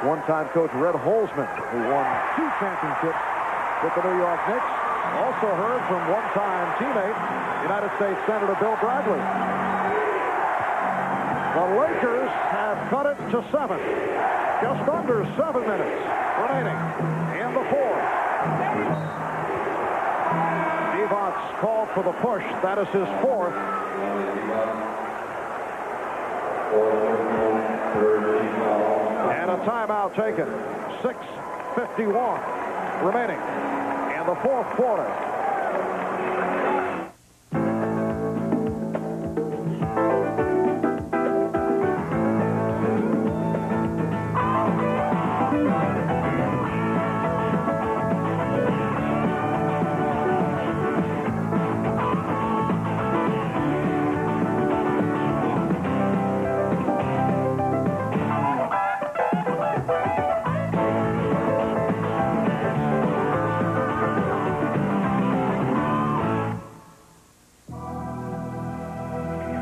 one-time coach, Red Holzman, who won 2 championships with the New York Knicks. Also heard from one-time teammate, United States Senator Bill Bradley. The Lakers have cut it to 7. Just under 7 minutes remaining in the fourth. Divac called for the push. That is his 4th. And a timeout taken. 6:51 remaining in the fourth quarter.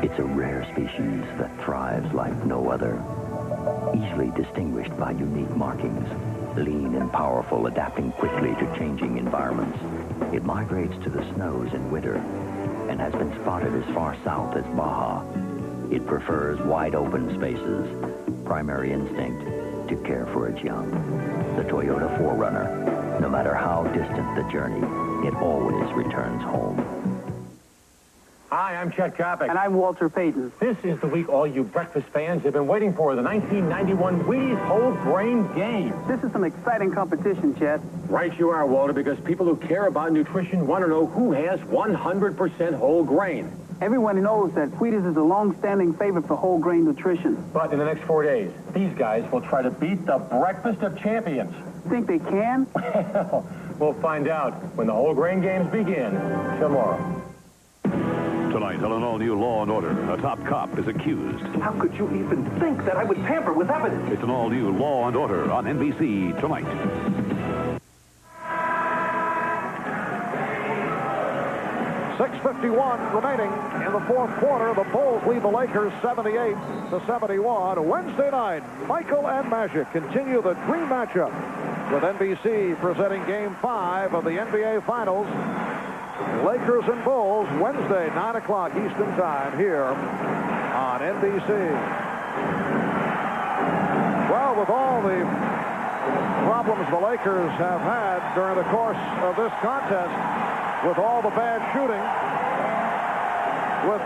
It's a rare species that thrives like no other. Easily distinguished by unique markings, lean and powerful, adapting quickly to changing environments. It migrates to the snows in winter and has been spotted as far south as Baja. It prefers wide open spaces. Primary instinct, to care for its young. The Toyota 4Runner. No matter how distant the journey, it always returns home. Hi, I'm Chet Kopic. And I'm Walter Payton. This is the week all you breakfast fans have been waiting for, the 1991 Wheaties Whole Grain Game. This is some exciting competition, Chet. Right you are, Walter, because people who care about nutrition want to know who has 100% whole grain. Everyone knows that Wheaties is a long-standing favorite for whole grain nutrition. But in the next 4 days, these guys will try to beat the breakfast of champions. Think they can? Well, we'll find out when the whole grain games begin tomorrow. Tonight on an all-new Law & Order, a top cop is accused. How could you even think that I would tamper with evidence? It's an all-new Law & Order on NBC tonight. .6:51 remaining in the fourth quarter. The Bulls lead the Lakers 78-71. Wednesday night, Michael and Magic continue the dream matchup with NBC presenting Game 5 of the NBA Finals. Lakers and Bulls, Wednesday, 9 o'clock Eastern Time here on NBC. Well, with all the problems the Lakers have had during the course of this contest, with all the bad shooting, with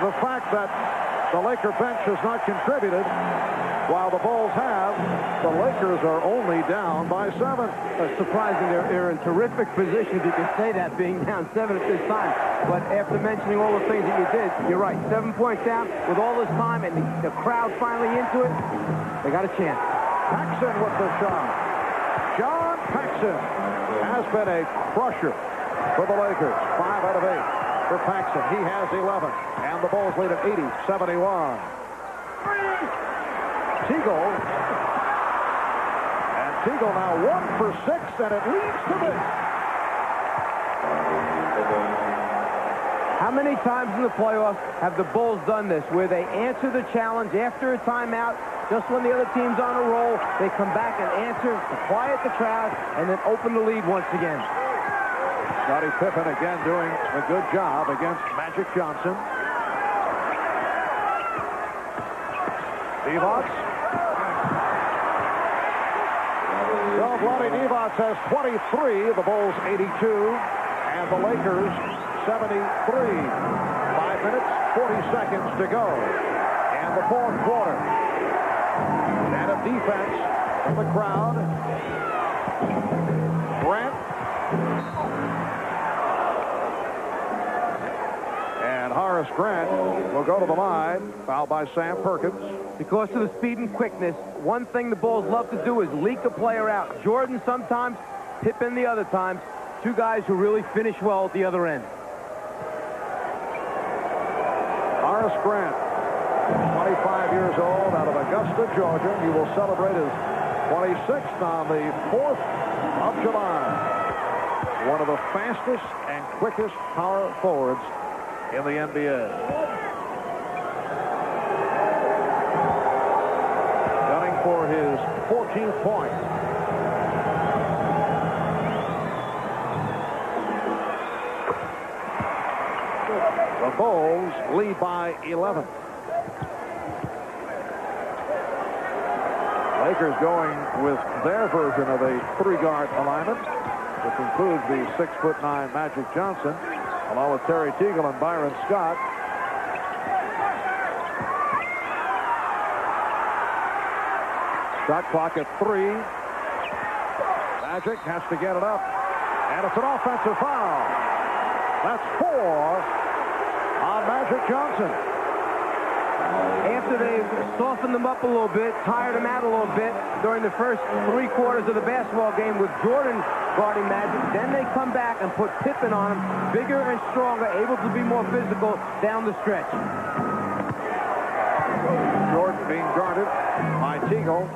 the fact that the Laker bench has not contributed, while the Bulls have, the Lakers are only down by 7. It's surprising they're in terrific position, if you can say that, being down 7 at this time. But after mentioning all the things that you did, you're right. 7 points down with all this time and the crowd finally into it, they got a chance. Paxson with the shot. John Paxson has been a crusher for the Lakers. 5 out of 8 for Paxson. He has 11. And the Bulls lead at 80-71. Teagle. And Teagle now 1 for 6, and it leads to this. How many times in the playoffs have the Bulls done this, where they answer the challenge after a timeout, just when the other team's on a roll, they come back and answer to quiet the crowd, and then open the lead once again. Scottie Pippen again doing a good job against Magic Johnson. Divac. So Vlade Divac has 23, the Bulls 82, and the Lakers 73. 5 minutes, 40 seconds to go in the fourth quarter. And a defense from the crowd. Grant. And Horace Grant will go to the line. Fouled by Sam Perkins. Because of the speed and quickness, one thing the Bulls love to do is leak a player out. Jordan sometimes, Pippen the other times. Two guys who really finish well at the other end. Horace Grant, 25 years old, out of Augusta, Georgia. He will celebrate his 26th on the 4th of July. One of the fastest and quickest power forwards in the NBA. Gunning for his 14th point. The Bulls lead by 11. Lakers going with their version of a three-guard alignment, which includes the 6'9" Magic Johnson, along with Terry Teagle and Byron Scott. Shot clock at 3. Magic has to get it up, and it's an offensive foul. That's 4 on Magic Johnson. After they've softened them up a little bit, tired them out a little bit during the first 3 quarters of the basketball game with Jordan guarding Magic, then they come back and put Pippen on him, bigger and stronger, able to be more physical down the stretch. Jordan being guarded by Teagle.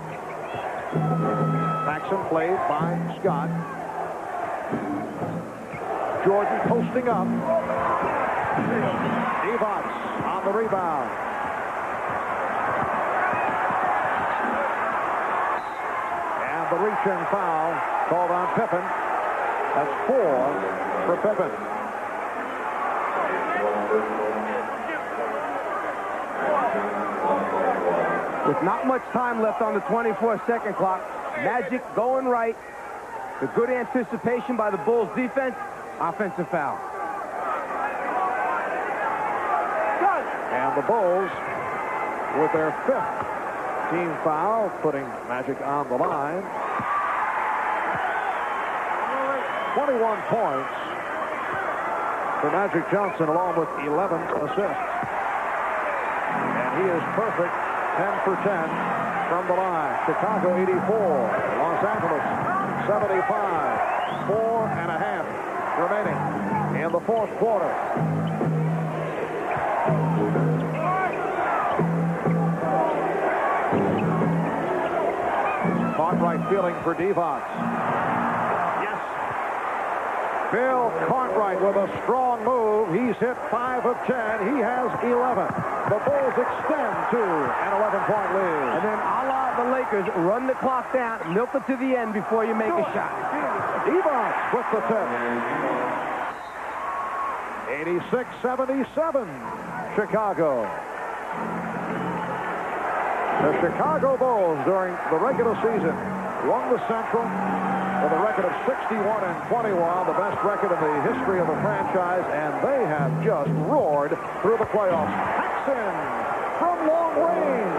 Paxson played by Scott. Jordan posting up. Divac on the rebound. And the reach-in foul called on Pippen. That's 4 for Pippen. With not much time left on the 24-second clock, Magic going right. The good anticipation by the Bulls defense. Offensive foul. And the Bulls with their 5th team foul, putting Magic on the line. 21 points for Magic Johnson, along with 11 assists. And he is perfect, 10 for 10 from the line. Chicago 84, Los Angeles 75. 4.5 remaining in the fourth quarter. Cartwright feeling for Divac. Yes. Bill Cartwright with a strong move. He's hit 5 of 10. He has 11. The Bulls extend to an 11-point lead. And then a la the Lakers, run the clock down, milk it to the end before you make a shot. Divac with the tip. 86-77, Chicago. The Chicago Bulls, during the regular season, won the Central with a record of 61-21, the best record in the history of the franchise, and they have just roared through the playoffs. Paxson from long range.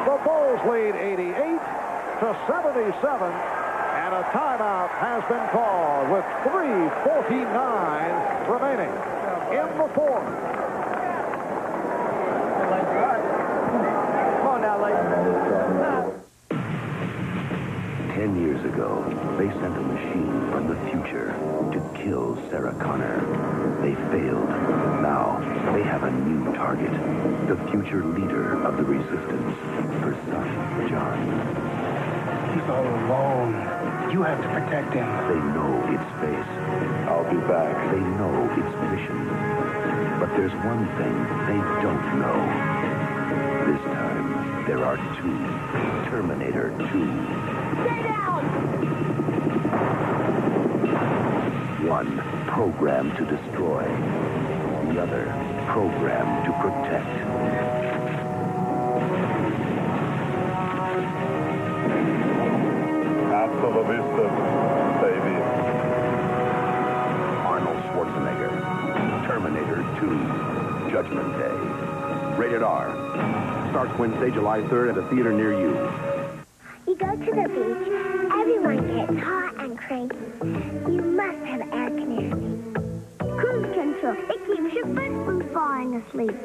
The Bulls lead 88-77, and a timeout has been called with 3:49 remaining in the fourth. 10 years ago, they sent a machine from the future to kill Sarah Connor. They failed. Now, they have a new target. The future leader of the resistance. Her son, John. He's all alone. You have to protect him. They know its face. I'll be back. They know its mission. But there's one thing they don't know. This time, there are 2. Terminator 2. Stay down! One programmed to destroy. The other programmed to protect. At Hasta la vista, baby. Arnold Schwarzenegger. Terminator 2. Judgment Day. Rated R. Starts Wednesday, July 3rd at a theater near you. You go to the beach, everyone gets hot and cranky. You must have air conditioning. Cruise control, it keeps your foot from falling asleep.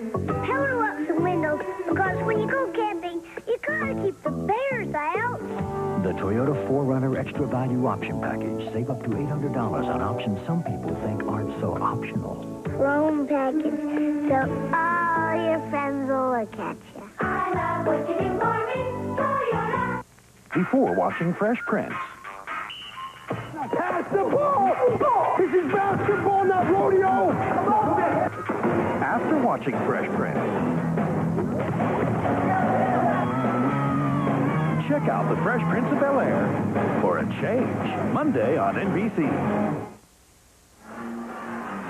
Pillow up some windows, because when you go camping, you gotta keep the bears out. The Toyota 4Runner Extra Value Option Package. Save up to $800 on options some people think aren't so optional. Chrome package, so all your friends will look at you. I love what you do for me, Toyota. Before watching Fresh Prince. Pass the ball! This is basketball, not rodeo! After watching Fresh Prince. Check out The Fresh Prince of Bel-Air for a change. Monday on NBC.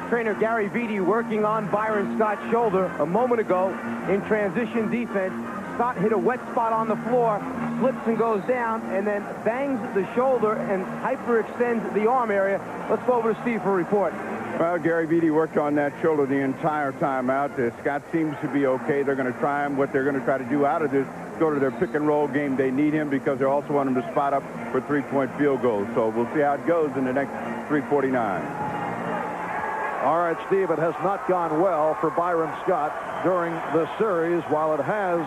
Trainer Gary Vitti working on Byron Scott's shoulder a moment ago in transition defense. Scott hit a wet spot on the floor, slips and goes down, and then bangs the shoulder and hyperextends the arm area. Let's go over to Steve for a report. Well, Gary Vitti worked on that shoulder the entire time out. Scott seems to be okay. They're going to try him. What they're going to try to do out of this, go to their pick-and-roll game. They need him because they also want him to spot up for three-point field goals. So we'll see how it goes in the next 3:49. All right, Steve, it has not gone well for Byron Scott during the series, while it has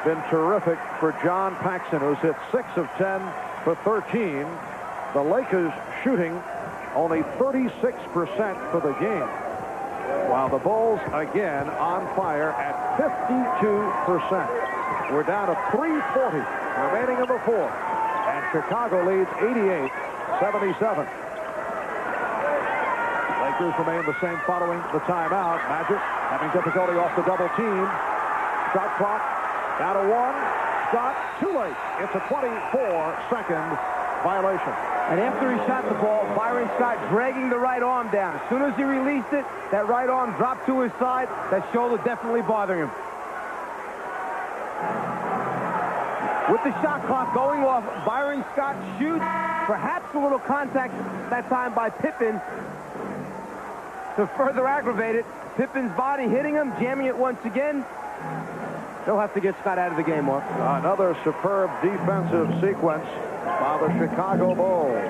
been terrific for John Paxson, who's hit 6 of 10 for 13. The Lakers shooting only 36% for the game, while the Bulls again on fire at 52%. We're down to 3:40 remaining in the fourth, and Chicago leads 88-77. Lakers remain the same following the timeout. Magic having difficulty off the double team. Shot clock down to 1. Scott too late. It's a 24-second violation. And after he shot the ball, Byron Scott dragging the right arm down. As soon as he released it, that right arm dropped to his side. That shoulder definitely bothering him. With the shot clock going off, Byron Scott shoots. Perhaps a little contact that time by Pippen to further aggravate it. Pippen's body hitting him, jamming it once again. They'll have to get Scott out of the game, Mark. Another superb defensive sequence by the Chicago Bulls.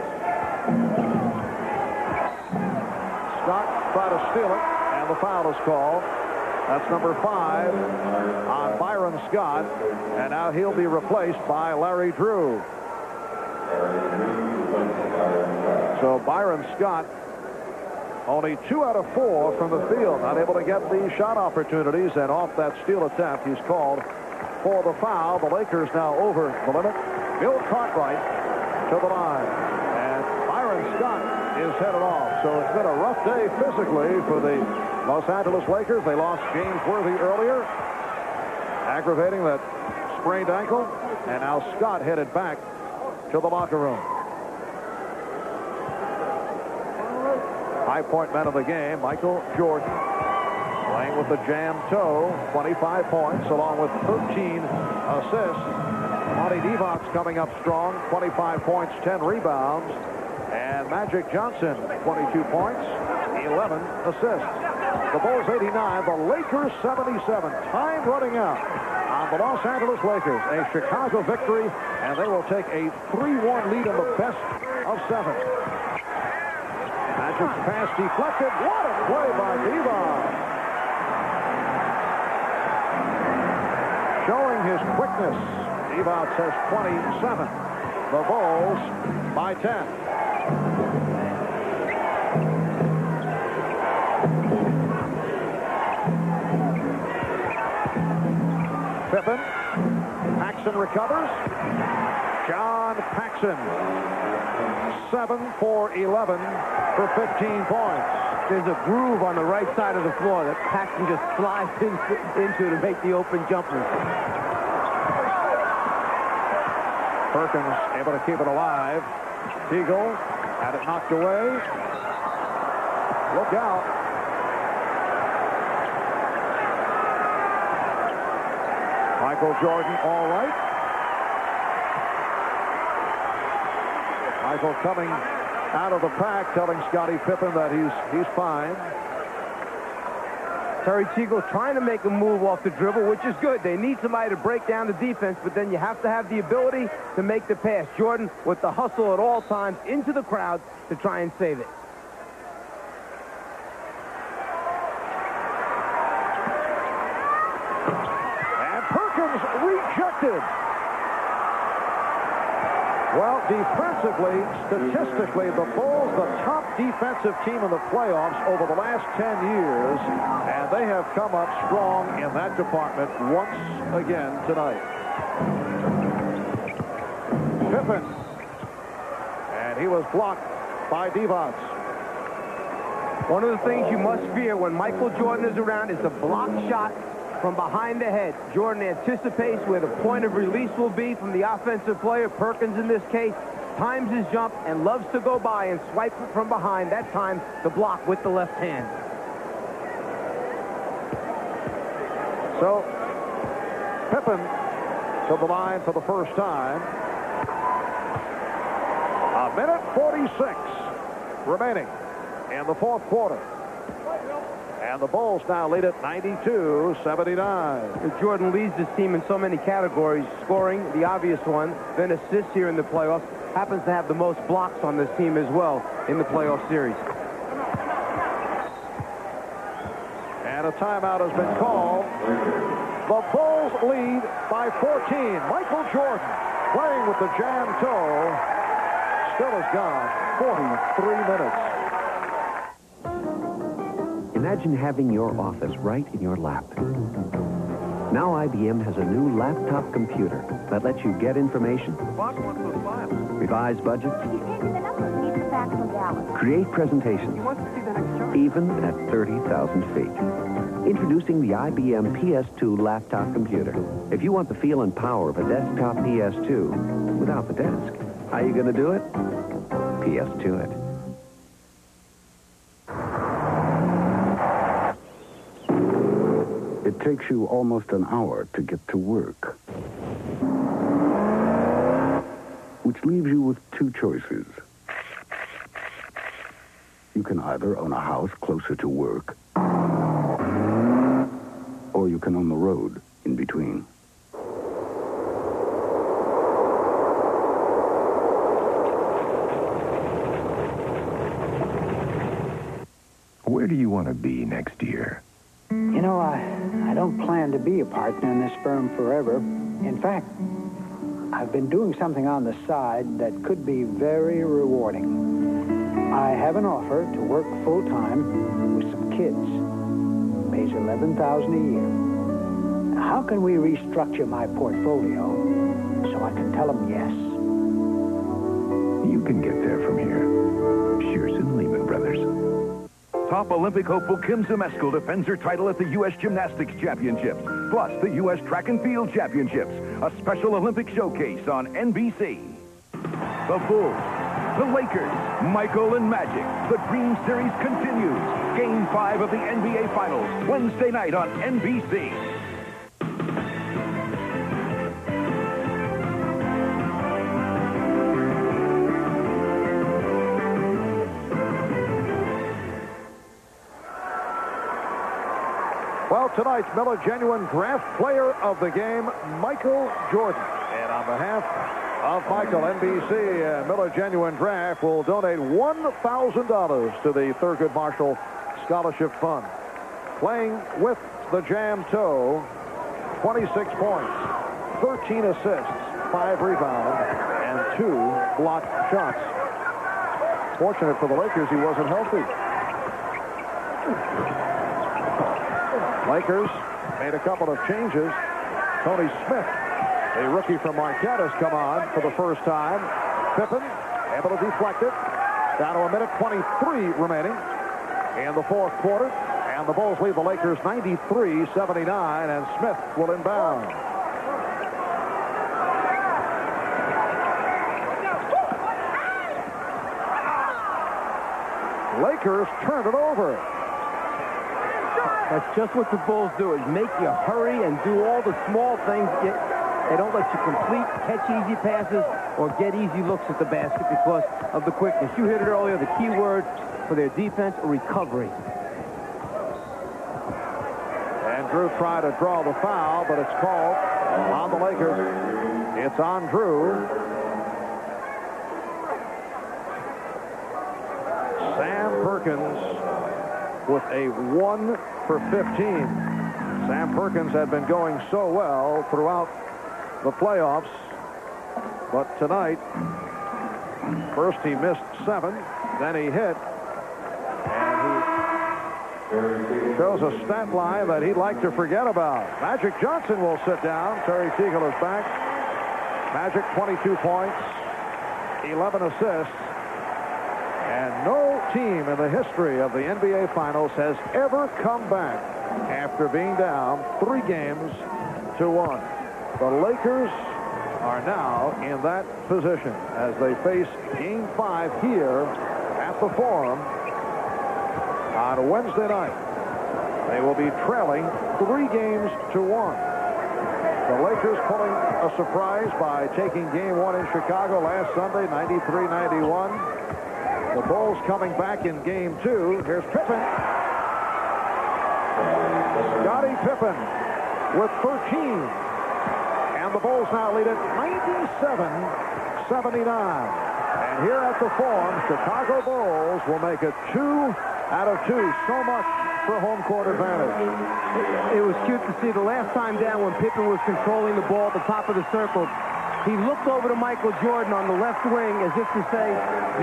Scott tried to steal it, and the foul is called. That's number 5 on Byron Scott, and now he'll be replaced by Larry Drew. So Byron Scott, only 2 out of 4 from the field, not able to get the shot opportunities, and off that steal attempt, he's called for the foul. The Lakers now over the limit. Bill Cartwright to the line, and Byron Scott is headed off. So it's been a rough day physically for the Los Angeles Lakers. They lost James Worthy earlier, aggravating that sprained ankle, and now Scott headed back to the locker room. High point man of the game, Michael Jordan, playing with the jam toe, 25 points, along with 13 assists. Monty Divac's coming up strong, 25 points, 10 rebounds. And Magic Johnson, 22 points, 11 assists. The Bulls 89, the Lakers 77. Time running out on the Los Angeles Lakers. A Chicago victory, and they will take a 3-1 lead in the best of 7. Magic's pass deflected. What a play by Divac. Showing his quickness. Divac has 27. The Bulls by 10. Pippen. Paxson recovers. John Paxson. 7 for 11 for 15 points. There's a groove on the right side of the floor that Paxson just slides into to make the open jumper. Perkins able to keep it alive. Teagle had it knocked away. Look out. Michael Jordan all right. Michael coming out of the pack, telling Scottie Pippen that he's fine. Terry Teagle trying to make a move off the dribble, which is good. They need somebody to break down the defense, but then you have to have the ability to make the pass. Jordan with the hustle at all times into the crowd to try and save it. And Perkins rejected. Well, defensively, statistically, the Bulls, the top defensive team in the playoffs over the last 10 years, and they have come up strong in that department once again tonight. Pippen, and he was blocked by Divac. One of the things you must fear when Michael Jordan is around is the block shot from behind the head. Jordan anticipates where the point of release will be from the offensive player, Perkins in this case, times his jump and loves to go by and swipe it from behind. That time, the block with the left hand. So, Pippen to the line for the first time. A minute 46 remaining in the fourth quarter. And the Bulls now lead at 92-79. Jordan leads this team in so many categories. Scoring, the obvious one, then assists here in the playoffs. Happens to have the most blocks on this team as well in the playoff series. And a timeout has been called. The Bulls lead by 14. Michael Jordan playing with the jam toe. Still has gone 43 minutes. Imagine having your office right in your lap. Now IBM has a new laptop computer that lets you get information, revise budgets, create presentations, even at 30,000 feet. Introducing the IBM PS2 laptop computer. If you want the feel and power of a desktop PS2 without the desk, how are you going to do it? PS2 it. It takes you almost an hour to get to work, which leaves you with two choices. You can either own a house closer to work, or you can own the road in between. Where do you want to be next year? You know, I don't plan to be a partner in this firm forever. In fact, I've been doing something on the side that could be very rewarding. I have an offer to work full-time with some kids. Pays $11,000 a year. Now, how can we restructure my portfolio so I can tell them yes? You can get there from here. Shearson Lehman Brothers. Top Olympic hopeful Kim Zmeskal defends her title at the U.S. Gymnastics Championships, plus the U.S. Track and Field Championships, a special Olympic showcase on NBC. The Bulls, the Lakers, Michael and Magic. The Dream Series continues. Game 5 of the NBA Finals, Wednesday night on NBC. Well, tonight's Miller Genuine Draft Player of the Game, Michael Jordan. And on behalf of Michael, NBC and Miller Genuine Draft will donate $1,000 to the Thurgood Marshall Scholarship Fund. Playing with the jam toe, 26 points, 13 assists, 5 rebounds, and 2 blocked shots. Fortunate for the Lakers, he wasn't healthy. Lakers made a couple of changes. Tony Smith, a rookie from Marquette, has come on for the first time. Pippen able to deflect it. Down to a minute 23 remaining in the fourth quarter. And the Bulls lead the Lakers 93-79, and Smith will inbound. Lakers turn it over. That's just what the Bulls do, is make you hurry and do all the small things. They don't let you complete, catch easy passes. or get easy looks at the basket because of the quickness. You hit it earlier, the key word for their defense, recovery. And Drew tried to draw the foul, but it's called on the Lakers. It's on Drew. Sam Perkins with a 1 for 15. Sam Perkins had been going so well throughout the playoffs, but tonight, first he missed 7, then he hit, and he shows a stat line that he'd like to forget about. Magic Johnson will sit down. Terry Teagle is back. Magic 22 points, 11 assists, and no team in the history of the NBA Finals has ever come back after being down 3 games to 1. The Lakers are now in that position as they face Game 5 here at the Forum on Wednesday night. They will be trailing 3 games to 1. The Lakers pulling a surprise by taking Game 1 in Chicago last Sunday, 93-91. The Bulls coming back in Game 2. Here's Pippen. Scottie Pippen with 13. And the Bulls now lead it 97-79. And here at the Forum, Chicago Bulls will make it 2 out of 2. So much for home court advantage. It was cute to see the last time down when Pippen was controlling the ball at the top of the circle. He looked over to Michael Jordan on the left wing as if to say,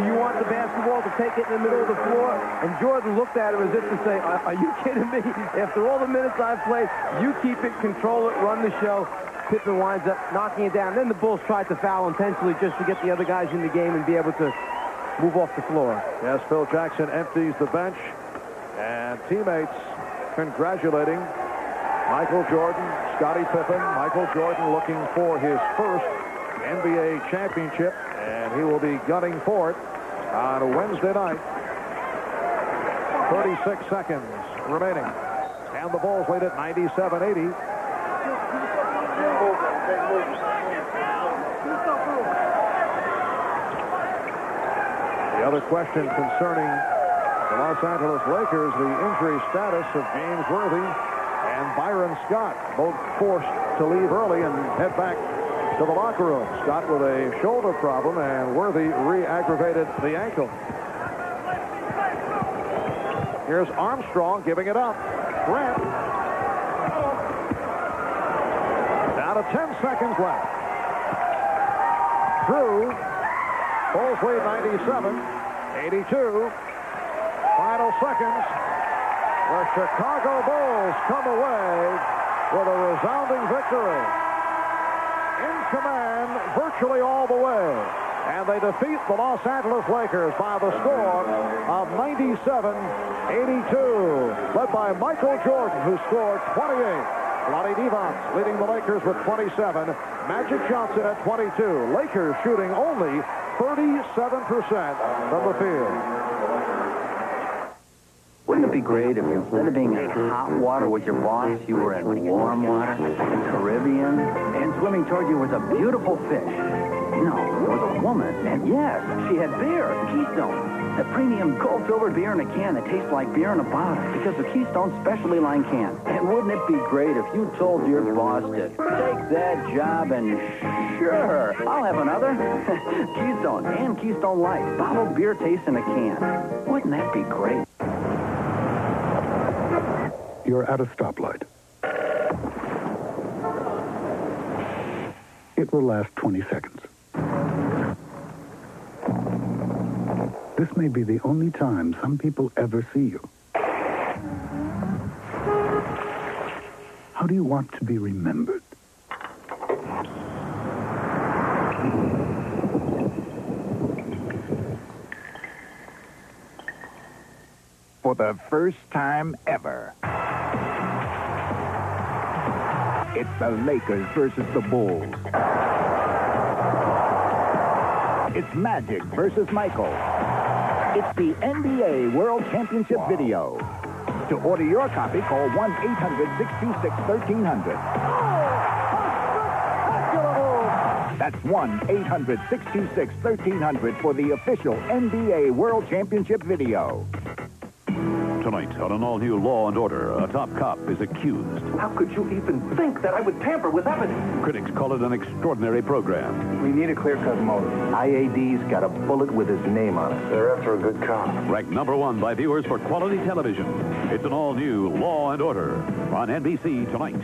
do you want the basketball to take it in the middle of the floor? And Jordan looked at him as if to say, are you kidding me? After all the minutes I've played, you keep it, control it, run the show. Pippen winds up knocking it down. Then the Bulls tried to foul intentionally just to get the other guys in the game and be able to move off the floor. Yes, Phil Jackson empties the bench, and teammates congratulating Michael Jordan, Scottie Pippen. Michael Jordan looking for his first NBA championship, and he will be gunning for it on Wednesday night. 36 seconds remaining, and the Bulls lead it 97-80. The other question concerning the Los Angeles Lakers, the injury status of James Worthy and Byron Scott, both forced to leave early and head back to the locker room. Scott with a shoulder problem, and Worthy re-aggravated the ankle. Here's Armstrong giving it up. Grant. Down to 10 seconds left. Drew. Bulls lead 97-82. Final seconds. The Chicago Bulls come away with a resounding victory. In command virtually all the way. And they defeat the Los Angeles Lakers by the score of 97-82. Led by Michael Jordan, who scored 28. Lonnie Devonts leading the Lakers with 27. Magic Johnson at 22. Lakers shooting only 37% from the field. Wouldn't it be great if instead of being in hot water with your boss, you were in warm water, Caribbean, and swimming toward you was a beautiful fish? No, it was a woman, and yes, she had beer, Keystone. The premium gold-filtered beer in a can that tastes like beer in a bottle because of Keystone's specialty line can. And wouldn't it be great if you told your boss to take that job and sure, I'll have another? Keystone and Keystone Light, bottled beer taste in a can. Wouldn't that be great? You're at a stoplight. It will last 20 seconds. This may be the only time some people ever see you. How do you want to be remembered? For the first time ever, it's the Lakers versus the Bulls. It's Magic versus Michael. It's the NBA World Championship video. To order your copy, call 1-800-626-1300. That's 1-800-626-1300 for the official NBA World Championship video. Tonight, on an all-new Law and Order, a top cop is accused. How could you even think that I would tamper with evidence? Critics call it an extraordinary program. We need a clear-cut motive. IAD's got a bullet with his name on it. They're after a good cop. Ranked #1 by viewers for quality television. It's an all-new Law and Order on NBC tonight.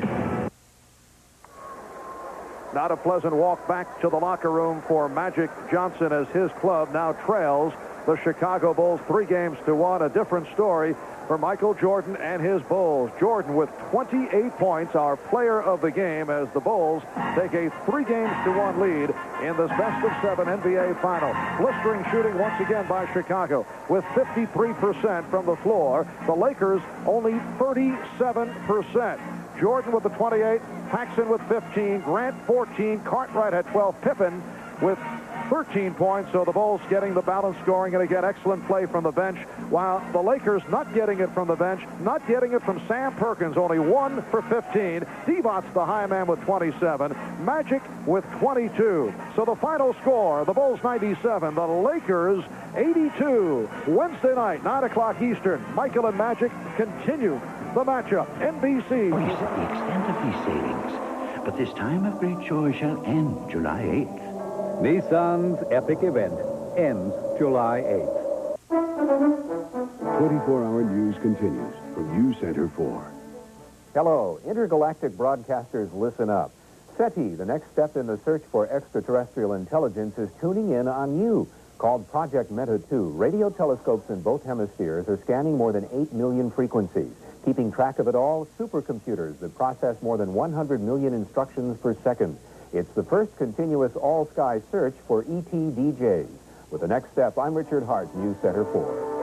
Not a pleasant walk back to the locker room for Magic Johnson as his club now trails the Chicago Bulls 3-1. A different story for Michael Jordan and his Bulls. Jordan with 28 points, our player of the game, as the Bulls take a 3-1 lead in this best-of-7 NBA final. Blistering shooting once again by Chicago with 53% from the floor. The Lakers only 37%. Jordan with the 28, Paxson with 15, Grant 14, Cartwright had 12, Pippen with 13 points, so the Bulls getting the balance scoring, and again, excellent play from the bench, while the Lakers not getting it from the bench, not getting it from Sam Perkins, only 1 for 15. Devot's the high man with 27, Magic with 22. So the final score, the Bulls 97, the Lakers 82. Wednesday night, 9 o'clock Eastern. Michael and Magic continue the matchup. NBC. Oh, you said the extent of these savings, but this time of great joy shall end July 8th. Nissan's epic event ends July 8th. 24-hour news continues from News Center 4. Hello, intergalactic broadcasters, listen up. SETI, the next step in the search for extraterrestrial intelligence, is tuning in on you. Called Project Meta 2, radio telescopes in both hemispheres are scanning more than 8 million frequencies. Keeping track of it all, supercomputers that process more than 100 million instructions per second. It's the first continuous all-sky search for ET DJs. With the next step, I'm Richard Hart, News Center 4.